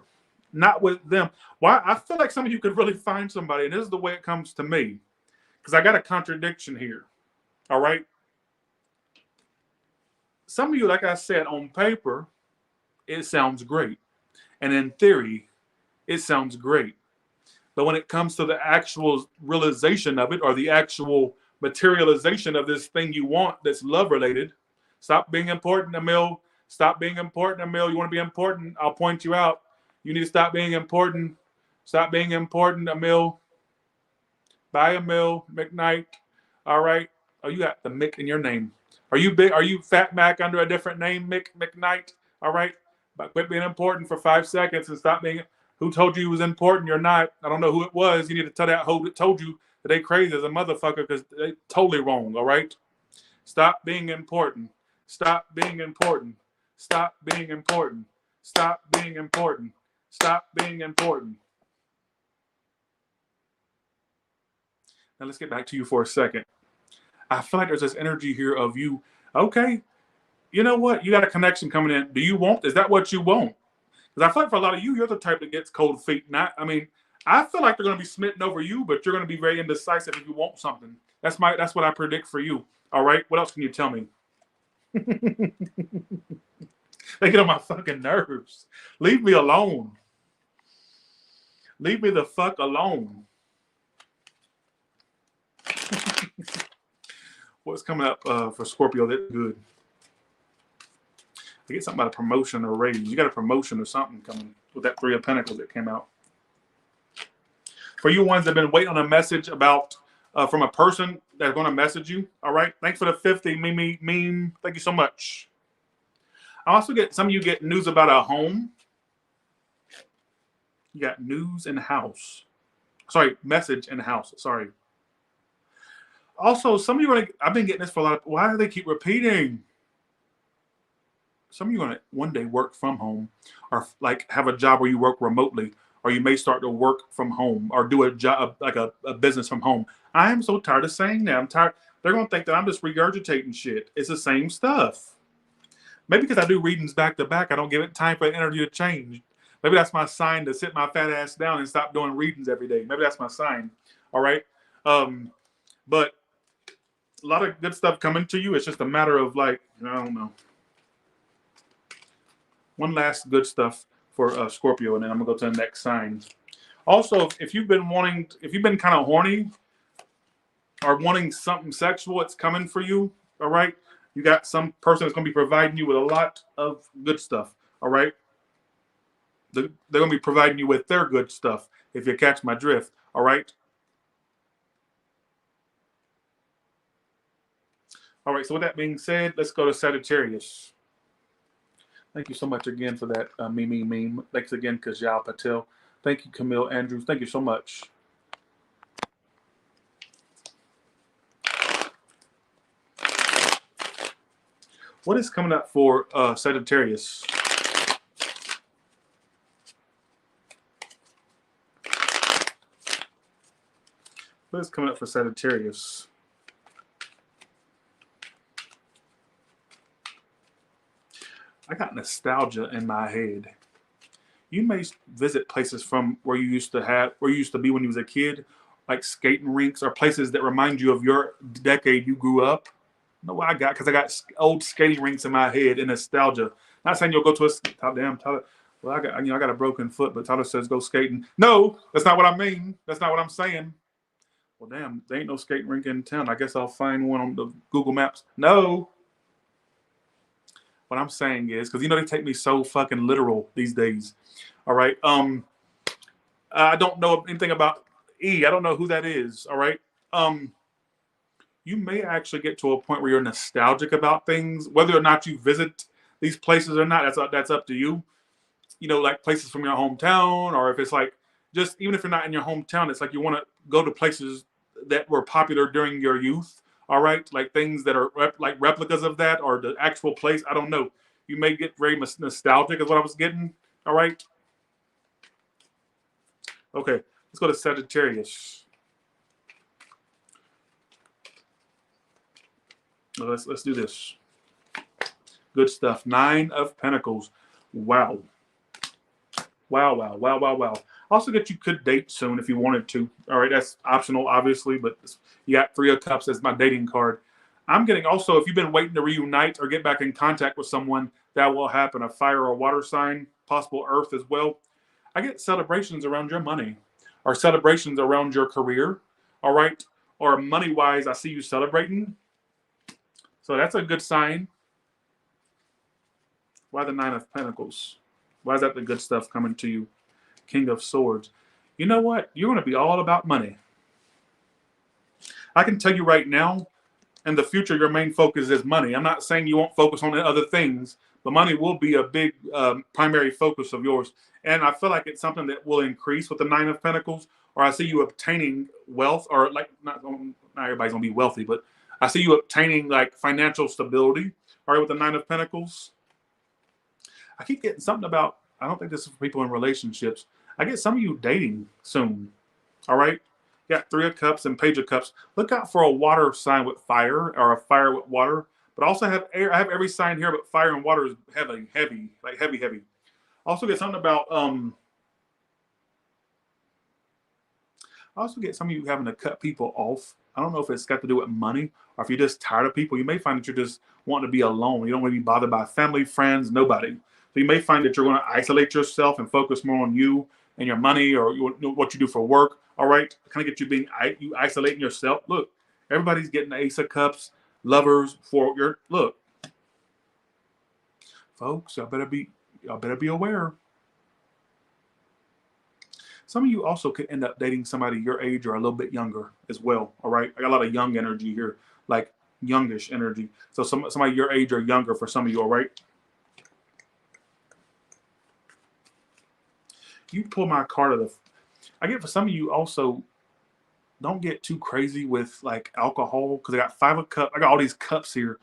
Not with them. Why? I feel like some of you could really find somebody, and this is the way it comes to me. Because I got a contradiction here. All right? Some of you, like I said, on paper, it sounds great. And in theory, it sounds great. But when it comes to the actual realization of it or the actual materialization of this thing you want that's love related, stop being important, Emil. Stop being important, Emil. You want to be important? I'll point you out. You need to stop being important. Stop being important, Emil. Bye, Emil McKnight. All right. Oh, you got the Mick in your name. Are you big? Are you Fat Mac under a different name, Mick McKnight? All right. But quit being important for 5 seconds and stop being. Who told you he was important? You're not. I don't know who it was. You need to tell that hoe that told you that they crazy as a motherfucker because they totally wrong. All right. Stop being important. Stop being important. Stop being important. Stop being important. Stop being important. Now let's get back to you for a second. I feel like there's this energy here of you. Okay, you know what? You got a connection coming in. Is that what you want? Because I feel like for a lot of you, you're the type that gets cold feet. I feel like they're going to be smitten over you, but you're going to be very indecisive if you want something. That's what I predict for you. All right. What else can you tell me? They get on my fucking nerves. Leave me alone. Leave me the fuck alone. What's coming up for Scorpio that's good? I get something about a promotion or raise. You got a promotion or something coming with that 3 of Pentacles that came out. For you ones that have been waiting on a message about from a person that's going to message you, all right? Thanks for the 50 meme. Thank you so much. I also get some of you get news about a home. You got news in house. Sorry, message in house. Sorry. Also, some of you I've been getting this for a lot of. Why do they keep repeating? Some of you are going to one day work from home, or like have a job where you work remotely, or you may start to work from home, or do a job like a business from home. I am so tired of saying that. I'm tired. They're going to think that I'm just regurgitating shit. It's the same stuff. Maybe because I do readings back to back, I don't give it time for the energy to change. Maybe that's my sign to sit my fat ass down and stop doing readings every day. Maybe that's my sign. All right. But a lot of good stuff coming to you. It's just a matter of I don't know. One last good stuff for Scorpio, and then I'm gonna go to the next sign. Also, if you've been kind of horny or wanting something sexual, it's coming for you. All right. You got some person that's gonna be providing you with a lot of good stuff. All right. They're gonna be providing you with their good stuff. If you catch my drift. All right. All right, so with that being said, let's go to Sagittarius. Thank you so much again for that meme. Thanks again, Kajal Patel. Thank you, Camille Andrews. Thank you so much. What is coming up for Sagittarius? What is coming up for Sagittarius? I got nostalgia in my head. You may visit places from where you used to be when you was a kid, like skating rinks or places that remind you of your decade you grew up. No, I got because I got old skating rinks in my head and nostalgia. Not saying you'll go to a damn Tyler. Well, I got a broken foot, but Tyler says go skating. No, that's not what I mean. That's not what I'm saying. Well, damn, there ain't no skating rink in town. I guess I'll find one on the Google Maps. No. What I'm saying is, because they take me so fucking literal these days. All right. I don't know anything about E. I don't know who that is. All right. You may actually get to a point where you're nostalgic about things, whether or not you visit these places or not. That's up to you. Like places from your hometown, or if it's like just even if you're not in your hometown, it's like you want to go to places that were popular during your youth. All right, like things that are like replicas of that or the actual place. I don't know. You may get very nostalgic, is what I was getting. All right. Okay, let's go to Sagittarius. Let's do this. Good stuff. 9 of Pentacles. Wow. Wow. Also, that you could date soon if you wanted to. All right, that's optional, obviously, but you got 3 of Cups as my dating card. I'm getting also, if you've been waiting to reunite or get back in contact with someone, that will happen. A fire or water sign, possible earth as well. I get celebrations around your money or celebrations around your career. All right, or money-wise, I see you celebrating. So that's a good sign. Why the 9 of Pentacles? Why is that the good stuff coming to you? King of Swords. You know what? You're going to be all about money. I can tell you right now, in the future, your main focus is money. I'm not saying you won't focus on other things, but money will be a big primary focus of yours. And I feel like it's something that will increase with the 9 of Pentacles, or I see you obtaining wealth, or like not everybody's going to be wealthy, but I see you obtaining like financial stability, all right, with the 9 of Pentacles. I keep getting something about, I don't think this is for people in relationships. I get some of you dating soon. All right. You got 3 of Cups and Page of Cups. Look out for a water sign with fire or a fire with water. But also have air. I have every sign here, but fire and water is heavy. Like heavy. Also get something about I also get some of you having to cut people off. I don't know if it's got to do with money or if you're just tired of people. You may find that you're just wanting to be alone. You don't want to be bothered by family, friends, nobody. So you may find that you're going to isolate yourself and focus more on you and your money or what you do for work. All right, kind of get you isolating yourself. Look, everybody's getting the Ace of Cups, lovers for your look, folks. Y'all better be aware. Some of you also could end up dating somebody your age or a little bit younger as well. All right, I got a lot of young energy here, like youngish energy. So somebody your age or younger for some of you. All right. You pull my card of the. I get for some of you also. Don't get too crazy with like alcohol because I got 5 of Cups. I got all these cups here.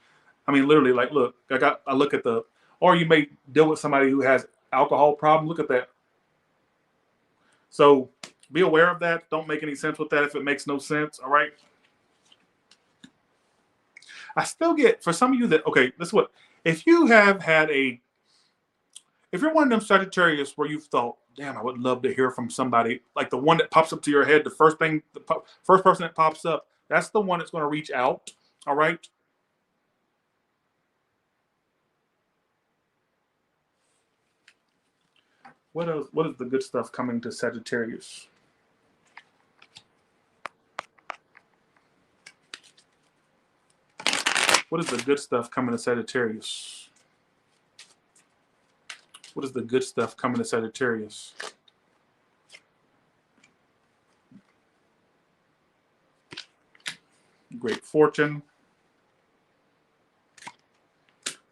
I mean, literally, like, look. I look at the. Or you may deal with somebody who has alcohol problem. Look at that. So be aware of that. Don't make any sense with that if it makes no sense. All right. I still get for some of you that okay. This is what if you have had a if you're one of them Sagittarius where you've thought, damn, I would love to hear from somebody, like the one that pops up to your head, the first person that pops up, that's the one that's going to reach out. All right. What else? What is the good stuff coming to Sagittarius? What is the good stuff coming to Sagittarius? What is the good stuff coming to Sagittarius? Great fortune.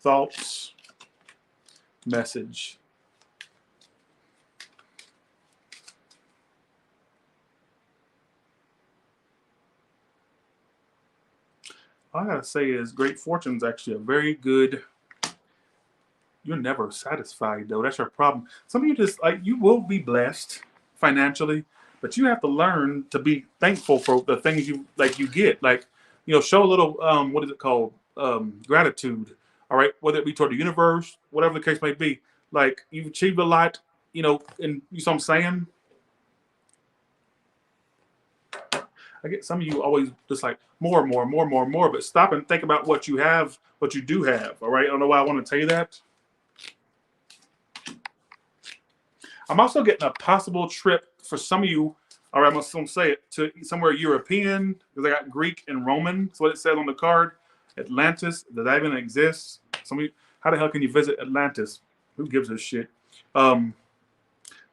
Thoughts. Message. All I gotta say is great fortune is actually a very good you're never satisfied though. That's your problem. Some of you just like you will be blessed financially, but you have to learn to be thankful for the things you get. Like, show a little what is it called? Gratitude. All right, whether it be toward the universe, whatever the case may be. Like you've achieved a lot, and you know what I'm saying? I get some of you always just like more, more, more, more, more, but stop and think about what you have, what you do have. All right. I don't know why I want to tell you that. I'm also getting a possible trip for some of you. All right, I'm going to say it to somewhere European because I got Greek and Roman. That's what it says on the card. Atlantis. Does that even exist? Some of you, how the hell can you visit Atlantis? Who gives a shit?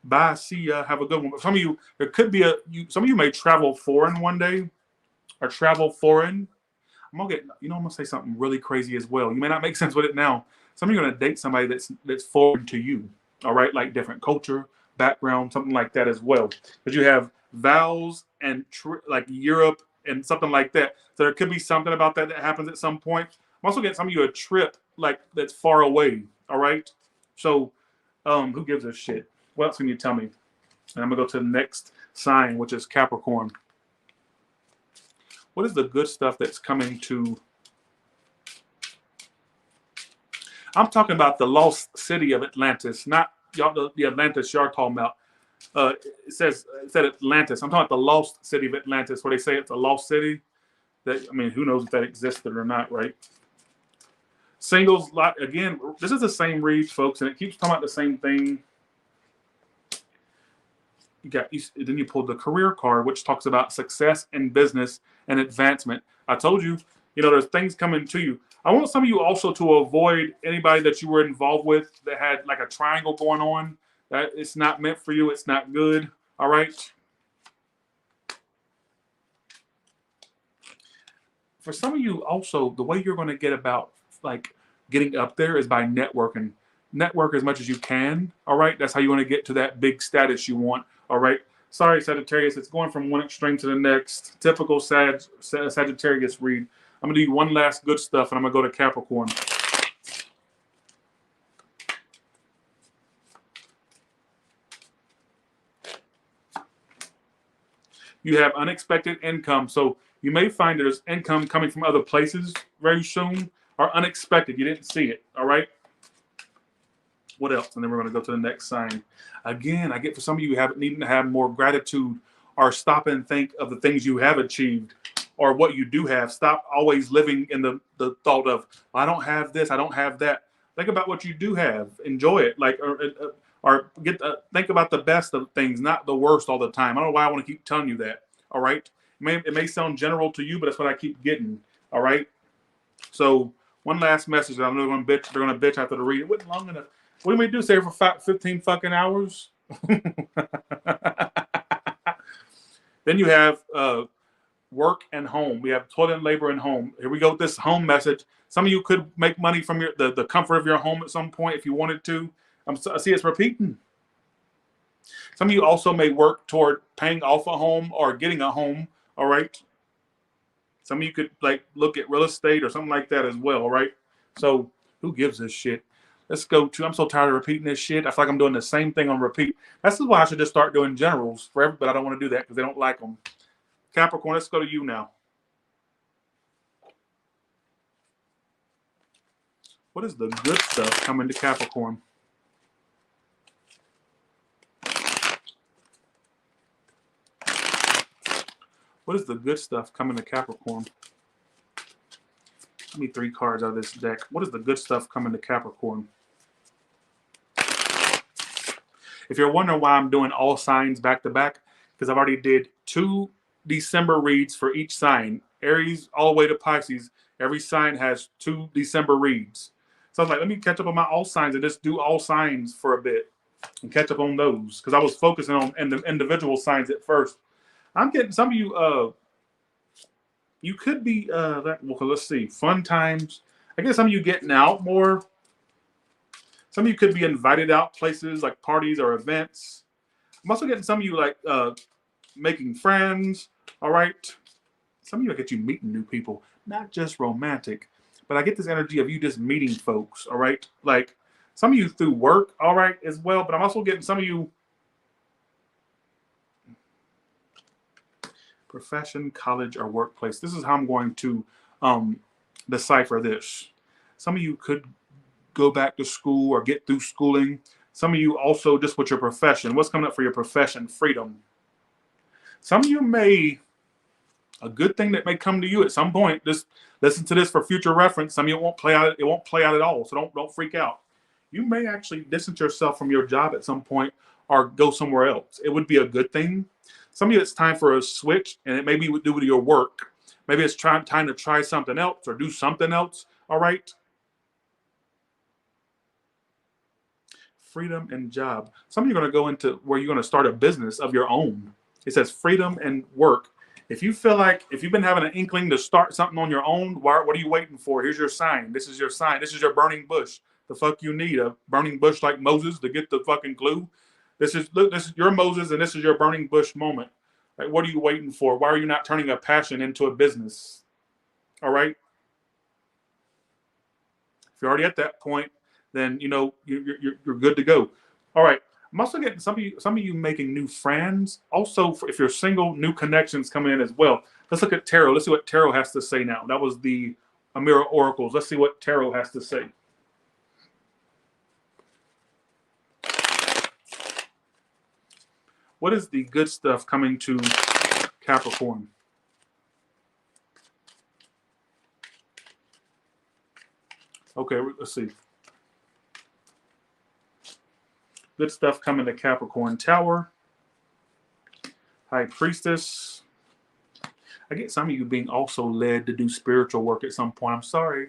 Bye. See ya. Have a good one. Some of you, there could be some of you may travel foreign one day or travel foreign. I'm gonna I'm gonna say something really crazy as well. You may not make sense with it now. Some of you are gonna date somebody that's foreign to you. All right, like different culture, background, something like that as well. Because you have vows and like Europe and something like that. So there could be something about that happens at some point. I'm also getting some of you a trip like that's far away. All right. So who gives a shit? What else can you tell me? And I'm gonna go to the next sign, which is Capricorn. What is the good stuff that's coming to? I'm talking about the lost city of Atlantis, not y'all. The Atlantis y'all talking about. It said Atlantis. I'm talking about the lost city of Atlantis, where they say it's a lost city. Who knows if that existed or not, right? Singles, again, this is the same read, folks, and it keeps talking about the same thing. Then you pulled the career card, which talks about success in business and advancement. I told you, there's things coming to you. I want some of you also to avoid anybody that you were involved with that had like a triangle going on. That it's not meant for you. It's not good. All right. For some of you also, the way you're going to get about like getting up there is by networking. Network as much as you can. All right. That's how you want to get to that big status you want. All right. Sorry, Sagittarius. It's going from one extreme to the next. Typical Sagittarius read. I'm going to do one last good stuff, and I'm going to go to Capricorn. You have unexpected income. So you may find there's income coming from other places very soon or unexpected. You didn't see it. All right. What else? And then we're going to go to the next sign. Again, I get for some of you needing to have more gratitude or stop and think of the things you have achieved or what you do have. Stop always living in the thought of, I don't have this, I don't have that. Think about what you do have. Enjoy it. Think about the best of things, not the worst all the time. I don't know why I want to keep telling you that. All right. It may sound general to you, but that's what I keep getting. All right. So one last message. I know they're going to bitch after the read. It wasn't long enough. What do we do? Say for 15 fucking hours? Then you have work and home. We have toilet and labor and home. Here we go with this home message. Some of you could make money from the comfort of your home at some point if you wanted to. I see it's repeating. Some of you also may work toward paying off a home or getting a home. All right. Some of you could look at real estate or something like that as well. All right. So who gives a shit? Let's go to, I'm so tired of repeating this shit. I feel like I'm doing the same thing on repeat. That's why I should just start doing generals forever, but I don't want to do that because they don't like them. Capricorn, let's go to you now. What is the good stuff coming to Capricorn? What is the good stuff coming to Capricorn? Give me 3 cards out of this deck. What is the good stuff coming to Capricorn? If you're wondering why I'm doing all signs back to back, because I've already did 2 December reads for each sign. Aries all the way to Pisces. Every sign has 2 December reads. So I was like, let me catch up on my all signs and just do all signs for a bit and catch up on those because I was focusing on the individual signs at first. I'm getting some of you. You could be let's see, fun times. I guess some of you getting out more. Some of you could be invited out places like parties or events. I'm also getting some of you making friends. All right. Some of you, I get you meeting new people, not just romantic, but I get this energy of you just meeting folks. All right. Like Some of you through work, all right, as well. But I'm also getting some of you profession, college, or workplace. This is how I'm going to decipher this. Some of you could go back to school or get through schooling. Some of you also just with your profession. What's coming up for your profession? Freedom. Some of you may, a good thing that may come to you at some point. Just listen to this for future reference. Some of you won't play out. It won't play out at all. So don't freak out. You may actually distance yourself from your job at some point or go somewhere else. It would be a good thing. Some of you, it's time for a switch, and it may be due to your work. Maybe it's time to try something else or do something else. All right. Freedom and job. Some of you are going to go into where you're going to start a business of your own. It says freedom and work. If you feel like, if you've been having an inkling to start something on your own, what are you waiting for? Here's your sign. This is your sign. This is your burning bush. The fuck you need a burning bush like Moses to get the fucking clue. This is your Moses, and this is your burning bush moment. Like, what are you waiting for? Why are you not turning a passion into a business? All right. If you're already at that point, then you know you're good to go. All right. I'm also getting some of you making new friends. Also, if you're single, new connections coming in as well. Let's look at tarot. Let's see what tarot has to say now. That was the Amira Oracles. Let's see what tarot has to say. What is the good stuff coming to Capricorn? Okay, let's see. Good stuff coming to Capricorn. Tower. High Priestess. I get some of you being also led to do spiritual work at some point. I'm sorry.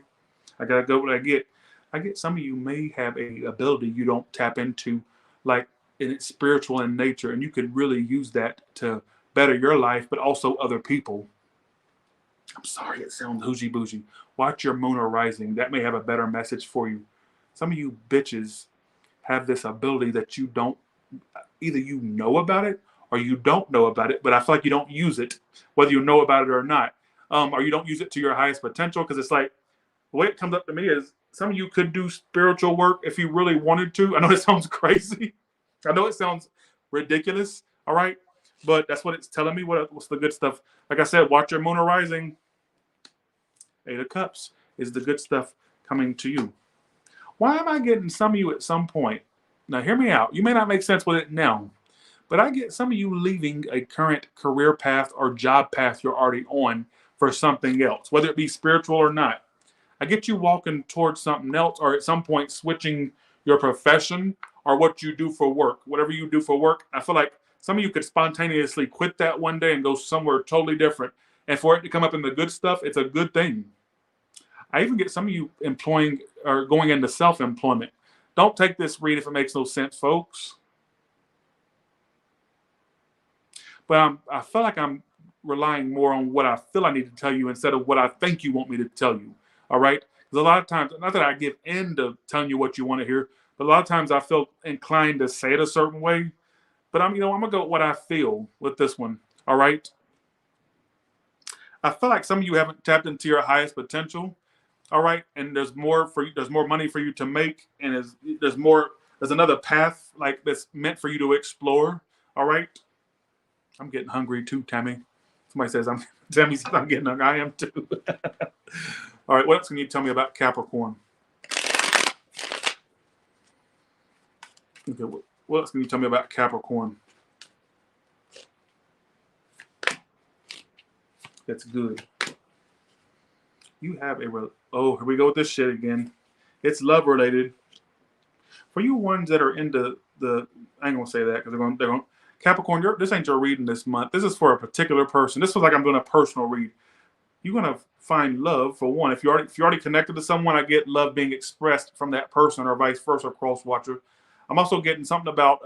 I got to go what I get. I get some of you may have a ability you don't tap into, like, and it's spiritual in nature, and you could really use that to better your life, but also other people. I'm sorry, it sounds hoogie bougie. Watch your moon or rising. That may have a better message for you. Some of you bitches have this ability that you don't, either you know about it or you don't know about it, but I feel like you don't use it, whether you know about it or not. Or you don't use it to your highest potential, because it's like, the way it comes up to me is some of you could do spiritual work if you really wanted to. I know it sounds crazy. I know it sounds ridiculous. All right. But that's what it's telling me. What's the good stuff? Like I said, watch your moon or rising. 8 of Cups is the good stuff coming to you. Why am I getting some of you at some point? Now, hear me out. You may not make sense with it now, but I get some of you leaving a current career path or job path you're already on for something else, whether it be spiritual or not. I get you walking towards something else, or at some point switching your profession or what you do for work. Whatever you do for work, I feel like some of you could spontaneously quit that one day and go somewhere totally different. And for it to come up in the good stuff, it's a good thing. I even get some of you employing or going into self-employment. Don't take this read if it makes no sense, folks. But I feel like I'm relying more on what I feel I need to tell you instead of what I think you want me to tell you. All right? Because a lot of times, not that I give in to telling you what you want to hear, but a lot of times I feel inclined to say it a certain way. But I'm gonna go with what I feel with this one. All right. I feel like some of you haven't tapped into your highest potential. All right, and there's more for you. There's more money for you to make, and there's more. There's another path like that's meant for you to explore. All right. I'm getting hungry too, Tammy. Somebody says Tammy says I'm getting hungry. I am too. All right. What else can you tell me about Capricorn? Okay. What else can you tell me about Capricorn? That's good. You have oh, here we go with this shit again. It's love related. For you ones that are into I ain't gonna say that because they're going Capricorn. This ain't your reading this month. This is for a particular person. This was like I'm doing a personal read. You're gonna find love for one. If you're already connected to someone, I get love being expressed from that person or vice versa. Cross watcher. I'm also getting something about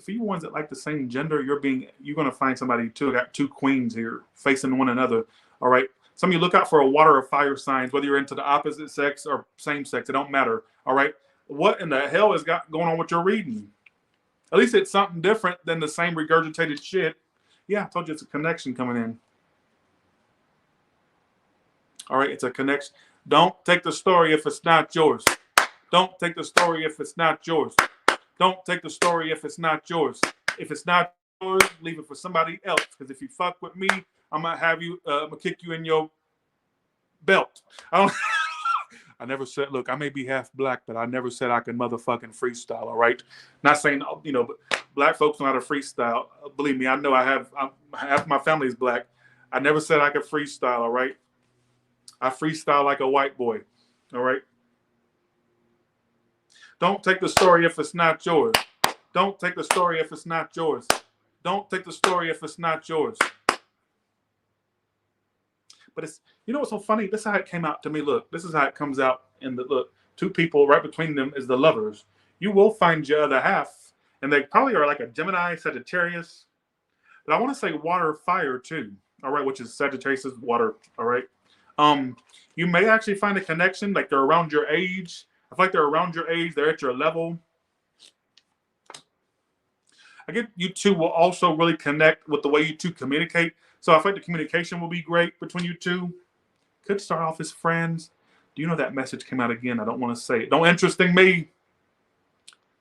for you ones that like the same gender, you're gonna find somebody too. I got 2 queens here facing one another. All right. Some of you look out for a water or fire signs, whether you're into the opposite sex or same sex. It don't matter. All right. What in the hell is going on with your reading? At least it's something different than the same regurgitated shit. Yeah, I told you it's a connection coming in. All right, it's a connection. Don't take the story if it's not yours. Don't take the story if it's not yours. Don't take the story if it's not yours. If it's not yours, leave it for somebody else. Because if you fuck with me, I'm gonna have you. I'm gonna kick you in your belt. I don't. I never said. Look, I may be half black, but I never said I can motherfucking freestyle. All right. Not saying but black folks know how to freestyle. Believe me, I know. Half my family is black. I never said I could freestyle. All right. I freestyle like a white boy. All right. Don't take the story if it's not yours. Don't take the story if it's not yours. Don't take the story if it's not yours. But it's, what's so funny? This is how it came out to me. Look, this is how it comes out in the look. Two people right between them is the lovers. You will find your other half, and they probably are like a Gemini, Sagittarius. But I want to say water, fire too. All right, which is Sagittarius is water. All right. You may actually find a connection, like they're around your age. I feel like they're around your age. They're at your level. I get you two will also really connect with the way you two communicate. So I feel like the communication will be great between you two. Could start off as friends. Do you know that message came out again? I don't want to say it. No interesting me.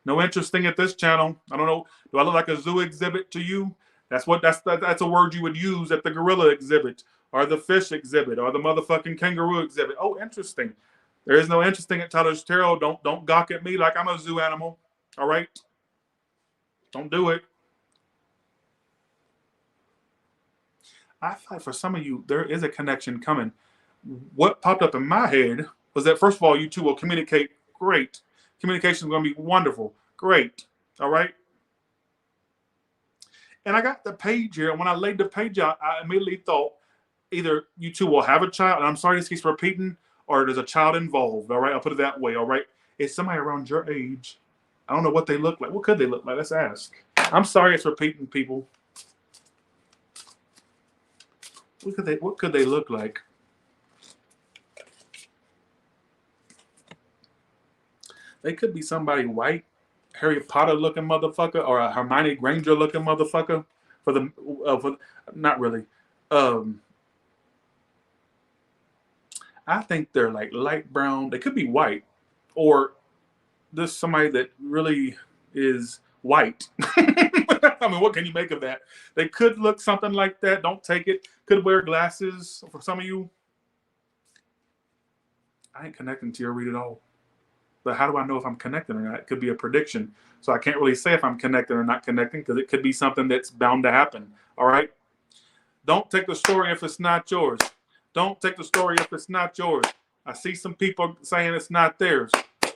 No interesting at this channel. I don't know. Do I look like a zoo exhibit to you? That's a word you would use at the gorilla exhibit or the fish exhibit or the motherfucking kangaroo exhibit. Oh, interesting. There is no interesting at Tyler's Tarot. Don't gawk at me like I'm a zoo animal. All right? Don't do it. I feel like for some of you, there is a connection coming. What popped up in my head was that, first of all, you two will communicate great. Communication is going to be wonderful. Great. All right? And I got the page here. And when I laid the page out, I immediately thought either you two will have a child, and I'm sorry this keeps repeating, or there's a child involved. All right? I'll put it that way. All right? It's somebody around your age. I don't know what they look like. What could they look like? Let's ask. I'm sorry it's repeating, people. What could they look like? They could be somebody white, Harry Potter looking motherfucker, or a Hermione Granger looking motherfucker. Not really. I think they're like light brown. They could be white, or there's somebody that really is white. I mean, what can you make of that? They could look something like that. Don't take it. Could wear glasses for some of you. I ain't connecting to your read at all. But how do I know if I'm connecting or not? It could be a prediction. So I can't really say if I'm connecting or not connecting because it could be something that's bound to happen. All right? Don't take the story if it's not yours. Don't take the story if it's not yours. I see some people saying it's not theirs.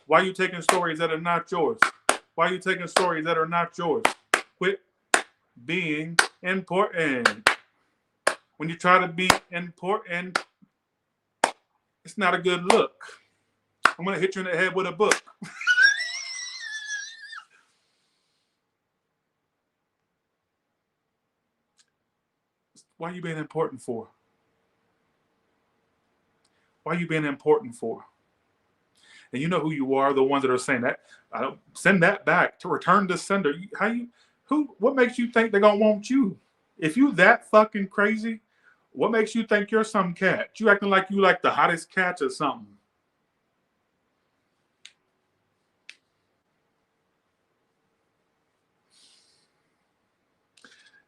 Why are you taking stories that are not yours? Why are you taking stories that are not yours? Quit being important. When you try to be important, it's not a good look. I'm going to hit you in the head with a book. Why are you being important for? Why are you being important for? And you know who you are, the ones that are saying that. Send that back to return to sender. What makes you think they're going to want you? If you that fucking crazy, what makes you think you're some cat? You acting like you like the hottest cat or something.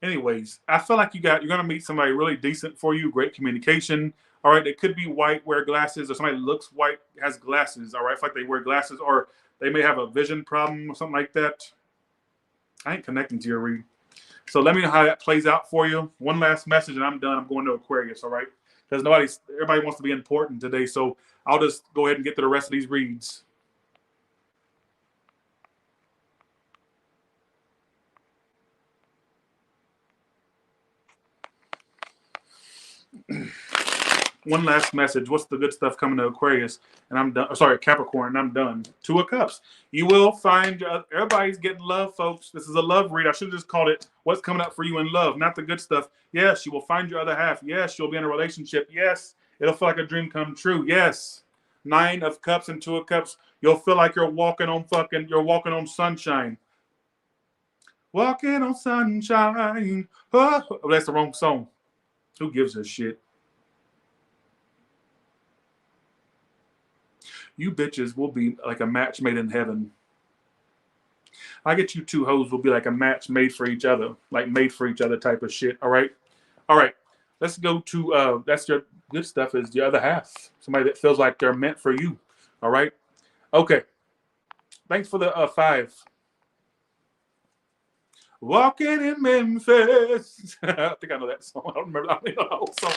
Anyways, I feel like you're going to meet somebody really decent for you, great communication. All right, they could be white, wear glasses, or somebody looks white, has glasses. All right, I feel like they wear glasses, or they may have a vision problem or something like that. I ain't connecting to your read. So let me know how that plays out for you. One last message, and I'm done. I'm going to Aquarius, all right? Because everybody wants to be important today, so I'll just go ahead and get to the rest of these reads. One last message. What's the good stuff coming to Aquarius? And I'm done. Sorry, Capricorn, and I'm done. Two of Cups. You will find everybody's getting love, folks. This is a love read. I should have just called it what's coming up for you in love, not the good stuff. Yes, you will find your other half. Yes, you'll be in a relationship. Yes, it'll feel like a dream come true. Yes. 9 of Cups and 2 of Cups. You'll feel like you're walking on sunshine. Walking on sunshine. Oh, that's the wrong song. Who gives a shit? You bitches will be like a match made in heaven. I get you two hoes will be like a match made for each other, like made for each other type of shit. All right. All right. Let's go to that's your good stuff is the other half. Somebody that feels like they're meant for you. All right. Okay. Thanks for the 5. Walking in Memphis. I think I know that song. I don't remember. I don't know the whole song.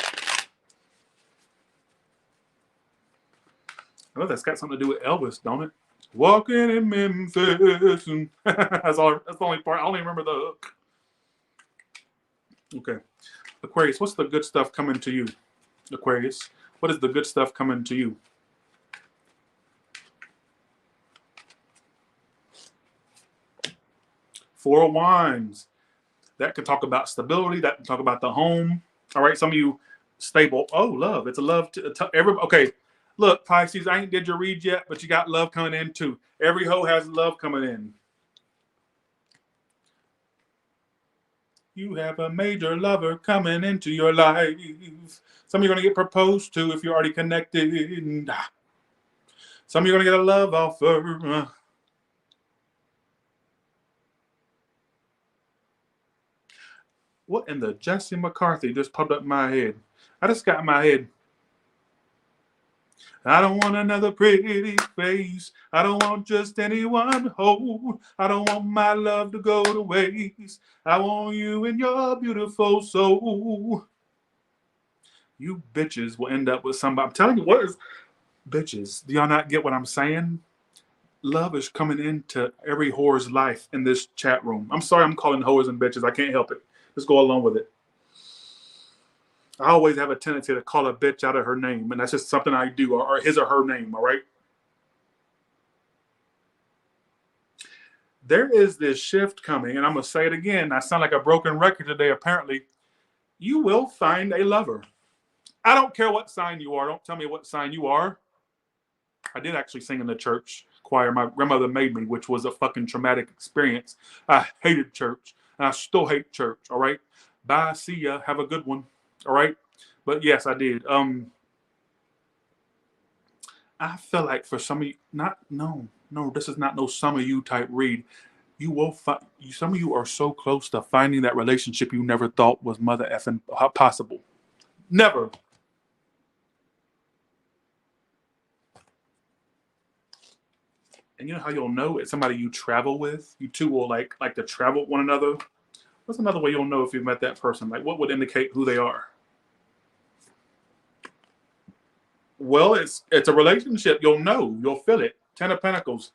I know that's got something to do with Elvis, don't it? Walking in Memphis. That's the only part. I only remember the hook. Okay. Aquarius, what's the good stuff coming to you? Aquarius, what is the good stuff coming to you? Four of Wands. That can talk about stability. That can talk about the home. All right. Some of you stable. Oh, love. It's a love to everybody. Okay. Look, Pisces, I ain't did your read yet, but you got love coming in too. Every hoe has love coming in. You have a major lover coming into your life. Some of you are going to get proposed to if you're already connected. Some of you are going to get a love offer. What in the Jesse McCarthy just popped up in my head? I just got in my head. I don't want another pretty face. I don't want just anyone hold. I don't want my love to go to waste. I want you in your beautiful soul. You bitches will end up with somebody. I'm telling you, what is bitches? Do y'all not get what I'm saying? Love is coming into every whore's life in this chat room. I'm sorry I'm calling whores and bitches. I can't help it. Let's go along with it. I always have a tendency to call a bitch out of her name, and that's just something I do, or his or her name, all right? There is this shift coming, and I'm going to say it again. I sound like a broken record today, apparently. You will find a lover. I don't care what sign you are. Don't tell me what sign you are. I did actually sing in the church choir. My grandmother made me, which was a fucking traumatic experience. I hated church, and I still hate church, all right? Bye, see ya, have a good one. All right. But yes, I did. I feel like for some of you, this is not no some of you type read. You will find some of you are so close to finding that relationship you never thought was mother effing possible. Never. And you know how you'll know it's somebody you travel with? You two will like to travel with one another. What's another way you'll know if you've met that person? Like, what would indicate who they are? Well, it's a relationship. You'll know. You'll feel it. 10 of Pentacles.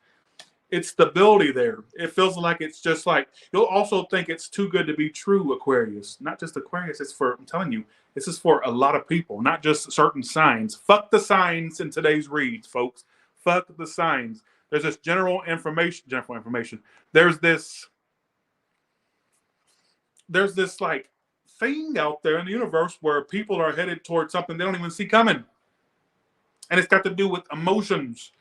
It's stability there. It feels like it's just like, you'll also think it's too good to be true, Aquarius. Not just Aquarius. It's for, I'm telling you, this is for a lot of people, not just certain signs. Fuck the signs in today's reads, folks. Fuck the signs. There's this general information. There's this like thing out there in the universe where people are headed towards something they don't even see coming. And it's got to do with emotions.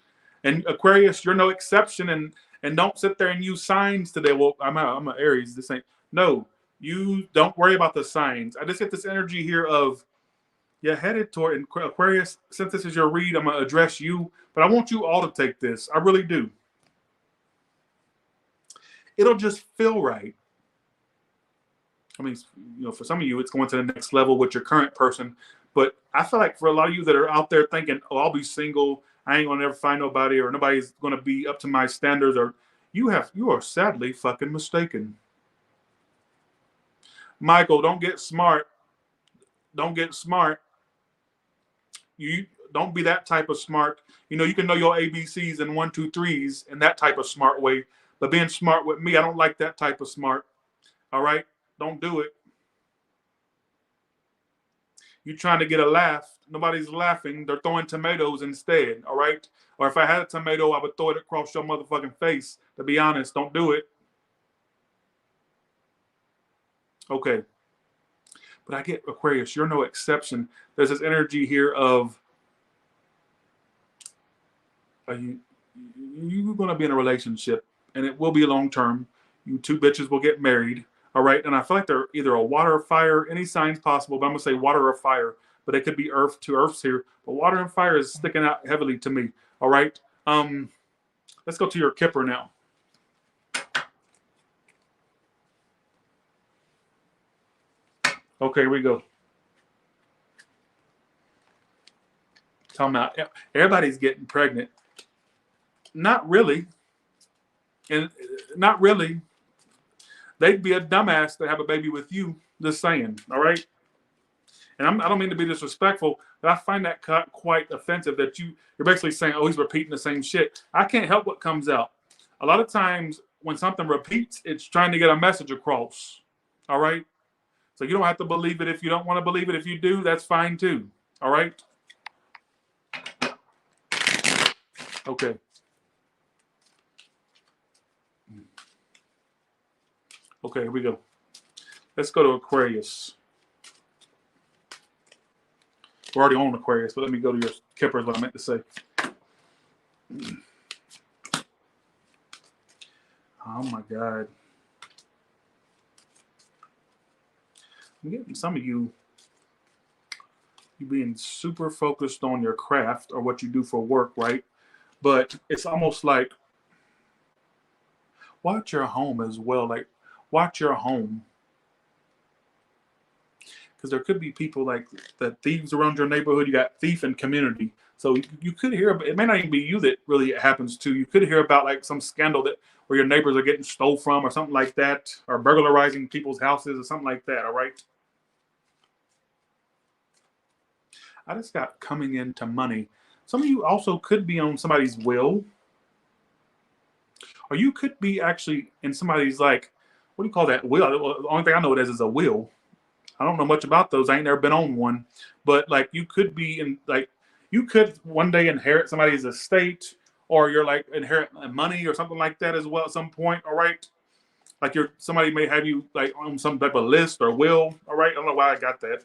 And Aquarius, you're no exception. And don't sit there and use signs today. Well, I'm an Aries. This ain't. No, you don't worry about the signs. I just get this energy here of you're headed toward, and Aquarius, since this is your read, I'm going to address you. But I want you all to take this. I really do. It'll just feel right. I mean, for some of you, it's going to the next level with your current person. But I feel like for a lot of you that are out there thinking, oh, I'll be single, I ain't going to ever find nobody, or nobody's going to be up to my standards, or you are sadly fucking mistaken. Michael, don't get smart. Don't get smart. You don't be that type of smart. You can know your ABCs and 1, 2, 3s in that type of smart way. But being smart with me, I don't like that type of smart. All right? Don't do it. You're trying to get a laugh. Nobody's laughing. They're throwing tomatoes instead, all right? Or if I had a tomato, I would throw it across your motherfucking face. To be honest, don't do it. Okay. But I get Aquarius. You're no exception. There's this energy here of you're going to be in a relationship, and it will be long-term. You two bitches will get married. All right, and I feel like they're either a water or fire, any signs possible, but I'm going to say water or fire, but it could be earth, 2 earths here. But water and fire is sticking out heavily to me. All right. Let's go to your Kipper now. Okay, here we go. Talking about everybody's getting pregnant. Not really. And not really. They'd be a dumbass to have a baby with you. Just saying. All right. And I don't mean to be disrespectful, but I find that quite offensive that you're basically saying, oh, he's repeating the same shit. I can't help what comes out. A lot of times when something repeats, it's trying to get a message across. All right. So you don't have to believe it if you don't want to believe it. If you do, that's fine too. All right. Okay. Okay, here we go. Let's go to Aquarius. We're already on Aquarius, but let me go to your Kipper is what I meant to say. Oh my God. I'm getting some of you being super focused on your craft or what you do for work, right? But it's almost like watch your home as well. Like watch your home. Because there could be people like the thieves around your neighborhood. You got thief and community. So you could hear, it may not even be you that really it happens to. You could hear about like some scandal that where your neighbors are getting stole from or something like that, or burglarizing people's houses or something like that, all right? I just got coming into money. Some of you also could be on somebody's will. Or you could be actually in somebody's like, what do you call that? Will. The only thing I know it as is a will. I don't know much about those. I ain't never been on one. But like you could be in like, you could one day inherit somebody's estate or you're like inherit money or something like that as well at some point. All right. Like somebody may have you like on some type of list or will. All right. I don't know why I got that.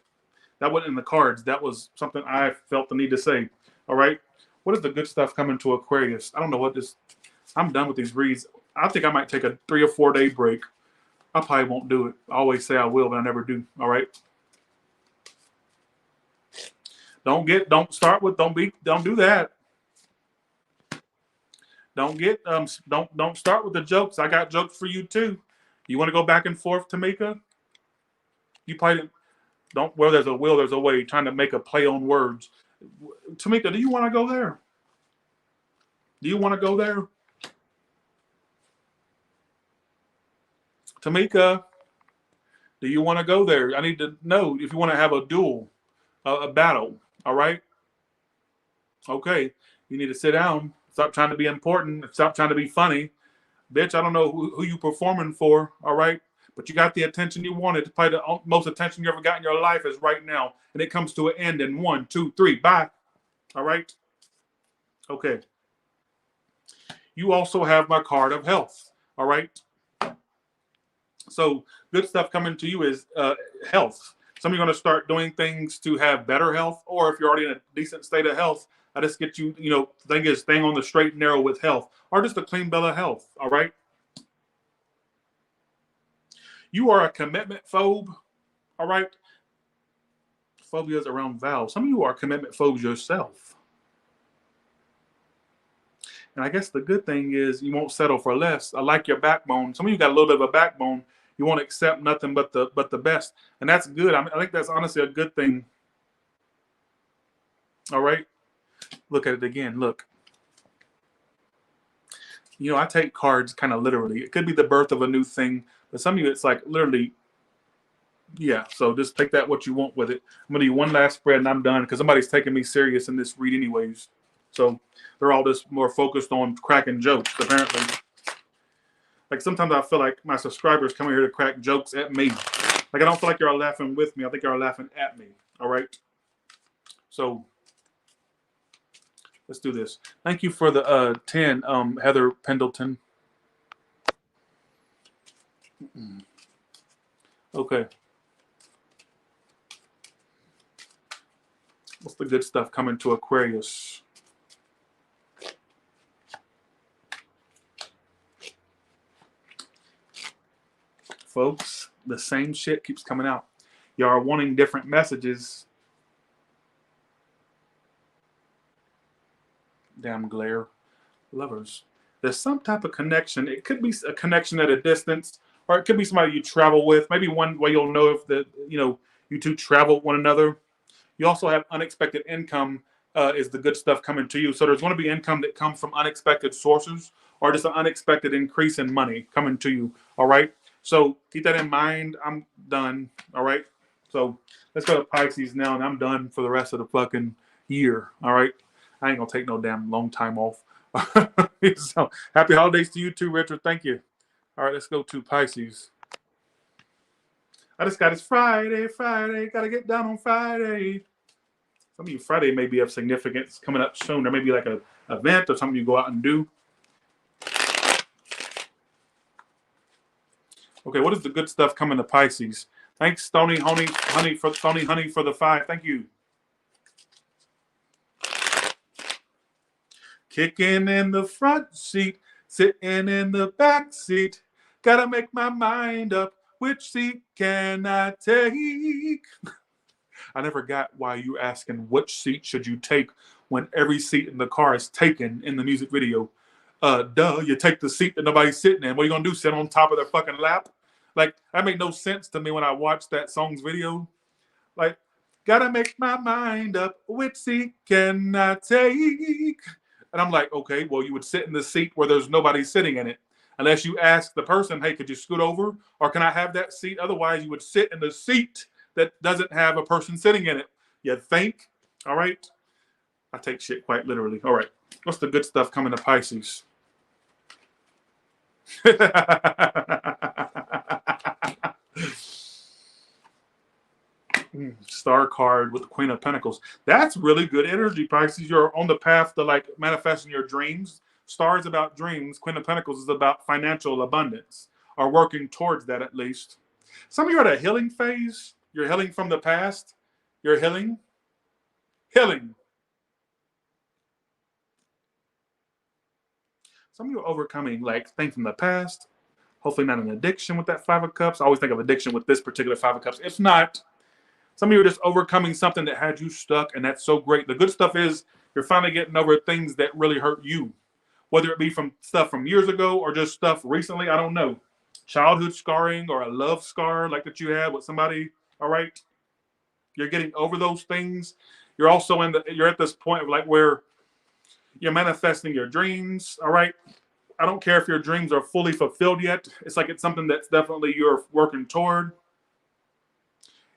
That wasn't in the cards. That was something I felt the need to say. All right. What is the good stuff coming to Aquarius? I don't know what this. I'm done with these reads. I think I might take a 3 or 4 day break. I probably won't do it. I always say I will, but I never do. All right. Don't do that. Don't start with the jokes. I got jokes for you too. You want to go back and forth, Tamika? You probably don't. Where there's a will, there's a way. Trying to make a play on words. Tamika, do you want to go there? Do you want to go there? Tamika, do you want to go there? I need to know if you want to have a duel, a battle. All right. Okay. You need to sit down. Stop trying to be important. Stop trying to be funny. Bitch, I don't know who you performing for. All right. But you got the attention you wanted. To play the most attention you ever got in your life is right now. And it comes to an end in 1, 2, 3. Bye. All right. Okay. You also have my card of health. All right. So good stuff coming to you is health. Some of you are going to start doing things to have better health, or if you're already in a decent state of health, I just get you, thing is staying on the straight and narrow with health, or just a clean bill of health. All right. You are a commitment phobe. All right. Phobias around vows. Some of you are commitment phobes yourself. And I guess the good thing is you won't settle for less. I like your backbone. Some of you got a little bit of a backbone. You won't accept nothing but the best. And that's good. I think that's honestly a good thing. All right. Look at it again. Look. I take cards kind of literally. It could be the birth of a new thing. But some of you, it's like literally, yeah. So just take that what you want with it. I'm going to do one last spread and I'm done because somebody's taking me serious in this read anyways. So they're all just more focused on cracking jokes, apparently. Like sometimes I feel like my subscribers come here to crack jokes at me. Like I don't feel like you're laughing with me. I think you're laughing at me. All right. So let's do this. Thank you for the 10, Heather Pendleton. Okay. What's the good stuff coming to Aquarius? Folks, the same shit keeps coming out. Y'all are wanting different messages. Damn glare. Lovers. There's some type of connection. It could be a connection at a distance, or it could be somebody you travel with. Maybe one way you'll know if you two travel with one another. You also have unexpected income is the good stuff coming to you. So there's going to be income that comes from unexpected sources or just an unexpected increase in money coming to you. All right. So keep that in mind. I'm done. All right. So let's go to Pisces now, and I'm done for the rest of the fucking year. All right. I ain't gonna take no damn long time off. So happy holidays to you too, Richard. Thank you. All right, let's go to Pisces. I just got it's Friday. Gotta get down on Friday. Some of you Friday may be of significance coming up soon. There may be like a event or something you go out and do. Okay, what is the good stuff coming to Pisces? Thanks, Stony Honey for the 5. Thank you. Kicking in the front seat, sitting in the back seat. Gotta make my mind up. Which seat can I take? I never got why you asking which seat should you take when every seat in the car is taken in the music video. Duh, you take the seat that nobody's sitting in. What are you gonna do? Sit on top of their fucking lap? Like, that made no sense to me when I watched that song's video. Like, gotta make my mind up. Which seat can I take? And I'm like, okay, well, you would sit in the seat where there's nobody sitting in it. Unless you ask the person, hey, could you scoot over? Or can I have that seat? Otherwise, you would sit in the seat that doesn't have a person sitting in it. You think? All right. I take shit quite literally. All right. What's the good stuff coming to Pisces? Star card with the Queen of Pentacles. That's really good energy, Pisces. You're on the path to like manifesting your dreams. Star is about dreams. Queen of Pentacles is about financial abundance, or working towards that at least. Some of you are at a healing phase. You're healing from the past. You're healing. Some of you are overcoming like things from the past. Hopefully not an addiction with that 5 of Cups. I always think of addiction with this particular 5 of Cups. If not, some of you are just overcoming something that had you stuck, and that's so great. The good stuff is you're finally getting over things that really hurt you, whether it be from stuff from years ago or just stuff recently. I don't know. Childhood scarring or a love scar like that you had with somebody. All right. You're getting over those things. You're also you're at this point of like where you're manifesting your dreams. All right. I don't care if your dreams are fully fulfilled yet. It's like it's something that's definitely you're working toward.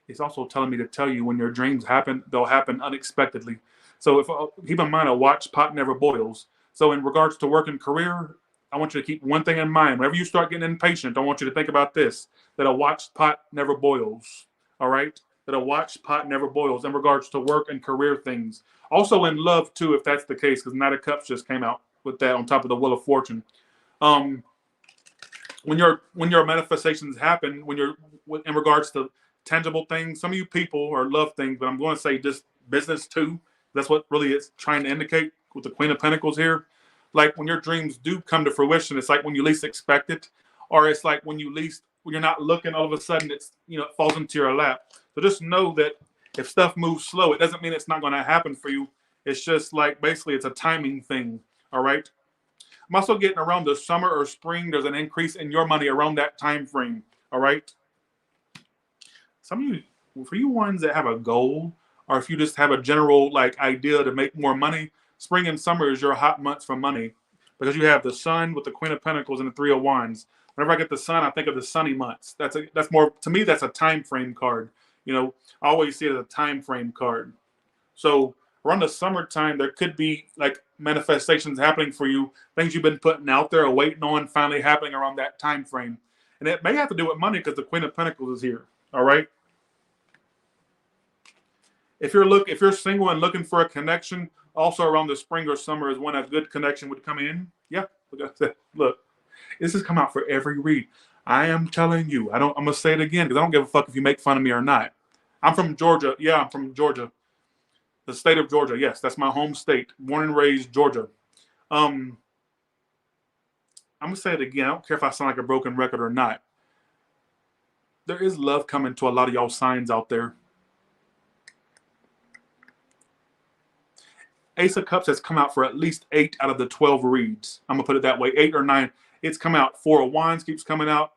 It's also telling me to tell you when your dreams happen, they'll happen unexpectedly. So keep in mind, a watched pot never boils. So in regards to work and career, I want you to keep one thing in mind. Whenever you start getting impatient, I want you to think about this, that a watched pot never boils. All right? That a watched pot never boils in regards to work and career things. Also in love too, if that's the case, because Knight of Cups just came out with that on top of the Wheel of Fortune. When your manifestations happen, when you're in regards to tangible things, some of you people are love things, but I'm going to say just business too. That's what really it's trying to indicate with the Queen of Pentacles here. Like when your dreams do come to fruition, it's like when you least expect it, or it's like when you're not looking, all of a sudden it falls into your lap. So just know that if stuff moves slow, it doesn't mean it's not going to happen for you. It's just like basically it's a timing thing. All right. I'm also getting around the summer or spring. There's an increase in your money around that time frame. All right. Some of you, for you ones that have a goal, or if you just have a general like idea to make more money, spring and summer is your hot months for money because you have the Sun with the Queen of Pentacles and the 3 of Wands. Whenever I get the Sun, I think of the sunny months. That's more to me. That's a time frame card. I always see it as a time frame card. So around the summertime, there could be like manifestations happening for you, things you've been putting out there or waiting on finally happening around that time frame. And it may have to do with money because the Queen of Pentacles is here. All right. If you're single and looking for a connection, also around the spring or summer is when a good connection would come in. Yeah. Look, this has come out for every read. I am telling you, I'm going to say it again because I don't give a fuck if you make fun of me or not. I'm from Georgia. Yeah, I'm from Georgia. The state of Georgia. Yes, that's my home state. Born and raised Georgia. I'm going to say it again. I don't care if I sound like a broken record or not. There is love coming to a lot of y'all signs out there. Ace of Cups has come out for at least 8 out of the 12 reads. I'm going to put it that way, 8 or 9. It's come out. Four of Wands keeps coming out.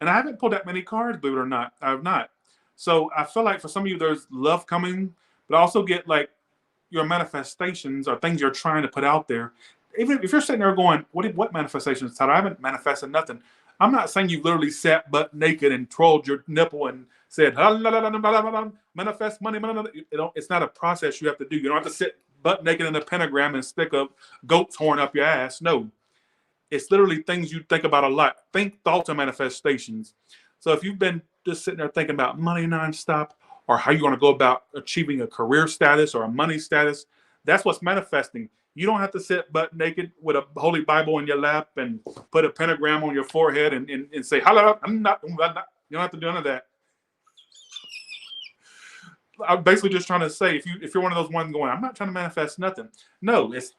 And I haven't pulled that many cards, believe it or not. I have not. So I feel like for some of you, there's love coming, but I also get like your manifestations or things you're trying to put out there. Even if you're sitting there going, what manifestations, Tyler? I haven't manifested nothing. I'm not saying you literally sat butt naked and twirled your nipple and said, manifest money. It's not a process you have to do. You don't have to sit butt naked in a pentagram and stick a goat's horn up your ass. No. It's literally things you think about a lot. Think thoughts and manifestations. So if you've been just sitting there thinking about money nonstop or how you're going to go about achieving a career status or a money status, that's what's manifesting. You don't have to sit butt naked with a Holy Bible in your lap and put a pentagram on your forehead and say, hello, I'm not. You don't have to do none of that. I'm basically just trying to say, if you're one of those ones going, I'm not trying to manifest nothing. No, it's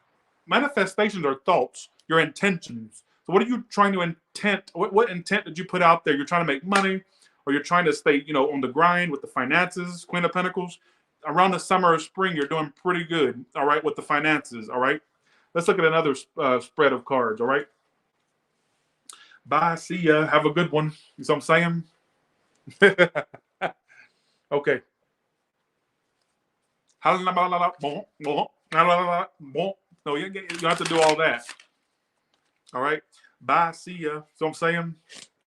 manifestations are thoughts, your intentions. So what are you trying to intent? What intent did you put out there? You're trying to make money, or you're trying to stay, on the grind with the finances, Queen of Pentacles. Around the summer or spring, you're doing pretty good, all right, with the finances, all right? Let's look at another spread of cards, all right? Bye, see ya, have a good one. You know what I'm saying? Okay. No, you don't have to do all that. All right. Bye. See ya. So I'm saying,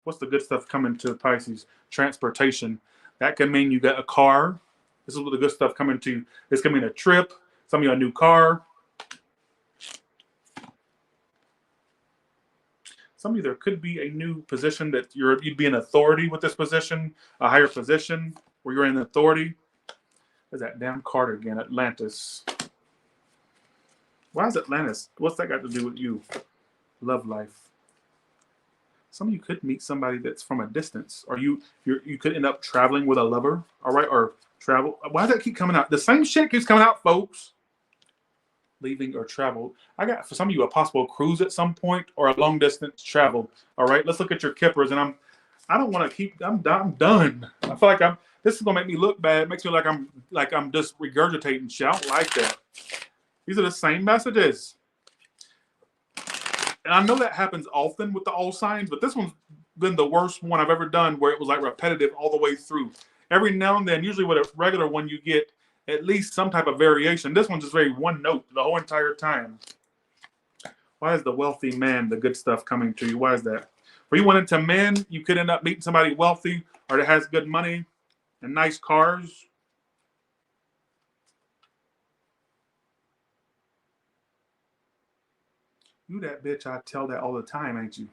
what's the good stuff coming to Pisces? Transportation. That can mean you got a car. This is what the good stuff coming to. It's coming a trip. Some of you a new car. Some of you there could be a new position that you'd be in authority with this position, a higher position where you're in authority. There's that damn card again, Atlantis. Why is Atlantis? What's that got to do with you? Love life. Some of you could meet somebody that's from a distance, or you could end up traveling with a lover, all right, or travel. Why does that keep coming out? The same shit keeps coming out, folks. Leaving or travel. I got for some of you a possible cruise at some point or a long distance travel. All right, let's look at your kippers, and I don't want to keep. I'm done. I feel like this is gonna make me look bad. It makes me like I'm just regurgitating shit. I don't like that. These are the same messages. And I know that happens often with the all signs, but this one's been the worst one I've ever done where it was like repetitive all the way through. Every now and then, usually with a regular one, you get at least some type of variation. This one's just very one note the whole entire time. Why is the wealthy man the good stuff coming to you? Why is that? For you went into men, you could end up meeting somebody wealthy or that has good money and nice cars. You that bitch, I tell that all the time, ain't you?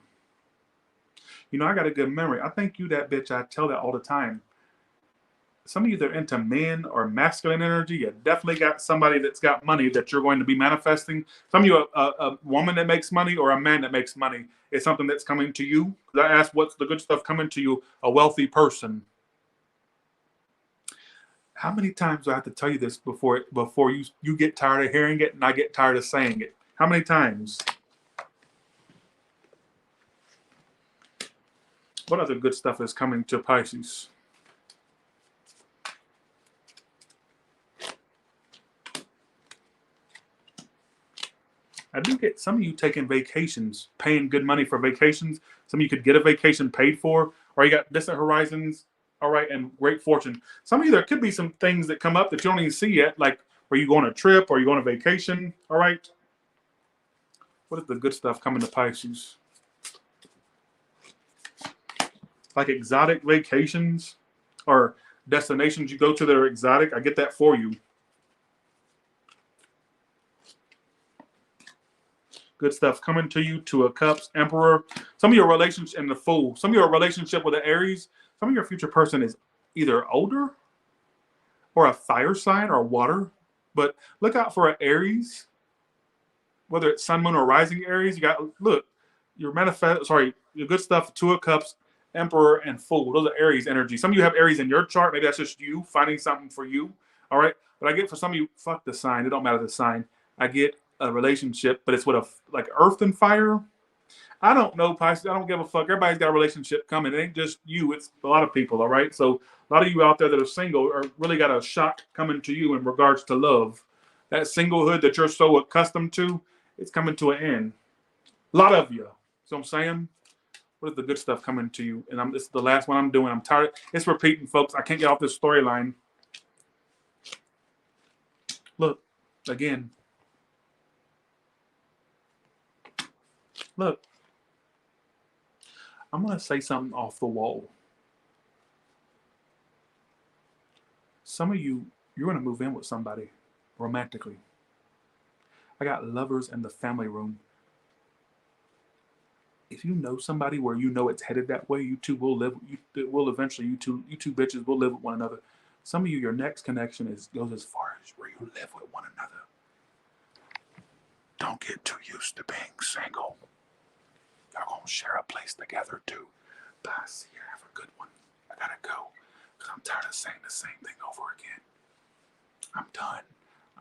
I got a good memory. I think you that bitch, I tell that all the time. Some of you that are into men or masculine energy, you definitely got somebody that's got money that you're going to be manifesting. Some of you, a woman that makes money or a man that makes money is something that's coming to you. I asked, what's the good stuff coming to you? A wealthy person. How many times do I have to tell you this before you get tired of hearing it and I get tired of saying it? How many times? What other good stuff is coming to Pisces? I do get some of you taking vacations, paying good money for vacations. Some of you could get a vacation paid for, or you got distant horizons, all right, and great fortune. Some of you, there could be some things that come up that you don't even see yet, like where you go on a trip or you go on a vacation, all right? What is the good stuff coming to Pisces? Like exotic vacations or destinations you go to that are exotic. I get that for you. Good stuff coming to you. Two of Cups, Emperor. Some of your relationship and the Fool. Some of your relationship with the Aries. Some of your future person is either older or a fire sign or water. But look out for an Aries. Whether it's Sun, Moon, or Rising Aries, you got look. Your good stuff. Two of Cups, Emperor, and Fool. Those are Aries energy. Some of you have Aries in your chart. Maybe that's just you finding something for you. All right. But I get for some of you, fuck the sign. It don't matter the sign. I get a relationship, but it's with like earth and fire. I don't know, Pisces. I don't give a fuck. Everybody's got a relationship coming. It ain't just you. It's a lot of people, all right? So a lot of you out there that are single are really got a shot coming to you in regards to love. That singlehood that you're so accustomed to, it's coming to an end. A lot of you. So I'm saying, what is the good stuff coming to you? And this is the last one I'm doing. I'm tired. It's repeating, folks. I can't get off this storyline. Look, again. Look. I'm going to say something off the wall. Some of you, you're going to move in with somebody romantically. I got lovers in the family room. If you know somebody where you know it's headed that way, you two will live. You will eventually. You two bitches will live with one another. Some of you, your next connection goes as far as where you live with one another. Don't get too used to being single. Y'all gonna share a place together too. Bye. See you. Have a good one. I gotta go because I'm tired of saying the same thing over again. I'm done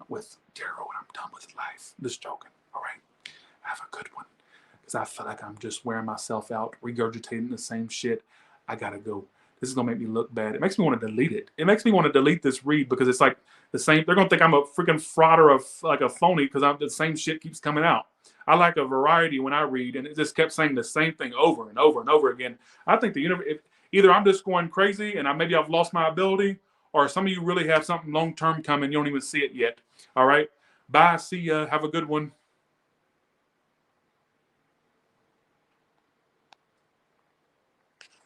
with tarot and I'm done with life. Just joking. All right. Have a good one. Because I feel like I'm just wearing myself out, regurgitating the same shit. I gotta go. This is gonna make me look bad. It makes me want to delete it. It makes me want to delete this read because it's like the same. They're gonna think I'm a freaking fraud or like a phony because the same shit keeps coming out. I like a variety when I read, and it just kept saying the same thing over and over and over again. I think the universe, either I'm just going crazy and maybe I've lost my ability, or some of you really have something long term coming. You don't even see it yet. All right. Bye. See ya. Have a good one.